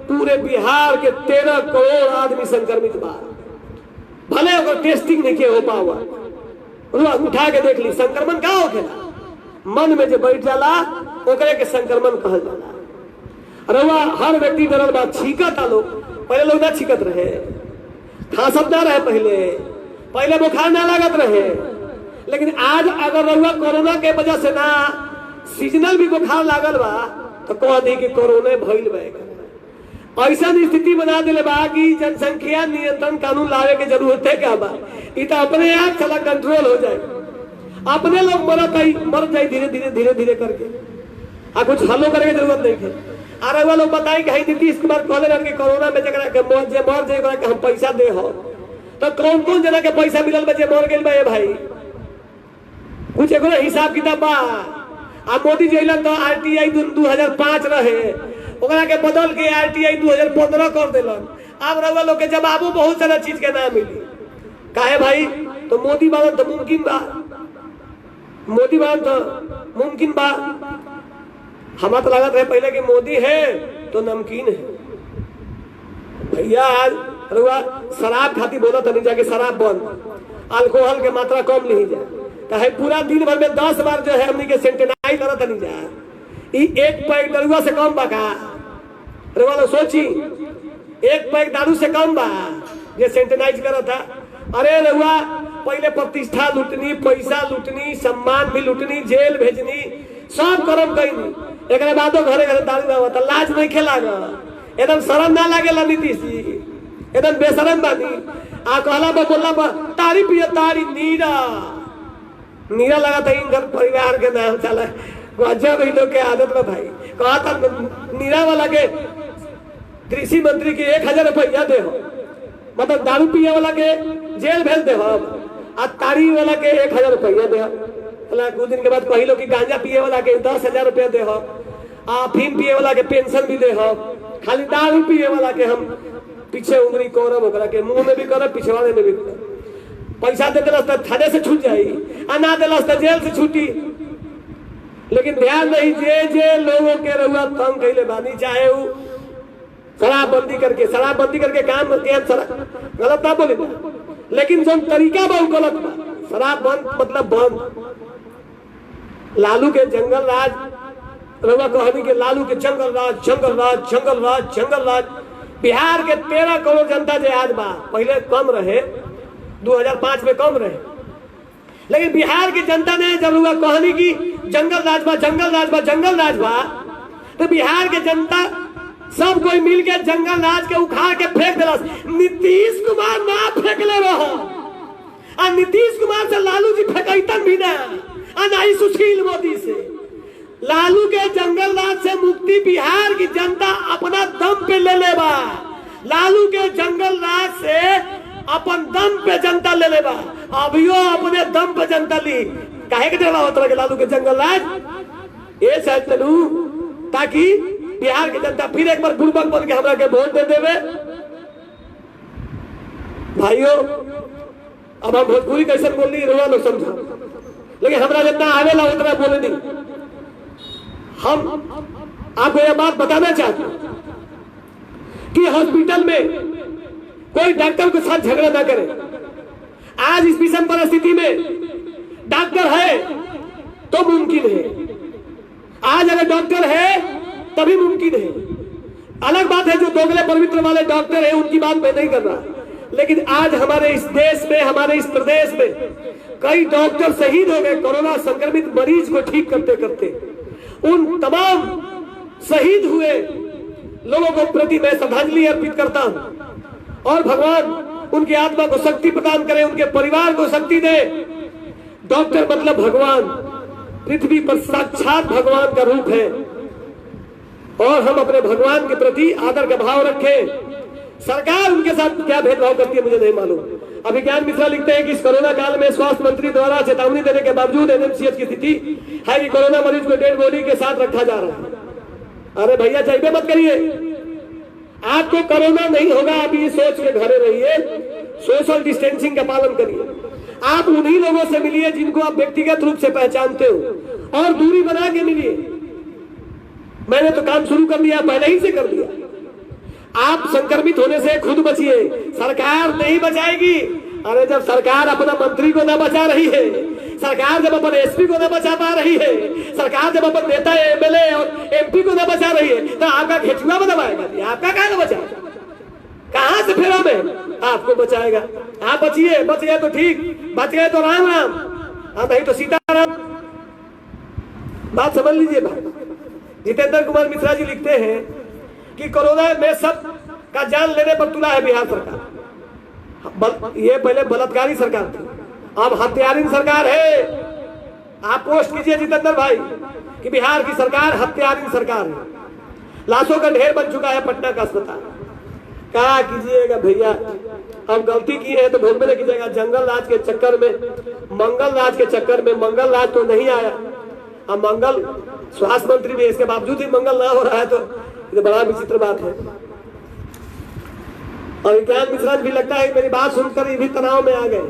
पूरे बिहार के 13 करोड़ आदमी संक्रमित बा, भले अगर टेस्टिंग नहीं हो पावा, उठा के देख ली संक्रमण का होखेला। मन में जो बैठ जाला ओकरे के संक्रमण कहल जाला। रउआ हर व्यक्ति डरल बा, छींकता लोग। पहले लोग ना छींकत रहे, खांसत ना रहे, पहले बुखार ना लागत रहे। लेकिन आज अगर रउआ कोरोना के वजह से ना सीजनल भी बुखार लागल बा तो कह दी कि कोरोना भइल बा। ऐसा स्थिति बना दिले बा कि जनसंख्या नियंत्रण कानून लावे के जरूरत है क्या बा? इ तो अपने आप चला कंट्रोल हो जाए, अपने लोग मर जाए धीरे धीरे धीरे धीरे करके। कुछ हलो करे के जरूरत नहीं है। अरे वो लोग बताई कि नीतीश कुमार कहले रहन कि कोरोना में जकरा के मर जाए कि हम पैसा दे हो, तो कौन कौन जना के पैसा मिलल बा जे मर गेल बा? भाई कुछ एगो हिसाब किताब बा। आ मोदी जी अइलन तो आरटीआई 2005 रहे, ओकरा के बदल के आरटीआई 2015 कर देलन। अब रउआ लोग के जवाबो बहुत सारा चीज के ना मिली। काहे भाई? तो मोदी बावन तो मुमकिन बा, मोदी बावन तो मुमकिन बा। हमारा तो लागत है पहले कि मोदी है तो नमकीन है। भैया आज रउआ शराब खाती बोला था नहीं जाके शराब बंद, अल्कोहल के मात्रा कम नहीं जाए। कहे पूरा दिन भर में 10 बार जो है हमनी के सेंटेनाइज करत नहीं जा। एक पैक दरुआ से कम बा का? रउआ लोग सोची, एक पैक दारू से कम बा ये सेंटेनाइज करता। अरे रउआ पहले प्रतिष्ठा लुटनी, पैसा लुटनी, सम्मान भी लुटनी, जेल भेजनी, सब करम कईनी। एक बादो घरे घरे दारू आवत, लाज नहीं खेला एकदम शर्म ना लागेला नीतीश जी, एकदम बेशरम बानी। कहला बा बोला बा तारी पिया तारी नीरा नीरा लगा था इन घर परिवार के नाम चला। गजब इन लोग के आदत में भाई। कहा था नीरा वाला के कृषि मंत्री के 1000 रुपया दे हो, मतलब दारू पिया वाला के जेल भेज दे हो, आ तारी वाला के 1000 रुपया दे हो। कुछ दिन के बाद कही लो कि गांजा पिए वाला के 10,000 रुपया दे हो, अफीम पिए वाला के पेंशन भी दे हो, खाली दारू पिए वाला के हम पीछे उंगली करब, ओकरा के मुंह में भी करब, पिछवाड़े में भी करब। पैसा दे दिलस तो थाने से छूट जाई, आ ना दिलस तो जेल से छूटी। लेकिन ध्यान नहीं, जे लोगों के रउआ तंग कइले बानी, चाहे वो शराबबंदी करके काम गलत ना बोले, लेकिन जो तरीका बा गलत बा। शराब बंद मतलब बंद। लालू के जंगल राज, रउआ कहनी के लालू के जंगल राज जंगल राज जंगल राज जंगल राज। बिहार के 13 करोड़ जनता जे आज बा, पहले कम रहे, 2005 में कम रहे, लेकिन बिहार की जनता ने जब रउआ कहनी की जंगल राज बा जंगल राज बा जंगल राज बा, तो बिहार के जनता सब कोई मिल के जंगल राज के उखाड़ के फेंक दिलस। नीतीश कुमार ना फेंकले रहो, आ नीतीश कुमार से लालू जी फेंकैतन भी ना, आ नहीं सुशील मोदी से। लालू के जंगल राज से मुक्ति बिहार की जनता अपना दम पे ले लेबा। लालू के जंगल राज से अपन दम पे जनता ले लेबा। अभियो अपने दम पे जनता ली। काहे के देवा होता है लालू के जंगल राज? ये शायद चलू ताकि बिहार की जनता फिर एक बार गुरबक बन के हमरा के वोट दे देवे। भाइयों, अब हम भोजपुरी कैसे बोल रही रोना लोग समझा, लेकिन हमरा जितना आवेला उतना बोले नहीं। हम आपको यह बात बताना चाहते हैं कि हॉस्पिटल में कोई डॉक्टर के साथ झगड़ा ना करे। आज इस विषम परिस्थिति में डॉक्टर है तो मुमकिन है, आज अगर डॉक्टर है तभी मुमकिन है। अलग बात है जो दोगले पवित्र वाले डॉक्टर हैं उनकी बात मैं नहीं कर रहा, लेकिन आज हमारे इस देश में, हमारे इस प्रदेश में कई डॉक्टर शहीद हो गए कोरोना संक्रमित मरीज को ठीक करते करते। उन तमाम शहीद हुए लोगों को प्रति मैं श्रद्धांजलि अर्पित करता हूं और भगवान उनकी आत्मा को शक्ति प्रदान करे, उनके परिवार को शक्ति दे। डॉक्टर मतलब भगवान, पृथ्वी पर साक्षात भगवान का रूप है और हम अपने भगवान के प्रति आदर का भाव रखें। सरकार उनके साथ क्या भेदभाव करती है मुझे नहीं मालूम। अभिज्ञान मिश्रा लिखते हैं कि इस कोरोना काल में स्वास्थ्य मंत्री द्वारा चेतावनी देने के बावजूद एनएमसीएच की स्थिति है कि कोरोना मरीज को डेड बॉडी के साथ रखा जा रहा है। अरे भैया चाहिए मत करिए, आपको कोरोना नहीं होगा, आप ये सोच के घरे रहिए, सोशल डिस्टेंसिंग का पालन करिए। आप उन्हीं लोगों से मिलिए जिनको आप व्यक्तिगत रूप से पहचानते हो और दूरी बना के मिलिए। मैंने तो काम शुरू कर दिया, पहले ही से कर दिया। आप संक्रमित होने से खुद बचिए, सरकार नहीं बचाएगी। अरे जब सरकार अपना मंत्री को ना बचा रही है, सरकार जब अपन एसपी को ना बचा पा रही है, सरकार जब अपन नेता एमएलए और एमपी को ना बचा रही है, तो आपका घेचुआ बनाएगा, आपका कहाँ बचाएगा? कहां से फिर हमें आपको बचाएगा? आप बचिए, बच गए तो ठीक, बच गए तो राम राम, नहीं तो सीताराम। बात समझ लीजिए भाई। जितेंद्र कुमार मिश्रा जी लिखते हैं कि कोरोना में सब का जान लेने पर तुला है बिहार सरकार। ये पहले बलात्कारी सरकार थी, अब हत्यारिन सरकार है। आप पोस्ट कीजिए जितेंद्र भाई कि बिहार की सरकार हत्यारिन सरकार है। लाशों का ढेर बन चुका है पटना का अस्पताल। क्या कीजिएगा भैया, अब गलती की है तो भोग में लेके जाएगा। जंगल राज के चक्कर में, मंगल राज के चक्कर में, मंगल राज तो नहीं आया। अब मंगल स्वास्थ्य मंत्री भी, इसके बावजूद ही मंगल ना हो रहा है, तो ये बड़ा विचित्र बात है। और विज्ञान मिश्रा भी लगता है मेरी बात सुनकर ये भी तनाव में आ गए।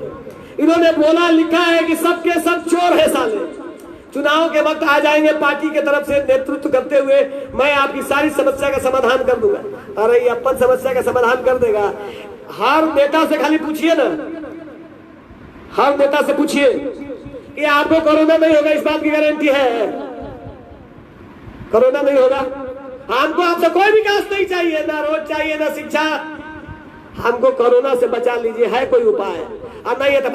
इन्होंने बोला लिखा है कि सबके सब चोर है साले। चुनाव के वक्त आ जाएंगे पार्टी के तरफ से नेतृत्व करते हुए, मैं आपकी सारी समस्या का समाधान कर दूंगा। अरे ये अपन समस्या का समाधान कर देगा। हर नेता से खाली पूछिए ना, हर नेता से पूछिए कि आपको कोरोना नहीं होगा, इस बात की गारंटी है? कोरोना नहीं होगा। हमको आपसे कोई विकास नहीं चाहिए, ना रोड चाहिए, ना शिक्षा। हमको कोरोना से बचा लीजिए, है कोई उपाय? और नहीं है तो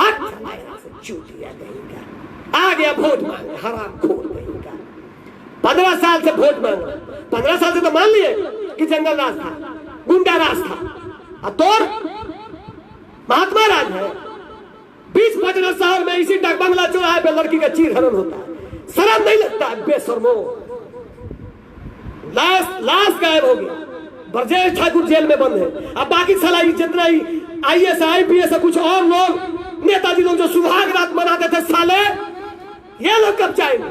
आ गया वोट मांगे, हराम खोल देगा। 15 साल से वोट मांग, 15 साल से तो मान लिए कि जंगल राज था, गुंडा राज था, और तोर महात्मा राज है। 20-15 शहर में इसी डाक बंगला चौराहे पे लड़की का चीर हरण होता है। शर्म नहीं लगता है? बेशर्मो, लाश गायब हो गया। ब्रजेश ठाकुर जेल में बंद है। अब बाकी साला जितना ही IAS IPS कुछ और लोग नेताजी लोग जो सुहाग रात मनाते थे साले, ये लोग कब जाएंगे?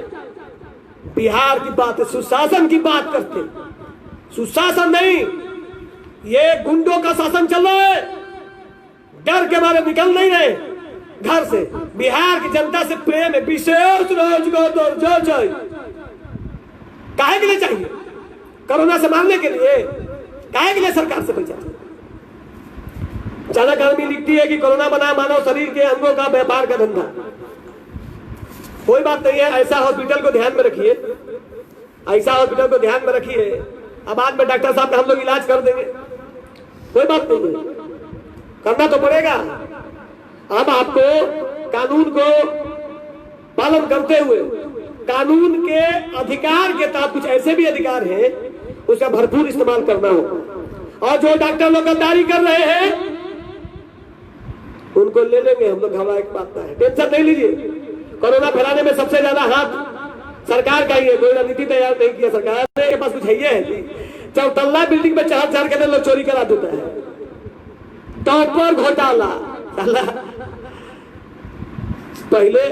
बिहार की बात है, सुशासन की बात करते। सुशासन नहीं, ये गुंडों का शासन चल रहा है। डर के मारे निकल नहीं रहे घर से। बिहार की जनता से प्रेम है, विशेष रोजगार काहे के लिए चाहिए? कोरोना से मारने के लिए? काहे के लिए सरकार से पैसा? चाणक्य आदमी लिखती है कि कोरोना बना मानव शरीर के अंगों का व्यापार का धंधा। कोई बात नहीं है, ऐसा हॉस्पिटल को ध्यान में रखिए, ऐसा हॉस्पिटल को ध्यान में रखिए। अब बाद में डॉक्टर साहब का हम लोग इलाज कर देंगे, कोई बात नहीं है, करना तो पड़ेगा। अब आपको कानून को पालन करते हुए, कानून के अधिकार के तहत कुछ ऐसे भी अधिकार हैं, उसका भरपूर इस्तेमाल करना होगा। और जो डॉक्टर लोग गद्दारी कर रहे हैं उनको ले लेंगे हम लोग, घबराने की बात नहीं है, टेंशन नहीं लीजिए। कोरोना फैलाने में सबसे ज्यादा हाथ सरकार का ही है। कोई रणनीति तैयार नहीं किया सरकार के पास, कुछ है जी। चौतल्ला बिल्डिंग में चढ़ के लोग चोरी करा देता है, टॉपर घोटाला। पहले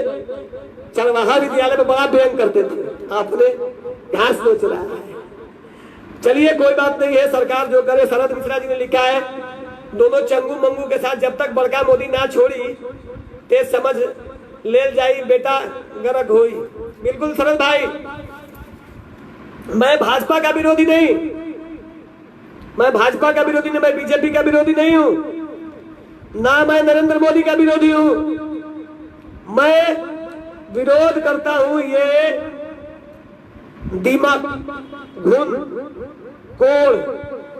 चरवाहा विद्यालय में बड़ा व्यंग करते थे, आपने घास नोच रहा है। चलिए कोई बात नहीं है, सरकार जो करे। शरद मिश्रा जी ने लिखा है, दोनों चंगू मंगू के साथ जब तक बड़का मोदी ना छोड़ी, ते समझ ले जाई बेटा गरक होई। बिल्कुल शरद भाई, मैं भाजपा का विरोधी नहीं, मैं भाजपा का विरोधी नहीं, मैं बीजेपी का विरोधी नहीं हूं, ना मैं नरेंद्र मोदी का विरोधी हूं। मैं विरोध करता हूं ये दिमाग घुन कोड़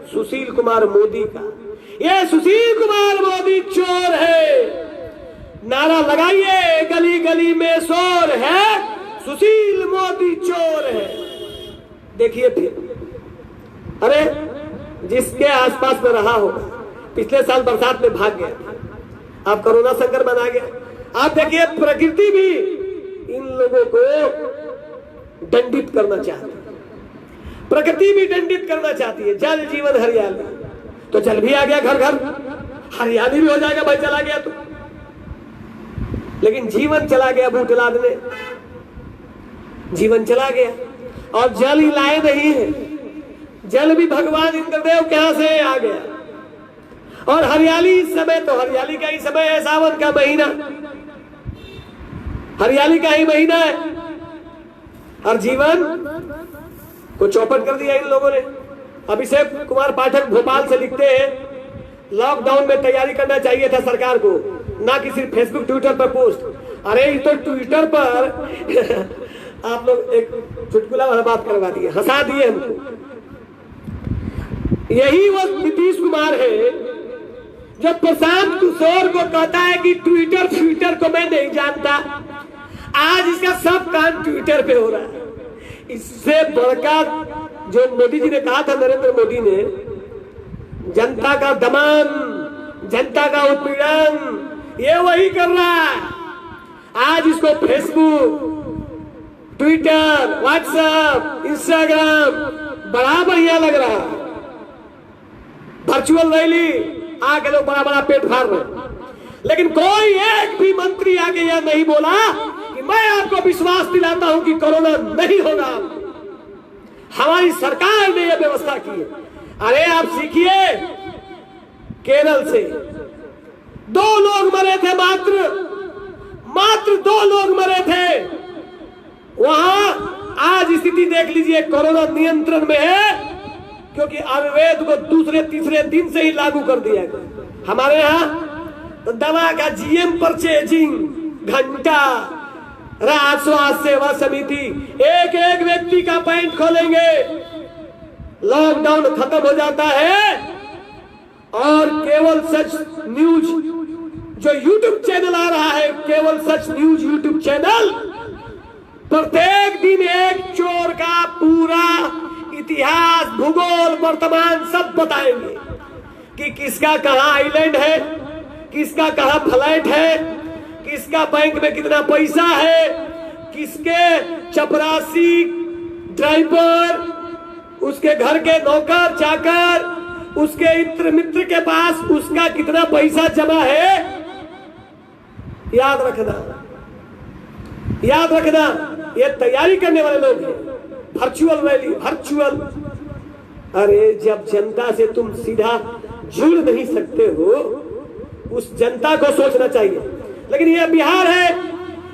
सुशील कुमार मोदी का। ये सुशील कुमार मोदी चोर है। नारा लगाइए, गली गली में शोर है, सुशील मोदी चोर है। देखिए फिर, अरे जिसके आसपास में रहा होगा, पिछले साल बरसात में भाग गया, अब कोरोना संक्रमण आ गया। आप देखिए प्रकृति भी इन लोगों को दंडित करना चाहती है, प्रकृति भी दंडित करना चाहती है। जल जीवन हरियाली, तो जल भी आ गया घर घर, हरियाली भी हो जाएगा भाई चला गया तो। लेकिन जीवन चला गया बूट लादने, जीवन चला गया। और जल ही लाए नहीं है, जल भी भगवान इंद्रदेव के यहां से आ गया। और हरियाली इस समय, तो हरियाली का ही समय है, सावन का महीना, हरियाली का ही महीना है। और जीवन को चौपट कर दिया इन लोगों ने। अभिषेक कुमार पाठक भोपाल से लिखते हैं, लॉकडाउन में तैयारी करना चाहिए था सरकार को, ना कि सिर्फ फेसबुक ट्विटर पर पोस्ट। अरे ये तो ट्विटर पर आप लोग एक चुटकुला वाला बात करवा दिए, हंसा दिए हमको। यही वो नीतीश कुमार है जो प्रशांत किशोर को कहता है कि ट्विटर को मैं नहीं जानता। आज इसका सब काम ट्विटर पे हो रहा है। इससे बढ़का जो मोदी जी ने कहा था, नरेंद्र मोदी ने, जनता का दमन, जनता का उत्पीड़न, ये वही कर रहा है। आज इसको फेसबुक, ट्विटर, व्हाट्सएप, इंस्टाग्राम बड़ा बढ़िया लग रहा है। वर्चुअल रैली आके लोग बड़ा बड़ा पेट फाड़ रहे, लेकिन कोई एक भी मंत्री आके यह नहीं बोला कि मैं आपको विश्वास दिलाता हूं कि कोरोना नहीं होगा। हमारी सरकार ने यह व्यवस्था की है। अरे आप सीखिए, केरल से 2 लोग मरे थे, मात्र 2 लोग मरे थे। वहां आज स्थिति देख लीजिए, कोरोना नियंत्रण में है, क्योंकि आयुर्वेद को दूसरे तीसरे दिन से ही लागू कर दिया गया। हमारे यहाँ तो दवा का जीएम परचेजिंग घंटा, राज्य स्वास्थ्य सेवा समिति एक एक व्यक्ति का पॉइंट खोलेंगे। लॉकडाउन खत्म हो जाता है और केवल सच न्यूज जो यूट्यूब चैनल आ रहा है, केवल सच न्यूज यूट्यूब चैनल, प्रत्येक दिन एक चोर का पूरा इतिहास, भूगोल, वर्तमान सब बताएंगे कि किसका कहां आइलैंड है, किसका कहां फ्लैट है, किसका बैंक में कितना पैसा है, किसके चपरासी, ड्राइवर, उसके घर के नौकर चाकर, उसके इत्र मित्र के पास उसका कितना पैसा जमा है। याद रखना, ये तैयारी करने वाले लोग हैं। Virtual rally, virtual. अरे जब जनता से तुम सीधा जुड़ नहीं सकते हो, उस जनता को सोचना चाहिए। लेकिन यह बिहार है,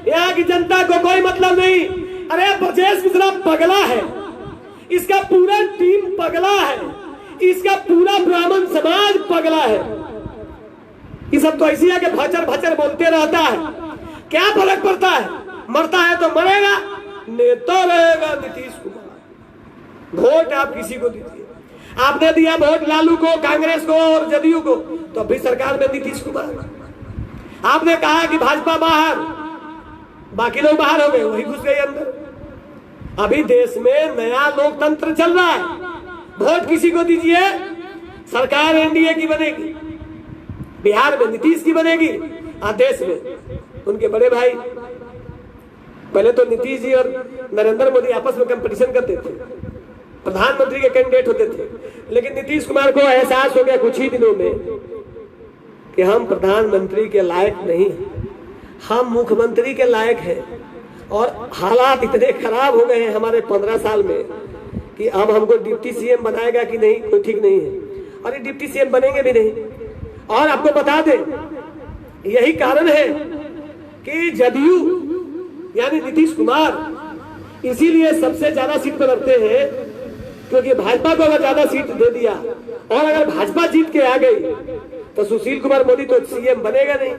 यहाँ की जनता को कोई मतलब नहीं। अरे ब्रजेश मिश्रा पगला है, इसका पूरा टीम पगला है, इसका पूरा ब्राह्मण समाज पगला है। ये सब तो ऐसी है कि भचर भचर बोलते रहता है। क्या फर्क पड़ता है? मरता है तो मरेगा, नेता रहेगा नीतीश कुमार। वोट आप किसी को दीजिए। आपने दिया वोट लालू को, कांग्रेस को और जदयू को, तो अभी सरकार में नीतीश कुमार। आपने कहा कि भाजपा बाहर, बाकी लोग बाहर हो गए, वही घुस गए अंदर। अभी देश में नया लोकतंत्र चल रहा है। वोट किसी को दीजिए, सरकार एनडीए की बनेगी, बिहार में नीतीश की बनेगी, और देश में उनके बड़े भाई। पहले तो नीतीश जी और नरेंद्र मोदी आपस में कंपटीशन करते थे, प्रधानमंत्री के कैंडिडेट होते थे। लेकिन नीतीश कुमार को एहसास हो गया कुछ ही दिनों में कि हम प्रधानमंत्री के लायक नहीं, हम मुख्यमंत्री के लायक हैं। और हालात इतने खराब हो गए हैं हमारे 15 साल में कि अब हमको डिप्टी सीएम बनाएगा कि नहीं कोई ठीक नहीं है। और ये डिप्टी सीएम बनेंगे भी नहीं। और आपको बता दें, यही कारण है कि जदयू यानी नीतीश कुमार इसीलिए सबसे ज्यादा सीट पर लड़ते हैं, क्योंकि भाजपा को अगर ज्यादा सीट दे दिया और अगर भाजपा जीत के आ गई तो सुशील कुमार मोदी तो सीएम बनेगा नहीं।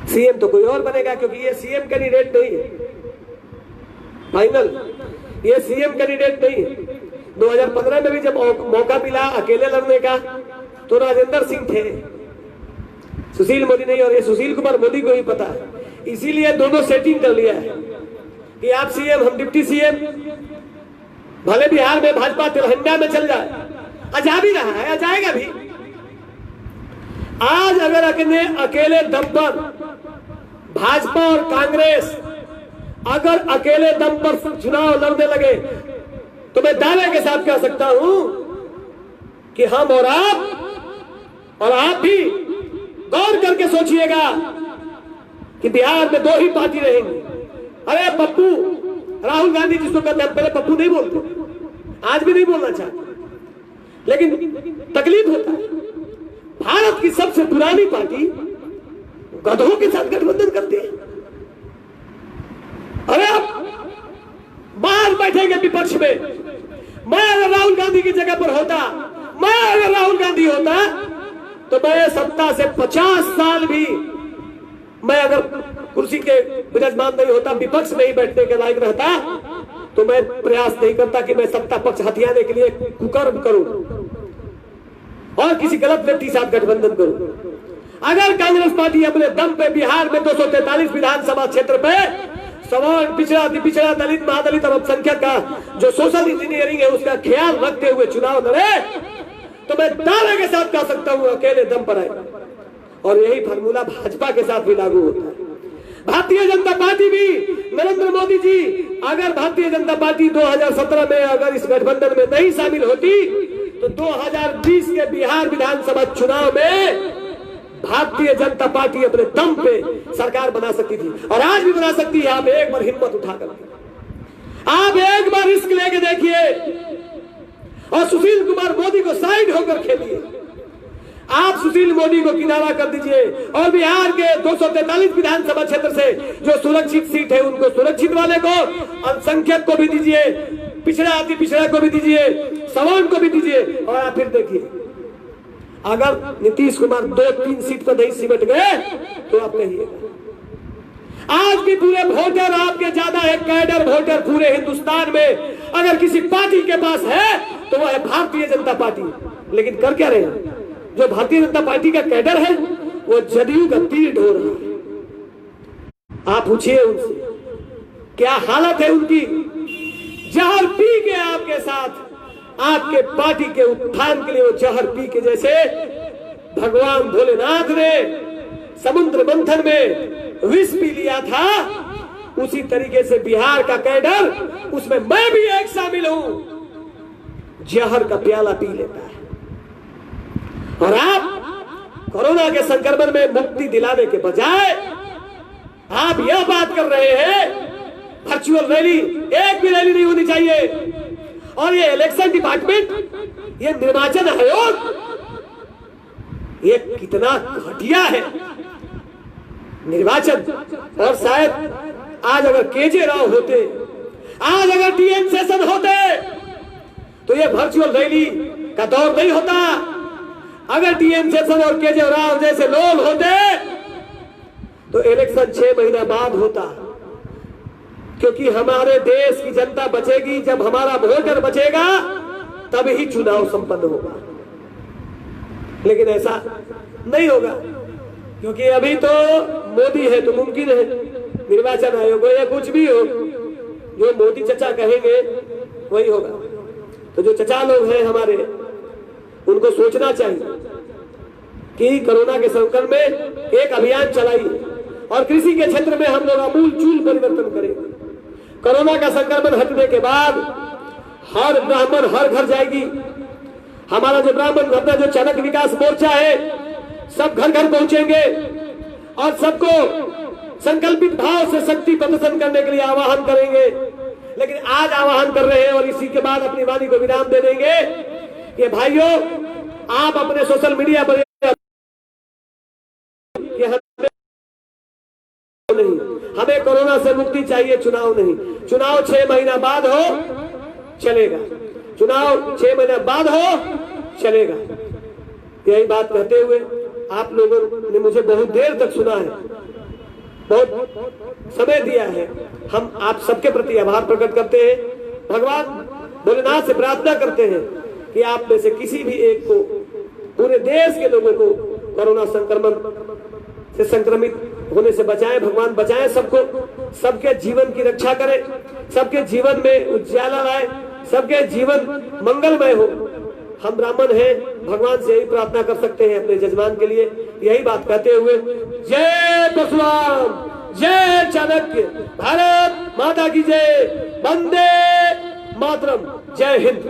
सीएम तो कोई और बनेगा, क्योंकि ये सीएम कैंडिडेट नहीं है। फाइनल, ये सीएम कैंडिडेट नहीं है। 2015 में भी जब मौका मिला अकेले लड़ने का तो राजेंद्र सिंह थे, सुशील मोदी नहीं। और ये सुशील कुमार मोदी को ही पता है, इसीलिए दोनों सेटिंग कर लिया है कि आप सीएम, हम डिप्टी सीएम। भले बिहार में भाजपा तिरहंडा में चल जाए, जा भी रहा है, जाएगा भी। आज अगर अकेले दम पर भाजपा और कांग्रेस अगर अकेले दम पर चुनाव लड़ने लगे तो मैं दावे के साथ कह सकता हूं कि हम और आप भी गौर करके सोचिएगा कि बिहार में 2 ही पार्टी रहेंगी। अरे पप्पू, राहुल गांधी जिसको कहते हैं, पहले पप्पू नहीं बोलते, आज भी नहीं बोलना चाहते, लेकिन तकलीफ होता है। भारत की सबसे पुरानी पार्टी गधों के साथ गठबंधन करती है। अरे आप बाहर बैठेंगे विपक्ष में। मैं अगर राहुल गांधी की जगह पर होता, मैं अगर राहुल गांधी होता तो मैं सत्ता से 50 साल भी, मैं अगर कुर्सी के विराजमान नहीं होता, विपक्ष में ही बैठने के लायक रहता, तो मैं प्रयास नहीं करता कि मैं सत्ता पक्ष हथियाने के लिए कुकर्म करूं और किसी गलत व्यक्ति के साथ गठबंधन करूं। अगर कांग्रेस पार्टी अपने दम पे बिहार में 243 विधानसभा क्षेत्र पे सवर्ण, पिछड़ा, अति पिछड़ा, दलित, महादलित और अल्पसंख्यक का जो सोशल इंजीनियरिंग है उसका ख्याल रखते हुए चुनाव लड़े तो मैं दावे के साथ कह सकता हूं अकेले दम पर आए। और यही फार्मूला भाजपा के साथ भी लागू होता है। भारतीय जनता पार्टी भी, नरेंद्र मोदी जी, अगर भारतीय जनता पार्टी 2017 में अगर इस गठबंधन में नहीं शामिल होती तो 2020 के बिहार विधानसभा चुनाव में भारतीय जनता पार्टी अपने दम पे सरकार बना सकती थी और आज भी बना सकती है। आप एक बार हिम्मत उठाकर, आप एक बार रिस्क लेके देखिए और सुशील कुमार मोदी को साइड होकर खेलिए। आप सुशील मोदी को किनारा कर दीजिए और बिहार के 243 विधानसभा क्षेत्र से जो सुरक्षित सीट है उनको सुरक्षित वाले को, अल्पसंख्यक को भी दीजिए, पिछड़ा, अति पिछड़ा को भी दीजिए, सवर्ण को भी दीजिए। और आप फिर देखिए अगर नीतीश कुमार 2-3 सीट पर नहीं सिमट गए तो आप कहिएगा। आज भी पूरे वोटर आपके ज्यादा है, कैडर वोटर पूरे हिंदुस्तान में अगर किसी पार्टी के पास है तो वह है भारतीय जनता पार्टी। लेकिन कर क्या रहे हैं? जो भारतीय जनता पार्टी का कैडर है वो जदयू का तीर ढो रहा है। आप पूछिए उनसे क्या हालत है उनकी। जहर पी के आपके साथ, आपके पार्टी के उत्थान के लिए वो जहर पी के, जैसे भगवान भोलेनाथ ने समुद्र मंथन में विष पी लिया था, उसी तरीके से बिहार का कैडर, उसमें मैं भी एक शामिल हूं, जहर का प्याला पी लेता है। और आप कोरोना के संक्रमण में मुक्ति दिलाने के बजाय आप यह बात कर रहे हैं वर्चुअल रैली, एक भी रैली नहीं होनी चाहिए। और ये इलेक्शन डिपार्टमेंट, ये निर्वाचन आयोग, ये कितना घटिया है निर्वाचन। और शायद आज अगर केजे राव होते, आज अगर टीएन सेशन होते तो ये वर्चुअल रैली का दौर नहीं होता। अगर टीएन सेशन और केजे राव जैसे लोग होते तो इलेक्शन 6 महीना बाद होता, क्योंकि हमारे देश की जनता बचेगी जब हमारा वोटर बचेगा तब ही चुनाव संपन्न होगा। लेकिन ऐसा नहीं होगा, क्योंकि अभी तो मोदी है तो मुमकिन है निर्वाचन आयोग या कुछ भी हो, जो मोदी चचा कहेंगे वही होगा। तो जो चचा लोग हैं हमारे, उनको सोचना चाहिए कि कोरोना के संकट में एक अभियान चलाइए और कृषि के क्षेत्र में हम लोग आमूल-चूल परिवर्तन करेंगे। कोरोना का संक्रमण हटने के बाद हर ब्राह्मण हर घर जाएगी। हमारा जो ब्राह्मण, अपना जो चाणक्य विकास मोर्चा है, सब घर घर पहुंचेंगे और सबको संकल्पित भाव से शक्ति प्रदर्शन करने के लिए आह्वान करेंगे। लेकिन आज आह्वान कर रहे हैं और इसी के बाद अपनी वाणी को विराम दे देंगे कि भाइयों, आप अपने सोशल मीडिया पर नहीं, हमें कोरोना से मुक्ति चाहिए, चुनाव नहीं। चुनाव 6 महीना बाद हो चलेगा, चुनाव 6 महीना बाद हो चलेगा। यही बात कहते हुए आप लोगों ने मुझे बहुत देर तक सुना है, बहुत समय दिया है। हम आप सबके प्रति आभार प्रकट करते हैं। भगवान भोलेनाथ से प्रार्थना करते हैं कि आप में से किसी भी एक को, पूरे देश के लोगों को कोरोना संक्रमण से संक्रमित होने से बचाएं। भगवान बचाएं सबको, सबके जीवन की रक्षा करें, सबके जीवन में उज्ज्वला लाए, सबके जीवन मंगलमय हो। हम ब्राह्मण हैं, भगवान से यही प्रार्थना कर सकते हैं अपने जजमान के लिए। यही बात कहते हुए जय परशुराम, जय चाणक्य, भारत माता की जय, वंदे मातरम, जय हिंद।